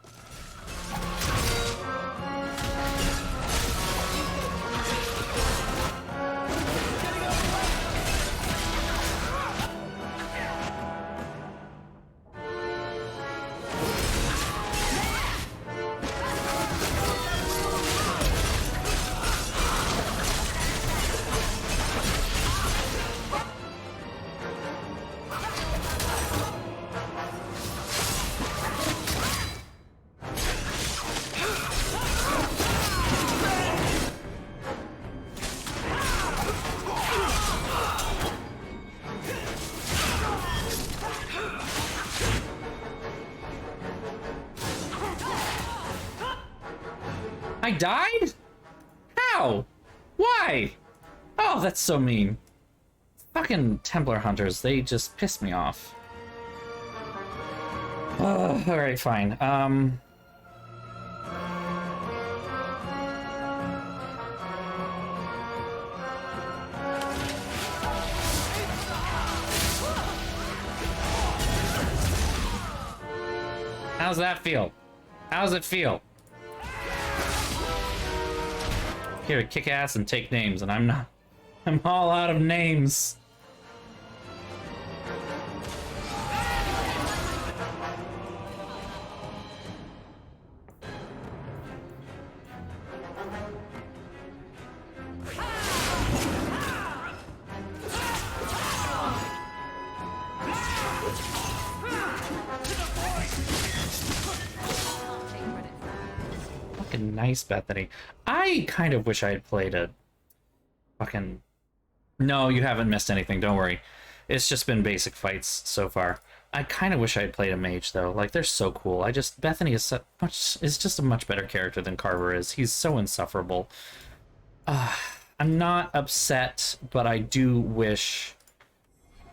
I died? How? Why? Oh, that's so mean. Fucking Templar hunters, they just piss me off. Alright, fine. How's that feel? How's it feel? Here to kick ass and take names, and I'm not. I'm all out of names. Nice, Bethany. I kind of wish I had played a fucking... No, you haven't missed anything, don't worry. It's just been basic fights so far. I kind of wish I had played a mage, though. Like, they're so cool. Bethany is just a much better character than Carver is. He's so insufferable. I'm not upset, but I do wish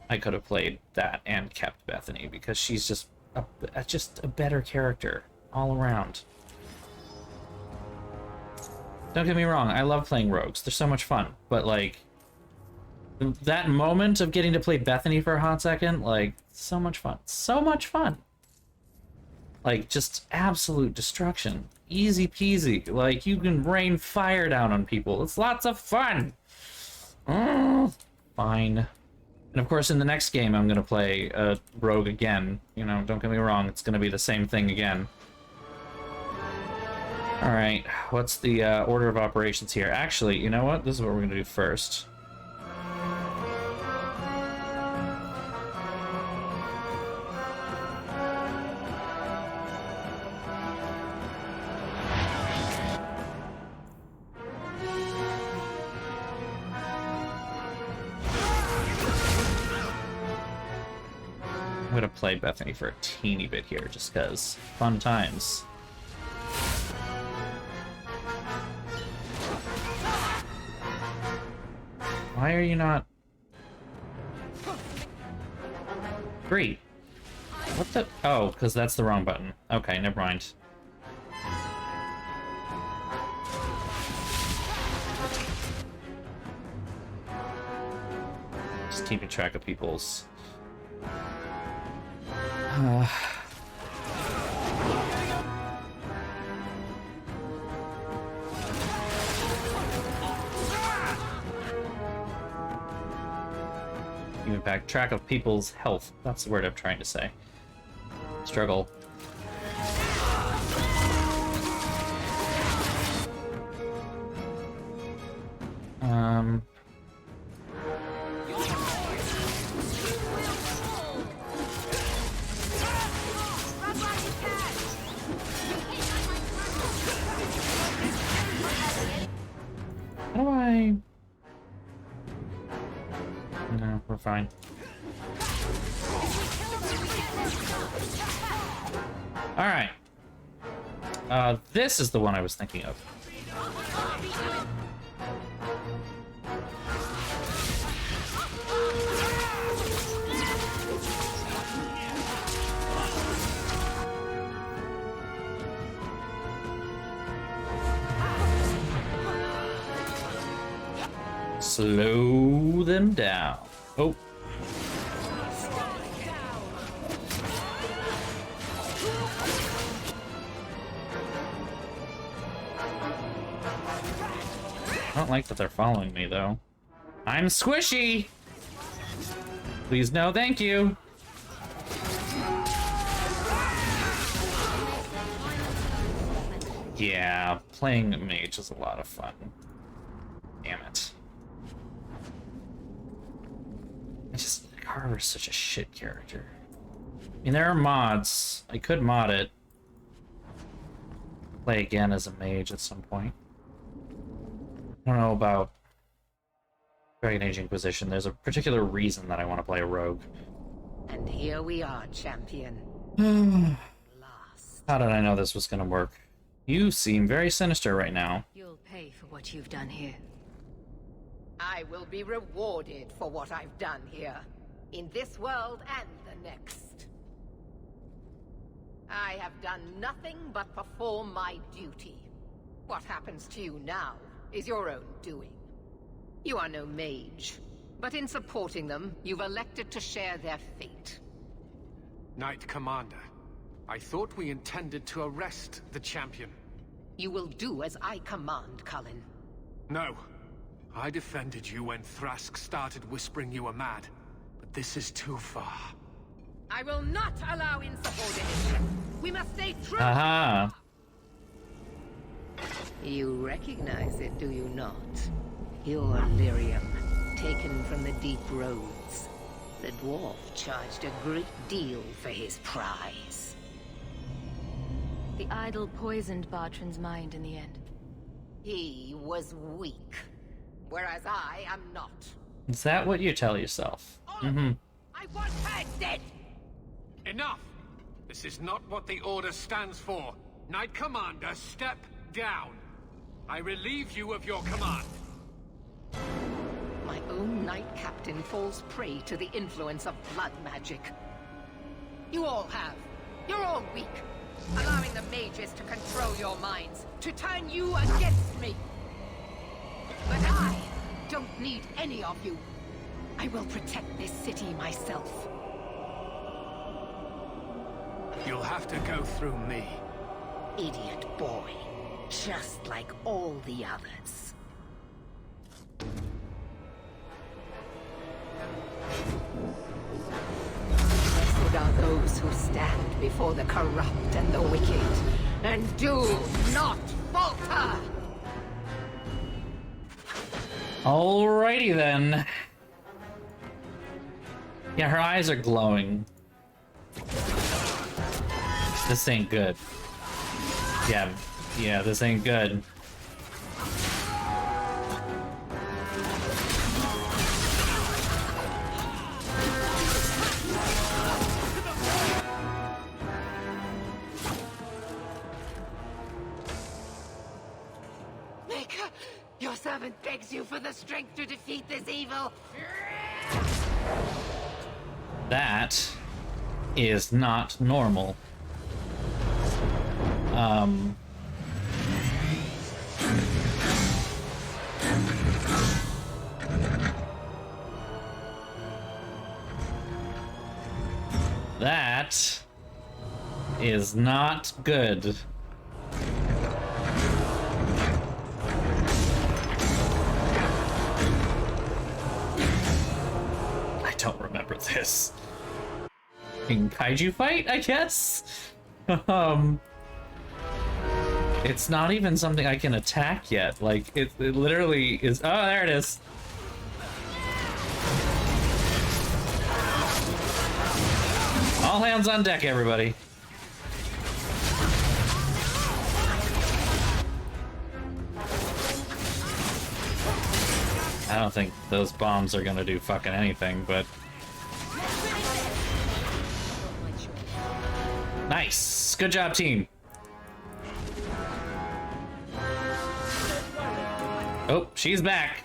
I could have played that and kept Bethany, because she's just a better character all around. Don't get me wrong, I love playing rogues. They're so much fun. But, like, that moment of getting to play Bethany for a hot second, like, so much fun. So much fun! Like, just absolute destruction. Easy peasy. Like, you can rain fire down on people. It's lots of fun! Fine. And of course, in the next game, I'm gonna play a rogue again. You know, don't get me wrong, it's gonna be the same thing again. Alright, what's the order of operations here? Actually, you know what? This is what we're going to do first. I'm gonna play Bethany for a teeny bit here, just because. Fun times. Why are you not... 3. What the... Oh, because that's the wrong button. Okay, never mind. Just keeping track of people's... Keeping back track of people's health. That's the word I'm trying to say. Struggle. How do I... No, we're fine. Alright. This is the one I was thinking of. Slow them down. Oh. I don't like that they're following me, though. I'm squishy! Please no, thank you! Yeah, playing mage is a lot of fun. Damn it. Carver's such a shit character. I mean, there are mods. I could mod it. Play again as a mage at some point. I don't know about Dragon Age Inquisition. There's a particular reason that I want to play a rogue. And here we are, champion. How did I know this was gonna work? You seem very sinister right now. You'll pay for what you've done here. I will be rewarded for what I've done here. In this world and the next. I have done nothing but perform my duty. What happens to you now is your own doing. You are no mage, but in supporting them, you've elected to share their fate. Knight Commander, I thought we intended to arrest the champion. You will do as I command, Cullen. No. I defended you when Thrask started whispering you were mad. But this is too far. I will not allow insubordination. We must stay true. Aha. You recognize it, do you not? Your lyrium, taken from the deep roads. The dwarf charged a great deal for his prize. The idol poisoned Bartran's mind in the end. He was weak, whereas I am not. Is that what you tell yourself? Mm-hmm. I want her dead! Enough! This is not what the Order stands for. Knight Commander, step down. I relieve you of your command. My own Knight Captain falls prey to the influence of blood magic. You all have. You're all weak. Allowing the mages to control your minds, to turn you against me. But I don't need any of you. I will protect this city myself. You'll have to go through me. Idiot boy. Just like all the others. Blessed are those who stand before the corrupt and the wicked, and do not falter! Alrighty then. Yeah, her eyes are glowing. This ain't good. Yeah, this ain't good. servant begs you for the strength to defeat this evil. That is not normal. That is not good. I don't remember this. In kaiju fight, I guess? It's not even something I can attack yet. Like, it literally is... Oh, there it is. All hands on deck, everybody. I don't think those bombs are gonna do fucking anything, but... Nice! Good job, team! Oh, she's back!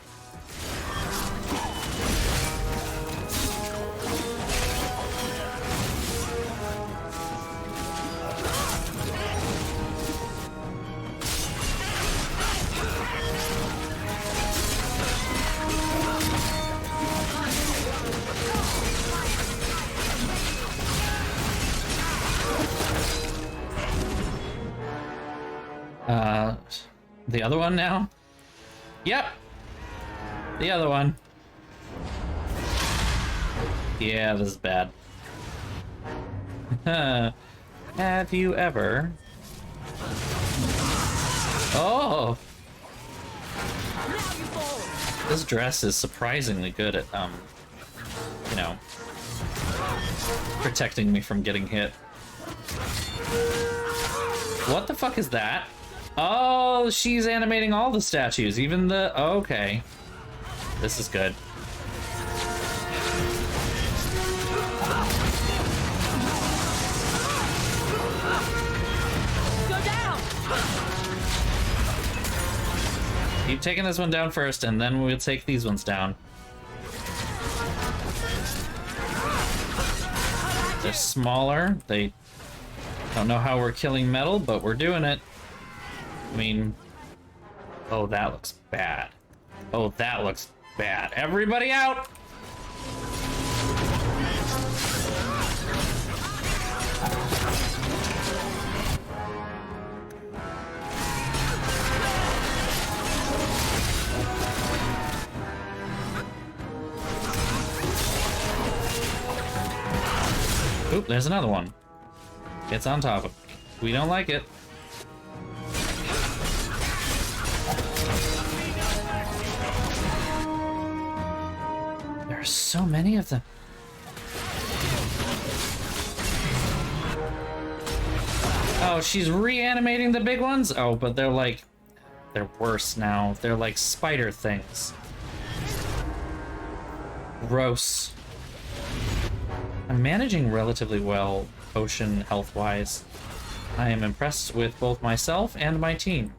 The other one now? Yep! The other one. Yeah, this is bad. Have you ever... Oh! This dress is surprisingly good at, you know, protecting me from getting hit. What the fuck is that? Oh, she's animating all the statues, even the... Oh, okay. This is good. Go down! Keep taking this one down first, and then we'll take these ones down. They're smaller. They don't know how we're killing metal, but we're doing it. I mean, oh, that looks bad. Oh, that looks bad. Everybody out! Oop, there's another one. It's on top of me. We don't like it. There's so many of them. Oh, she's reanimating the big ones? Oh, but they're like... They're worse now. They're like spider things. Gross. I'm managing relatively well, potion health-wise. I am impressed with both myself and my team.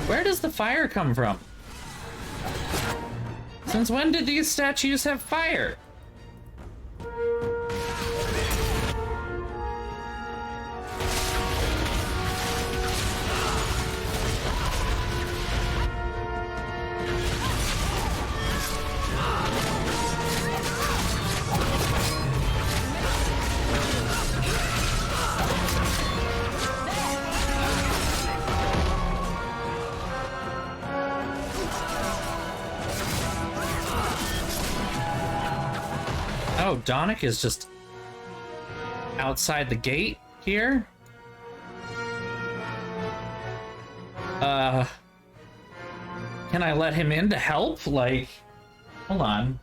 Where does the fire come from? Since when did these statues have fire? Oh, Donic is just outside the gate here? Can I let him in to help? Like, hold on.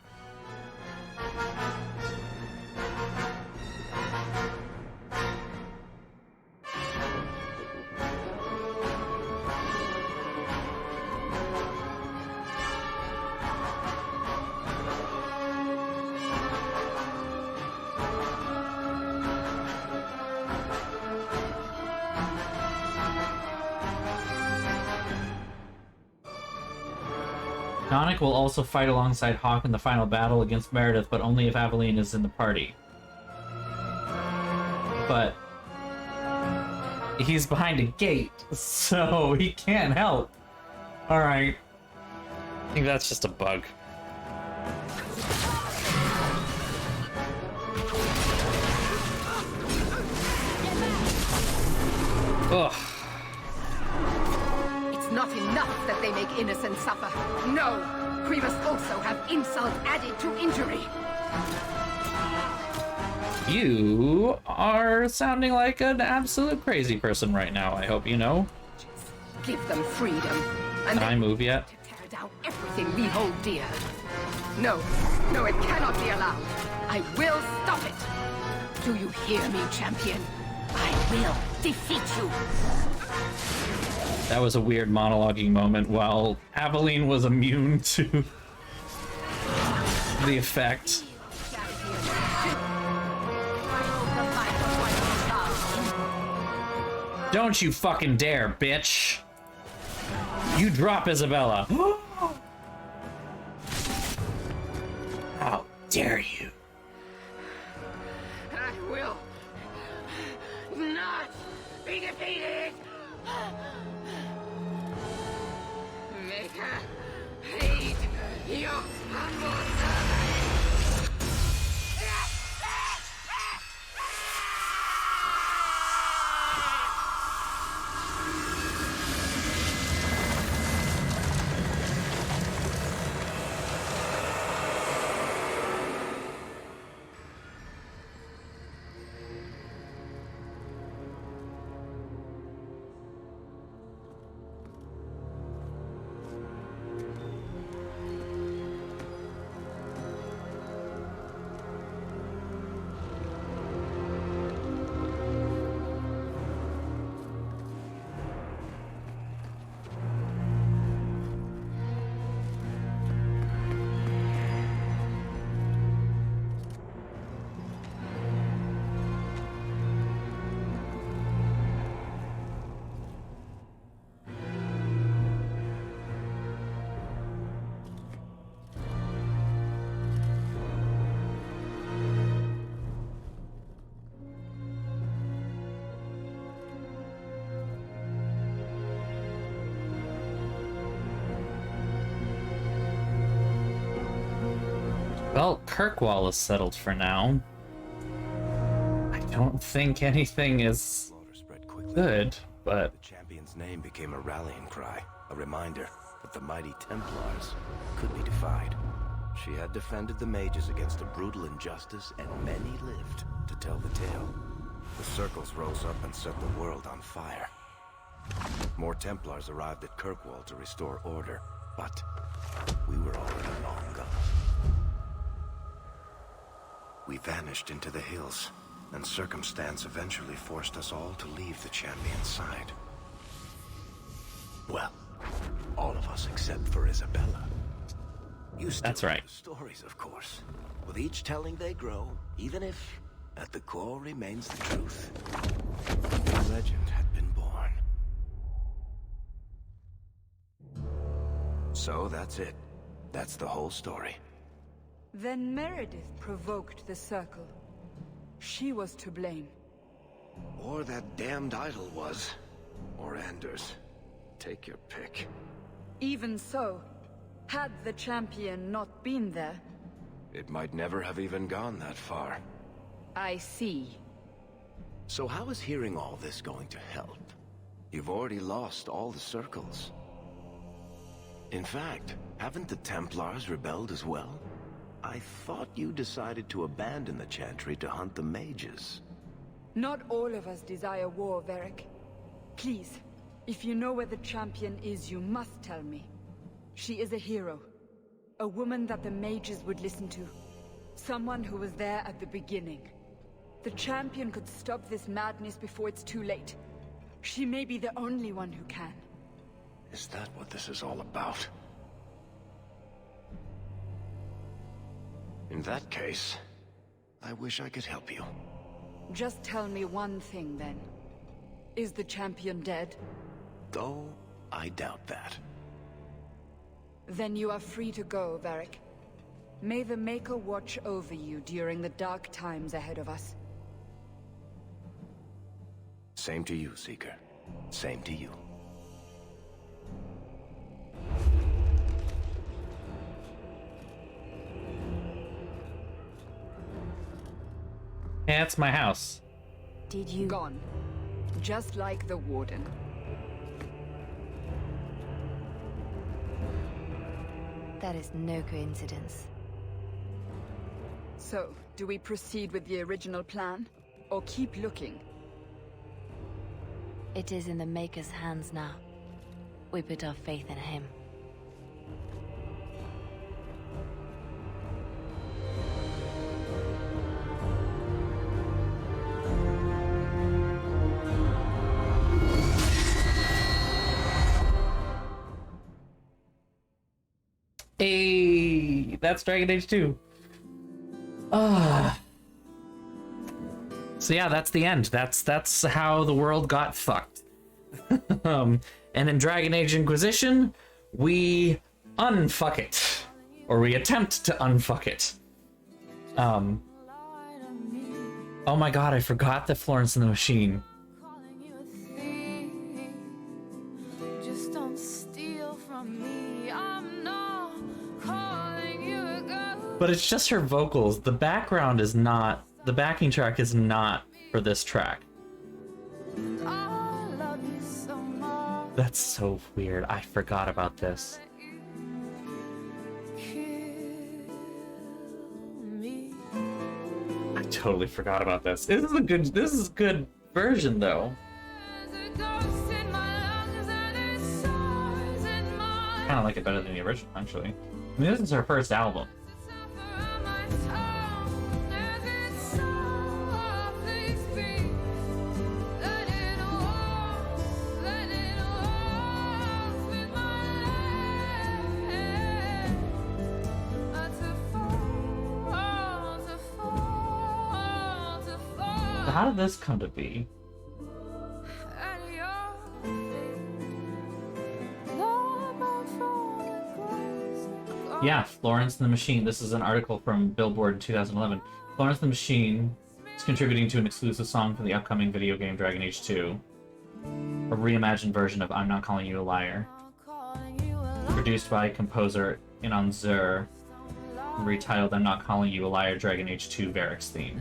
Nonic will also fight alongside Hawk in the final battle against Meredith, but only if Aveline is in the party. But he's behind a gate, so he can't help. Alright. I think that's just a bug. Ugh. It's not enough that they make innocents suffer. No! We must also have insult added to injury. You are sounding like an absolute crazy person right now, I hope you know. Give them freedom. And Can I move yet? to tear down everything we hold dear. No, no, it cannot be allowed. I will stop it. Do you hear me, champion? I will defeat you. That was a weird monologuing moment while Aveline was immune to the effect. Don't you fucking dare, bitch! You drop Isabella! How dare you! I will not be defeated! Make her hate your humble servant! Well, Kirkwall is settled for now. I don't think anything is good, but... The champion's name became a rallying cry, a reminder that the mighty Templars could be defied. She had defended the mages against a brutal injustice, and many lived to tell the tale. The circles rose up and set the world on fire. More Templars arrived at Kirkwall to restore order, but we were already long gone. We vanished into the hills, and circumstance eventually forced us all to leave the champion's side. Well, all of us except for Isabella. You still That's right. know the stories, of course. With each telling they grow, even if at the core remains the truth. A legend had been born. So that's it. That's the whole story. Then Meredith provoked the Circle. She was to blame. Or that damned idol was. Or Anders. Take your pick. Even so, had the champion not been there... It might never have even gone that far. I see. So how is hearing all this going to help? You've already lost all the circles. In fact, haven't the Templars rebelled as well? I thought you decided to abandon the Chantry to hunt the mages. Not all of us desire war, Varric. Please, if you know where the champion is, you must tell me. She is a hero. A woman that the mages would listen to. Someone who was there at the beginning. The champion could stop this madness before it's too late. She may be the only one who can. Is that what this is all about? In that case, I wish I could help you. Just tell me one thing, then. Is the champion dead? Though, I doubt that. Then you are free to go, Varric. May the Maker watch over you during the dark times ahead of us. Same to you, Seeker. Same to you. Yeah, it's my house. Did you? Gone. Just like the Warden. That is no coincidence. So, do we proceed with the original plan? Or keep looking? It is in the Maker's hands now. We put our faith in him. Hey, that's Dragon Age 2. So yeah, that's the end. That's how the world got fucked. And in Dragon Age Inquisition, we unfuck it. Or we attempt to unfuck it. Oh my god, I forgot that Florence and the Machine. Just don't steal from me. I'm not calling you a ghost. But it's just her vocals. The background is not, the backing track is not for this track. I love you so much. That's so weird. I forgot about this. I totally forgot about this. This is a good version though. Kind of like it better than the original, actually. I mean, this is her first album. So how did this come to be? Yeah, Florence and the Machine. This is an article from Billboard in 2011. Florence and the Machine is contributing to an exclusive song for the upcoming video game Dragon Age 2. A reimagined version of I'm Not Calling You a Liar. Produced by composer Inon Zur. Retitled I'm Not Calling You a Liar Dragon Age 2 Varric's theme.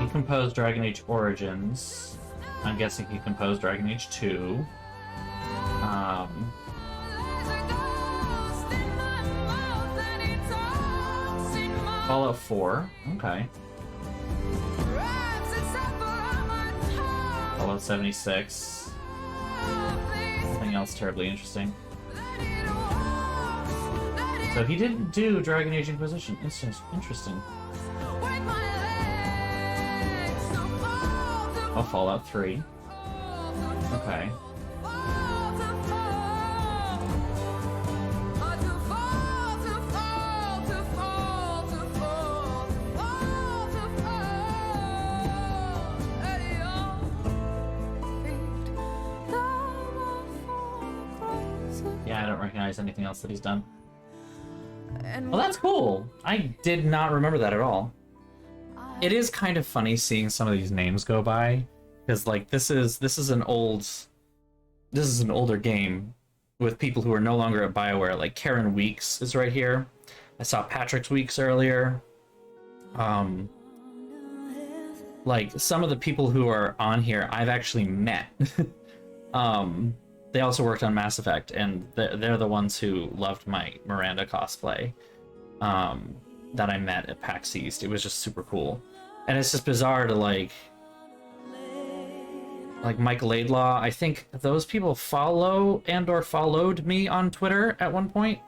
He composed Dragon Age Origins. I'm guessing he composed Dragon Age 2. Fallout 4. Okay. Fallout 76. Nothing else terribly interesting. So he didn't do Dragon Age Inquisition. It's just interesting. Oh, Fallout 3. Okay. Yeah, I don't recognize anything else that he's done. Well, that's cool. I did not remember that at all. It is kind of funny seeing some of these names go by, because like this is an older game with people who are no longer at BioWare. Like Karen Weeks is right here. I saw Patrick's Weeks earlier. Like some of the people who are on here I've actually met. They also worked on Mass Effect, and they're the ones who loved my Miranda cosplay. That I met at PAX East. It was just super cool. And it's just bizarre to like Mike Laidlaw. I think those people follow and or followed me on Twitter at one point.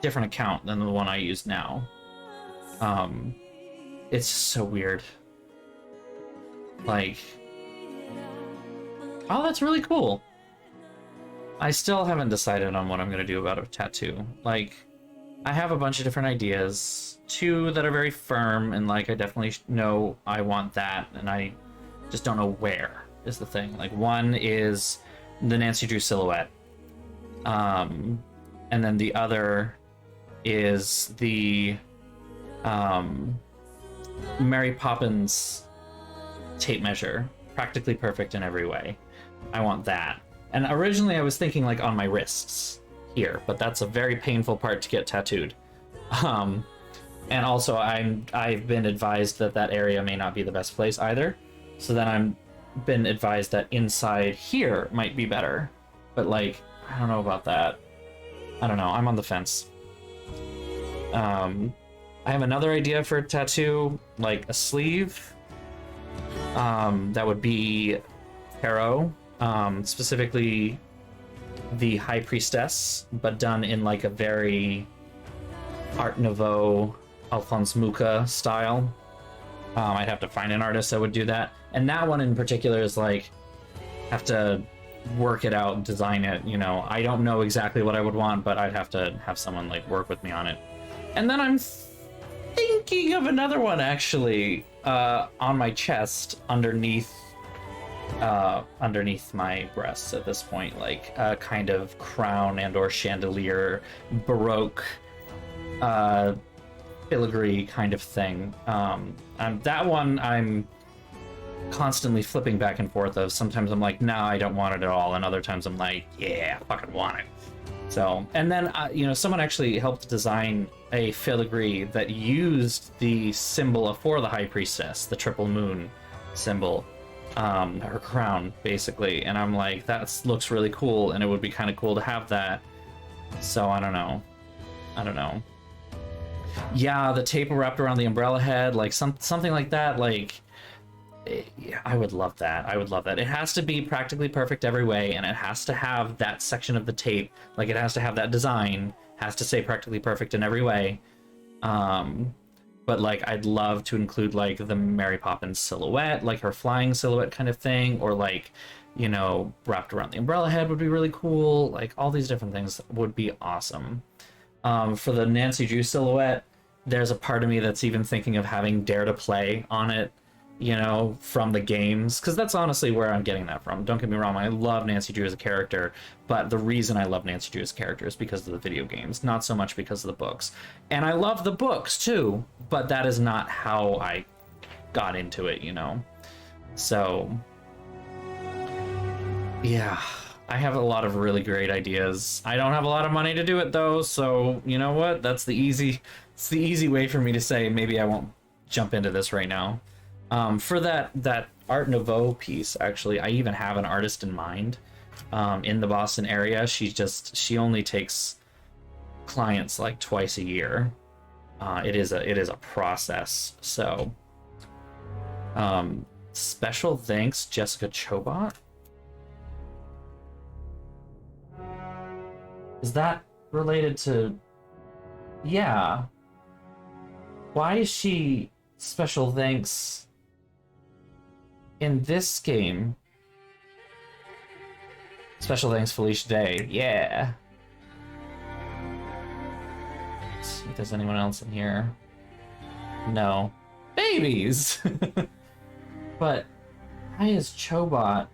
Different account than the one I use now. It's just so weird. Like, oh, that's really cool. I still haven't decided on what I'm gonna do about a tattoo. Like, I have a bunch of different ideas. 2 that are very firm, and like I definitely know I want that, and I just don't know where is the thing. Like, one is the Nancy Drew silhouette, and then the other is the Mary Poppins tape measure, practically perfect in every way. I want that. And originally I was thinking like on my wrists here, but that's a very painful part to get tattooed. And also I've been advised that that area may not be the best place either. So then I'm been advised that inside here might be better. But like, I don't know about that. I don't know. I'm on the fence. I have another idea for a tattoo, like a sleeve. That would be tarot, specifically the High Priestess, but done in like a very Art Nouveau, Alphonse Mucha style. I'd have to find an artist that would do that. And that one in particular is like, have to work it out, design it, you know. I don't know exactly what I would want, but I'd have to have someone like work with me on it. And then I'm thinking of another one actually, on my chest underneath my breasts at this point, like a kind of crown and or chandelier, Baroque, filigree kind of thing. That one I'm constantly flipping back and forth of. Sometimes I'm like, nah, I don't want it at all, and other times I'm like, yeah, I fucking want it. So, and then, you know, someone actually helped design a filigree that used the symbol for the High Priestess, the triple moon symbol, her crown, basically. And I'm like, that looks really cool, and it would be kind of cool to have that. So, I don't know. Yeah, the tape wrapped around the umbrella head, like something like that, like... Yeah, I would love that. I would love that. It has to be practically perfect every way, and it has to have that section of the tape, like it has to have that design, has to say practically perfect in every way. But like I'd love to include like the Mary Poppins silhouette, like her flying silhouette kind of thing, or like, you know, wrapped around the umbrella head would be really cool. Like all these different things would be awesome. For the Nancy Drew silhouette, there's a part of me that's even thinking of having Dare to Play on it, you know, from the games, because that's honestly where I'm getting that from. Don't get me wrong, I love Nancy Drew as a character, but the reason I love Nancy Drew as a character is because of the video games, not so much because of the books. And I love the books too, but that is not how I got into it, you know? So, yeah, I have a lot of really great ideas. I don't have a lot of money to do it though, so you know what? It's the easy way for me to say maybe I won't jump into this right now. For that Art Nouveau piece, actually, I even have an artist in mind in the Boston area. She only takes clients like twice a year. It is a process. So, special thanks, Jessica Chobot. Is that related to? Yeah. Why is she special thanks in this game? Special thanks, Felicia Day. Yeah. Let's see if there's anyone else in here. No. Babies! But why is Chobot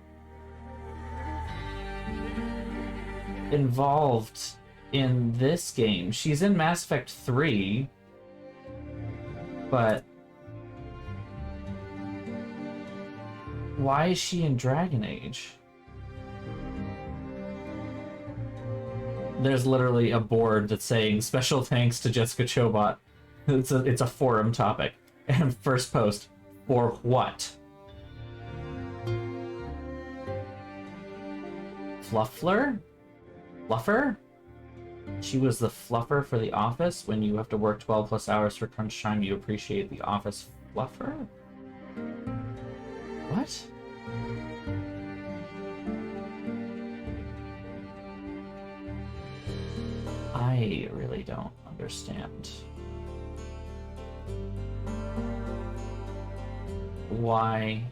involved in this game? She's in Mass Effect 3, but why is she in Dragon Age? There's literally a board that's saying special thanks to Jessica Chobot. It's a forum topic. And first post, for what? Fluffer? She was the fluffer for The Office. When you have to work 12 plus hours for crunch time, you appreciate The Office fluffer? What? I really don't understand why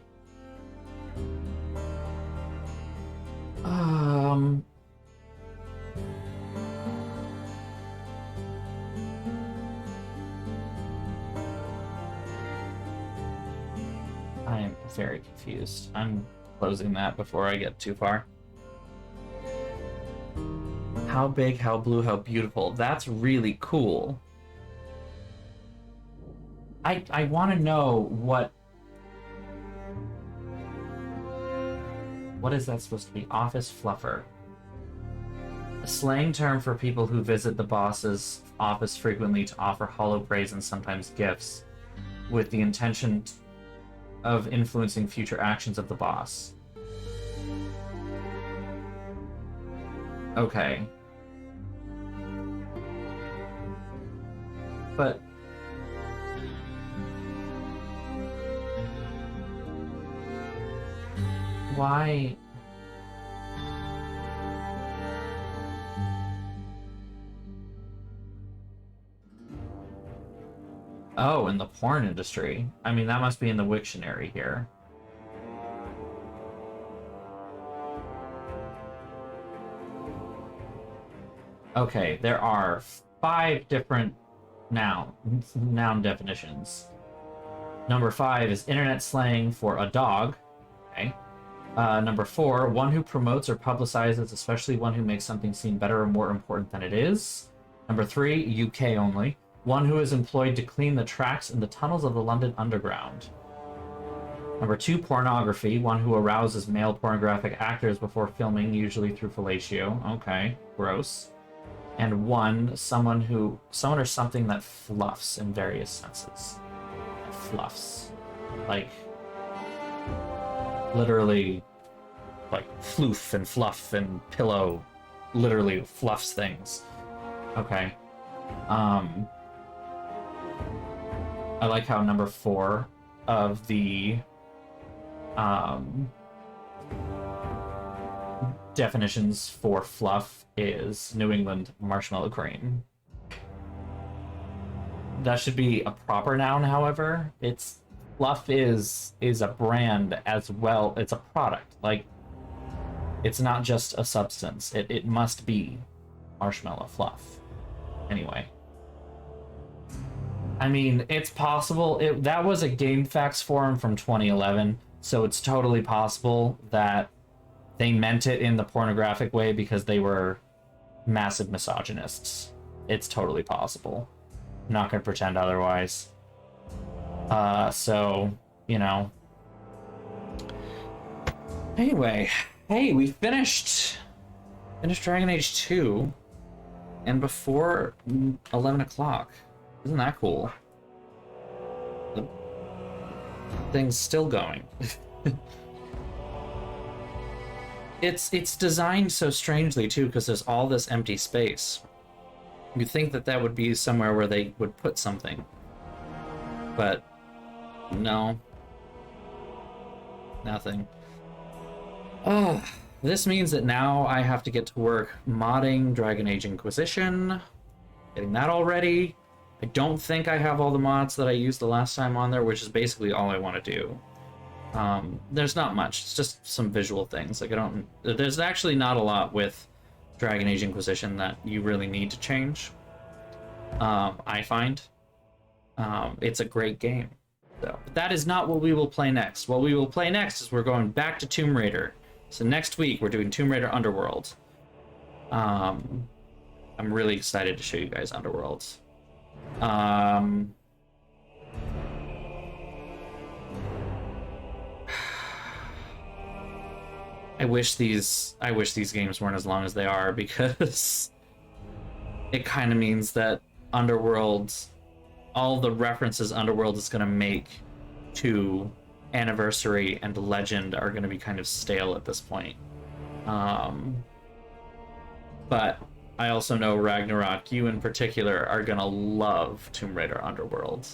I am very confused. I'm closing that before I get too far. How big, how blue, how beautiful. That's really cool. I want to know what is that supposed to be? Office fluffer. A slang term for people who visit the boss's office frequently to offer hollow praise and sometimes gifts, with the intention of influencing future actions of the boss. Okay. But why? Oh, in the porn industry. I mean, that must be in the Wiktionary here. Okay, there are 5 different noun definitions. Number 5 is internet slang for a dog. Okay. Number 4, one who promotes or publicizes, especially one who makes something seem better or more important than it is. Number 3, UK only. One who is employed to clean the tracks in the tunnels of the London Underground. Number 2, pornography. One who arouses male pornographic actors before filming, usually through fellatio. Okay, gross. And 1, someone or something that fluffs in various senses. Fluffs. Like, literally, like, floof and fluff and pillow. Literally fluffs things. Okay. I like how number 4 of the definitions for fluff is New England marshmallow cream. That should be a proper noun, however. Fluff is a brand as well. It's a product. Like, it's not just a substance. It must be marshmallow fluff. Anyway. I mean, it's possible. That was a GameFAQs forum from 2011, so it's totally possible that they meant it in the pornographic way because they were massive misogynists. It's totally possible. I'm not going to pretend otherwise. So, you know. Anyway, hey, we finished Dragon Age 2, and before 11 o'clock. Isn't that cool? The thing's still going. It's designed so strangely too, because there's all this empty space. You'd think that would be somewhere where they would put something, but no, nothing. Oh, this means that now I have to get to work modding Dragon Age Inquisition, getting that all ready. I don't think I have all the mods that I used the last time on there, which is basically all I want to do. There's not much. It's just some visual things. Like, there's actually not a lot with Dragon Age Inquisition that you really need to change. I find. It's a great game. So, but that is not what we will play next. What we will play next is we're going back to Tomb Raider. So next week we're doing Tomb Raider Underworld. I'm really excited to show you guys Underworld. I wish these games weren't as long as they are, because it kind of means that Underworld, all the references Underworld is going to make to Anniversary and Legend are going to be kind of stale at this point. But I also know, Ragnarok, you in particular are going to love Tomb Raider Underworld.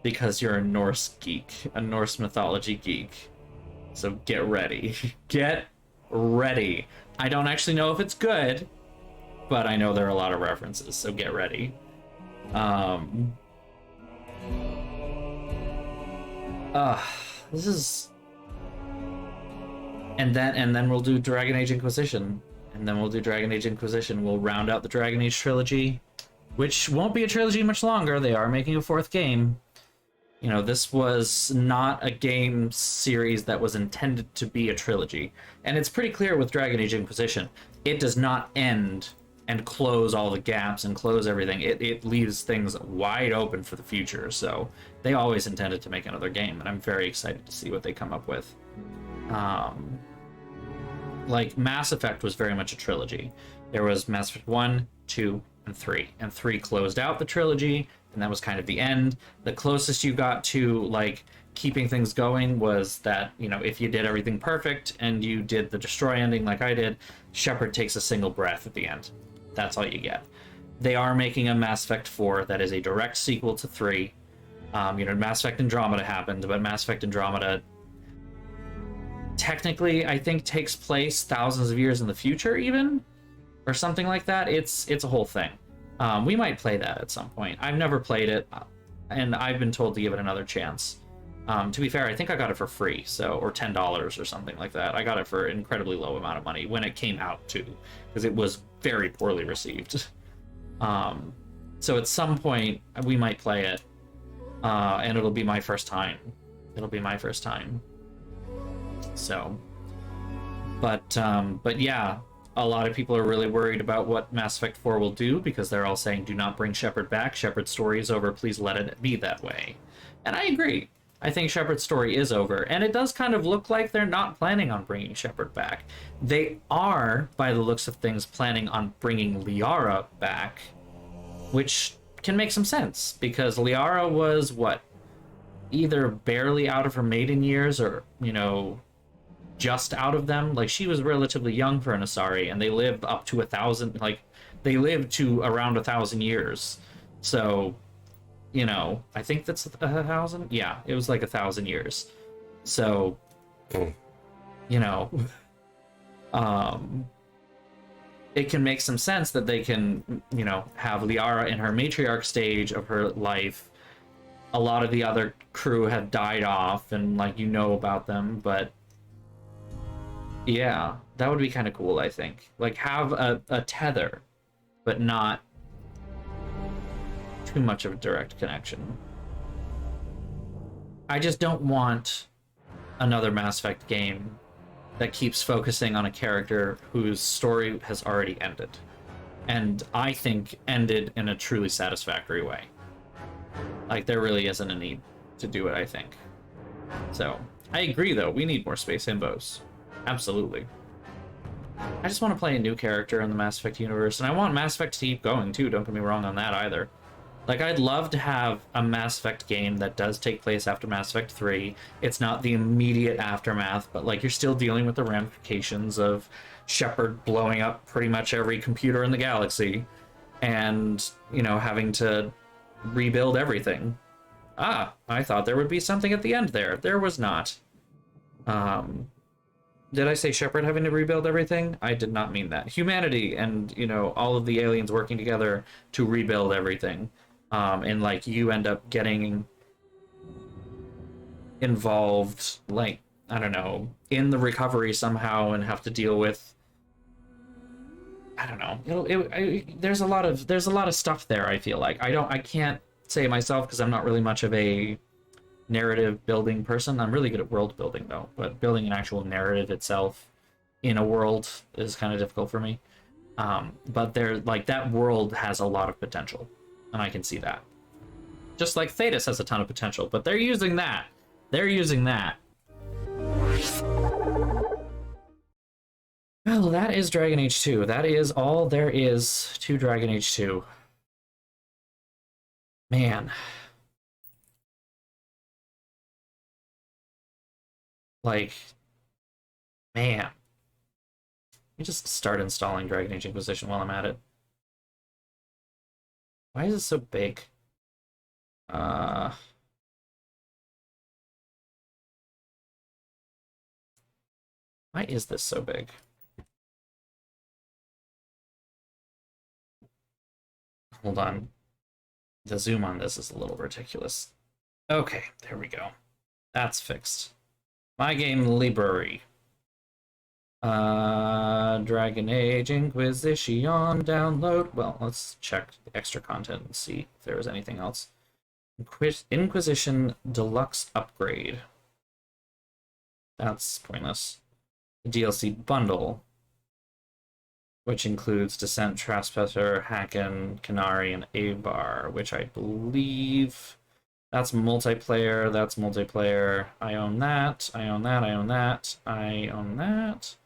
Because you're a Norse geek, a Norse mythology geek. So get ready. Get ready. I don't actually know if it's good, but I know there are a lot of references, so get ready. This is... And then we'll do Dragon Age Inquisition. And then we'll do Dragon Age Inquisition. We'll round out the Dragon Age trilogy, which won't be a trilogy much longer. They are making a 4th game. You know, this was not a game series that was intended to be a trilogy. And it's pretty clear with Dragon Age Inquisition. It does not end and close all the gaps and close everything. It leaves things wide open for the future. So they always intended to make another game, and I'm very excited to see what they come up with. Like, Mass Effect was very much a trilogy. There was Mass Effect 1, 2, and 3. And 3 closed out the trilogy, and that was kind of the end. The closest you got to, like, keeping things going was that, you know, if you did everything perfect and you did the Destroy ending like I did, Shepard takes a single breath at the end. That's all you get. They are making a Mass Effect 4 that is a direct sequel to 3. You know, Mass Effect Andromeda happened, but Mass Effect Andromeda technically, I think, takes place thousands of years in the future, even, or something like that. It's a whole thing. We might play that at some point. I've never played it, and I've been told to give it another chance. To be fair, I think I got it for free, or $10 or something like that. I got it for an incredibly low amount of money when it came out too, because it was very poorly received. So at some point we might play it, and it'll be my first time. It'll be my first time. So, but yeah, a lot of people are really worried about what Mass Effect 4 will do, because they're all saying, do not bring Shepard back. Shepard's story is over. Please let it be that way. And I agree. I think Shepard's story is over. And it does kind of look like they're not planning on bringing Shepard back. They are, by the looks of things, planning on bringing Liara back, which can make some sense, because Liara was, what, either barely out of her maiden years or, you know, just out of them. Like, she was relatively young for an Asari, and they lived up to 1,000, like, they lived to around 1,000 years. So, you know, I think that's 1,000. Yeah, it was like 1,000 years. So, you know, it can make some sense that they can, you know, have Liara in her matriarch stage of her life. A lot of the other crew have died off, and, like, you know about them, but yeah, that would be kind of cool, I think. Like, have a tether, but not too much of a direct connection. I just don't want another Mass Effect game that keeps focusing on a character whose story has already ended. And I think ended in a truly satisfactory way. Like, there really isn't a need to do it, I think. So, I agree, though. We need more space himbos. Absolutely. I just want to play a new character in the Mass Effect universe, and I want Mass Effect to keep going, too. Don't get me wrong on that, either. Like, I'd love to have a Mass Effect game that does take place after Mass Effect 3. It's not the immediate aftermath, but, like, you're still dealing with the ramifications of Shepard blowing up pretty much every computer in the galaxy, and, you know, having to rebuild everything. Ah, I thought there would be something at the end there. There was not. Did I say Shepard having to rebuild everything? I did not mean that. Humanity and, you know, all of the aliens working together to rebuild everything. And, like, you end up getting involved, like, I don't know, in the recovery somehow, and have to deal with, I don't know. There's a lot of stuff there, I feel like. I can't say myself, because I'm not really much of a narrative building person. I'm really good at world building, though, but building an actual narrative itself in a world is kind of difficult for me. But like, that world has a lot of potential, and I can see that. Just like Thedas has a ton of potential, but they're using that. They're using that. Well, that is Dragon Age 2. That is all there is to Dragon Age 2. Man. Like, man. Let me just start installing Dragon Age Inquisition while I'm at it. Why is it so big? Why is this so big? Hold on. The zoom on this is a little ridiculous. Okay, there we go. That's fixed. My game library. Dragon Age Inquisition download. Well, let's check the extra content and see if there was anything else. Inquisition Deluxe Upgrade. That's pointless. The DLC bundle, which includes Descent, Trespasser, Hacken, Canary, and Abar, which I believe that's multiplayer. That's multiplayer. I own that. I own that. I own that. I own that.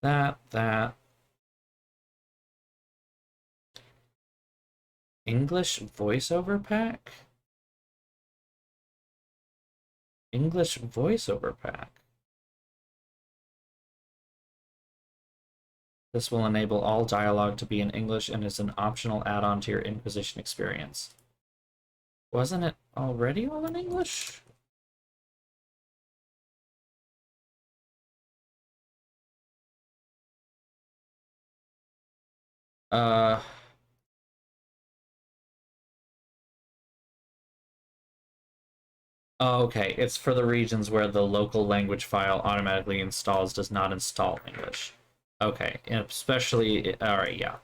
That. English voiceover pack? English voiceover pack. This will enable all dialogue to be in English and is an optional add-on to your Inquisition experience. Wasn't it already all in English? Oh, okay, it's for the regions where the local language file automatically installs does not install English. Okay, and especially, alright, yeah.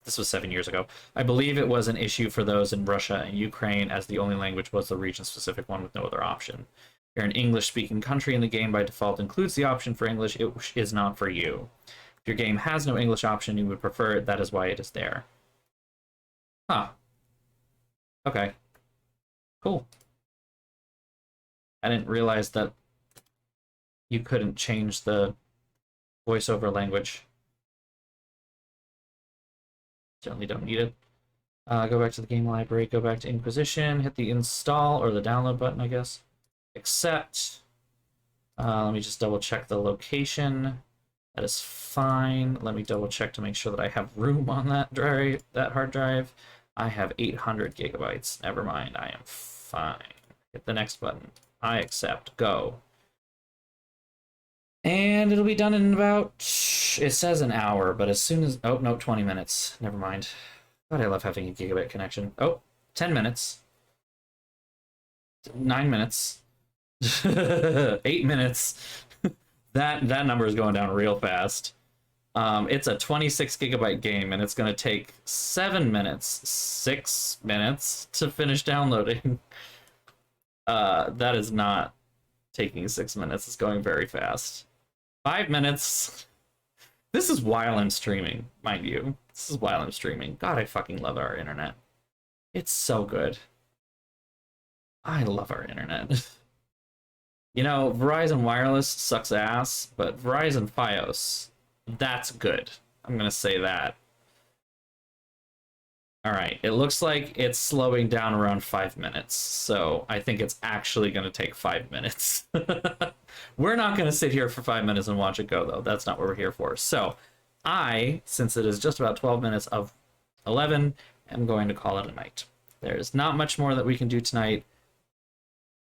This was 7 years ago. I believe it was an issue for those in Russia and Ukraine, as the only language was the region-specific one with no other option. If you're an English-speaking country and the game by default includes the option for English, it is not for you. If your game has no English option, you would prefer it, that is why it is there. Huh. Okay. Cool. I didn't realize that you couldn't change the voiceover language. Certainly don't need it. Go back to the game library, go back to Inquisition, hit the install or the download button, I guess. Accept. Let me just double check the location. That is fine. Let me double check to make sure that I have room on that drive, that hard drive. I have 800 gigabytes. Never mind, I am fine. Hit the next button. I accept. Go. And it'll be done in about, it says an hour, but as soon as, oh, no, 20 minutes. Never mind. God, I love having a gigabit connection. Oh, 10 minutes. 9 minutes. 8 minutes. That number is going down real fast. It's a 26 gigabyte game, and it's going to take 7 minutes, 6 minutes to finish downloading. That is not taking 6 minutes. It's going very fast. 5 minutes. This is while I'm streaming, mind you. This is while I'm streaming. God, I fucking love our internet. It's so good. I love our internet. You know, Verizon Wireless sucks ass, but Verizon Fios, that's good. I'm gonna say that. Alright, it looks like it's slowing down around 5 minutes, so I think it's actually gonna take 5 minutes. We're not gonna sit here for 5 minutes and watch it go, though. That's not what we're here for. So, since it is just about 12 minutes of 11, am going to call it a night. There's not much more that we can do tonight.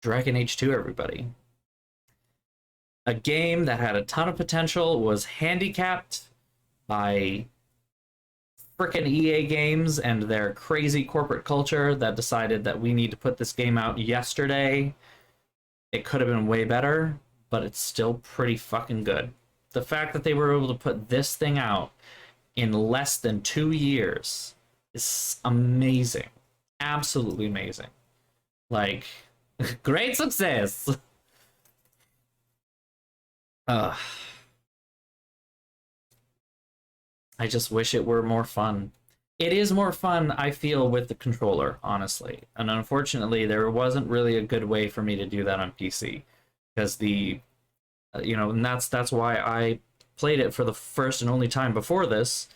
Dragon Age 2, everybody. A game that had a ton of potential was handicapped by frickin' EA Games and their crazy corporate culture that decided that we need to put this game out yesterday. It could have been way better, but it's still pretty fucking good. The fact that they were able to put this thing out in less than 2 years is amazing. Absolutely amazing. Like, great success! I just wish it were more fun. It is more fun, I feel, with the controller, honestly. And unfortunately, there wasn't really a good way for me to do that on PC. Because the, and that's why I played it for the first and only time before this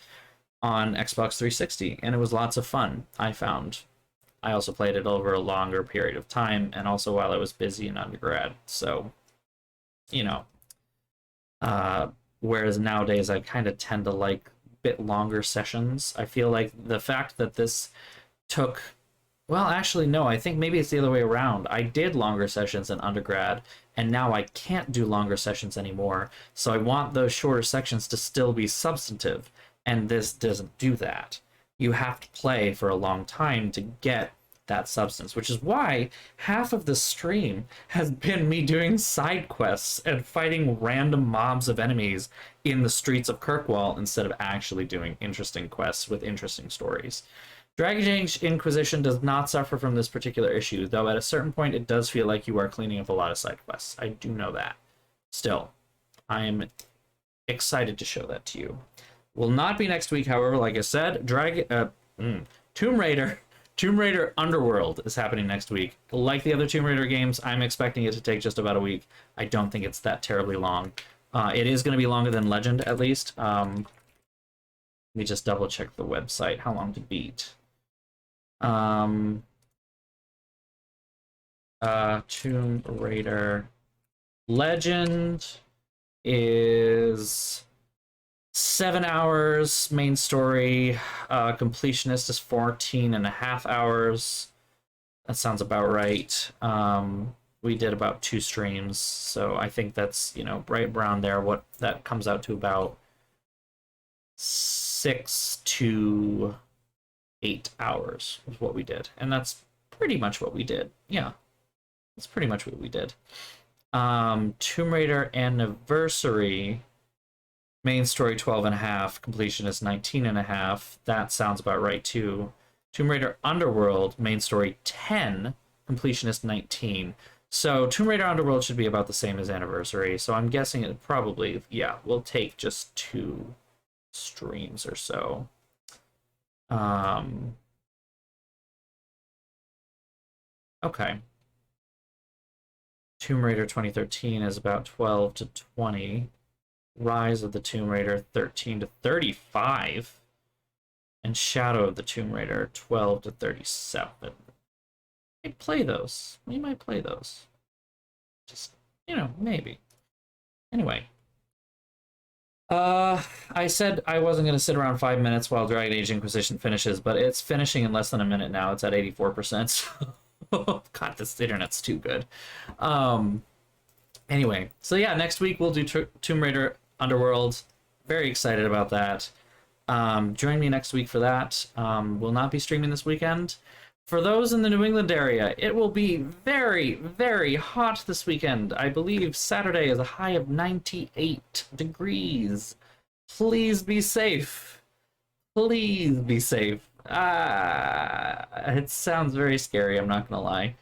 on Xbox 360. And it was lots of fun, I found. I also played it over a longer period of time, and also while I was busy in undergrad. So, whereas nowadays I kind of tend to like bit longer sessions. I feel like the fact that this took, well, actually no, I think maybe it's the other way around. I did longer sessions in undergrad, and now I can't do longer sessions anymore, so I want those shorter sections to still be substantive, and this doesn't do that. You have to play for a long time to get that substance, which is why half of the stream has been me doing side quests and fighting random mobs of enemies in the streets of Kirkwall instead of actually doing interesting quests with interesting stories. Dragon Age Inquisition does not suffer from this particular issue, though at a certain point it does feel like you are cleaning up a lot of side quests. I do know that. Still, I'm excited to show that to you. Will not be next week, however, like I said. Tomb Raider Underworld is happening next week. Like the other Tomb Raider games, I'm expecting it to take just about a week. I don't think it's that terribly long. It is going to be longer than Legend, at least. Let me just double check the website. How long to beat? Tomb Raider Legend is 7 hours. Main story. Completionist is 14.5 hours. That sounds about right. We did about 2 streams, so I think that's, you know, right around there. What that comes out to about 6 to 8 hours is what we did, and that's pretty much what we did. Yeah, that's pretty much what we did. Tomb Raider Anniversary, main story 12.5, completion is 19.5. That sounds about right too. Tomb Raider Underworld, main story 10, completion is 19. So Tomb Raider Underworld should be about the same as Anniversary, so I'm guessing it probably, yeah, will take just 2 streams or so. Okay. Tomb Raider 2013 is about 12 to 20. Rise of the Tomb Raider 13 to 35. And Shadow of the Tomb Raider 12 to 37. We might play those. We might play those. Just, you know, maybe. Anyway. I said I wasn't going to sit around 5 minutes while Dragon Age Inquisition finishes, but it's finishing in less than a minute now. It's at 84%. God, this internet's too good. Anyway, so yeah, next week we'll do Tomb Raider Underworld. Very excited about that. Join me next week for that. Will not be streaming this weekend. For those in the New England area, it will be very, very hot this weekend. I believe Saturday is a high of 98 degrees. Please be safe. Please be safe. It sounds very scary, I'm not gonna lie.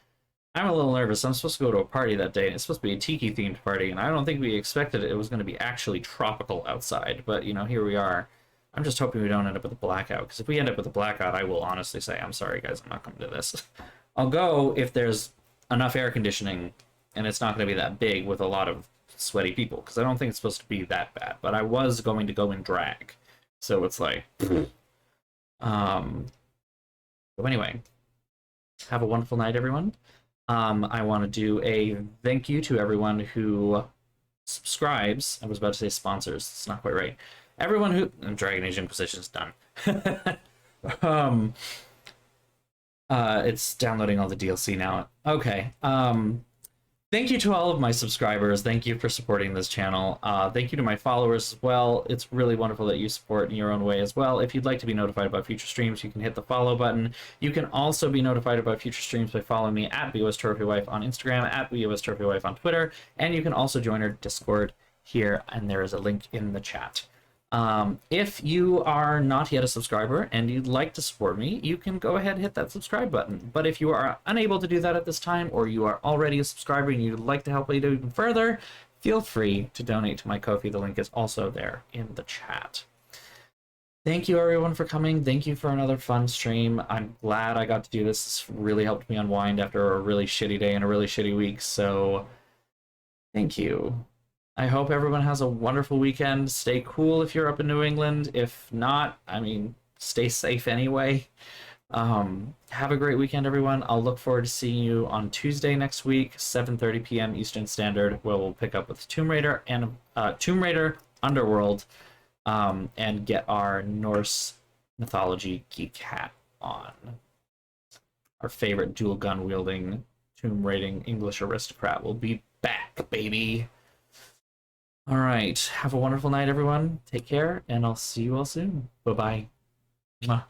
I'm a little nervous. I'm supposed to go to a party that day, and it's supposed to be a tiki-themed party, and I don't think we expected it was going to be actually tropical outside, but, you know, here we are. I'm just hoping we don't end up with a blackout, because if we end up with a blackout, I will honestly say, I'm sorry, guys, I'm not coming to this. I'll go if there's enough air conditioning, and it's not going to be that big with a lot of sweaty people, because I don't think it's supposed to be that bad, but I was going to go in drag, so it's like... So anyway, have a wonderful night, everyone. I want to do a thank you to everyone who subscribes. I was about to say sponsors. It's not quite right. Everyone who... Dragon Age Inquisition is done. It's downloading all the DLC now. Okay. Thank you to all of my subscribers. Thank you for supporting this channel. Thank you to my followers as well. It's really wonderful that you support in your own way as well. If you'd like to be notified about future streams, you can hit the follow button. You can also be notified about future streams by following me at BOSTrophyWife on Instagram, at BOSTrophyWife on Twitter, and you can also join our Discord here, and there is a link in the chat. If you are not yet a subscriber and you'd like to support me, you can go ahead and hit that subscribe button. But if you are unable to do that at this time, or you are already a subscriber and you'd like to help me do even further, feel free to donate to my Ko-fi. The link is also there in the chat. Thank you everyone for coming. Thank you for another fun stream. I'm glad I got to do this. This really helped me unwind after a really shitty day and a really shitty week, so thank you. I hope everyone has a wonderful weekend. Stay cool if you're up in New England. If not, I mean, stay safe anyway. Have a great weekend, everyone. I'll look forward to seeing you on Tuesday next week, 7:30 p.m. Eastern Standard, where we'll pick up with Tomb Raider and Tomb Raider Underworld, and get our Norse mythology geek hat on. Our favorite dual gun wielding, tomb raiding English aristocrat will be back, baby. All right. Have a wonderful night, everyone. Take care, and I'll see you all soon. Bye-bye. Mwah.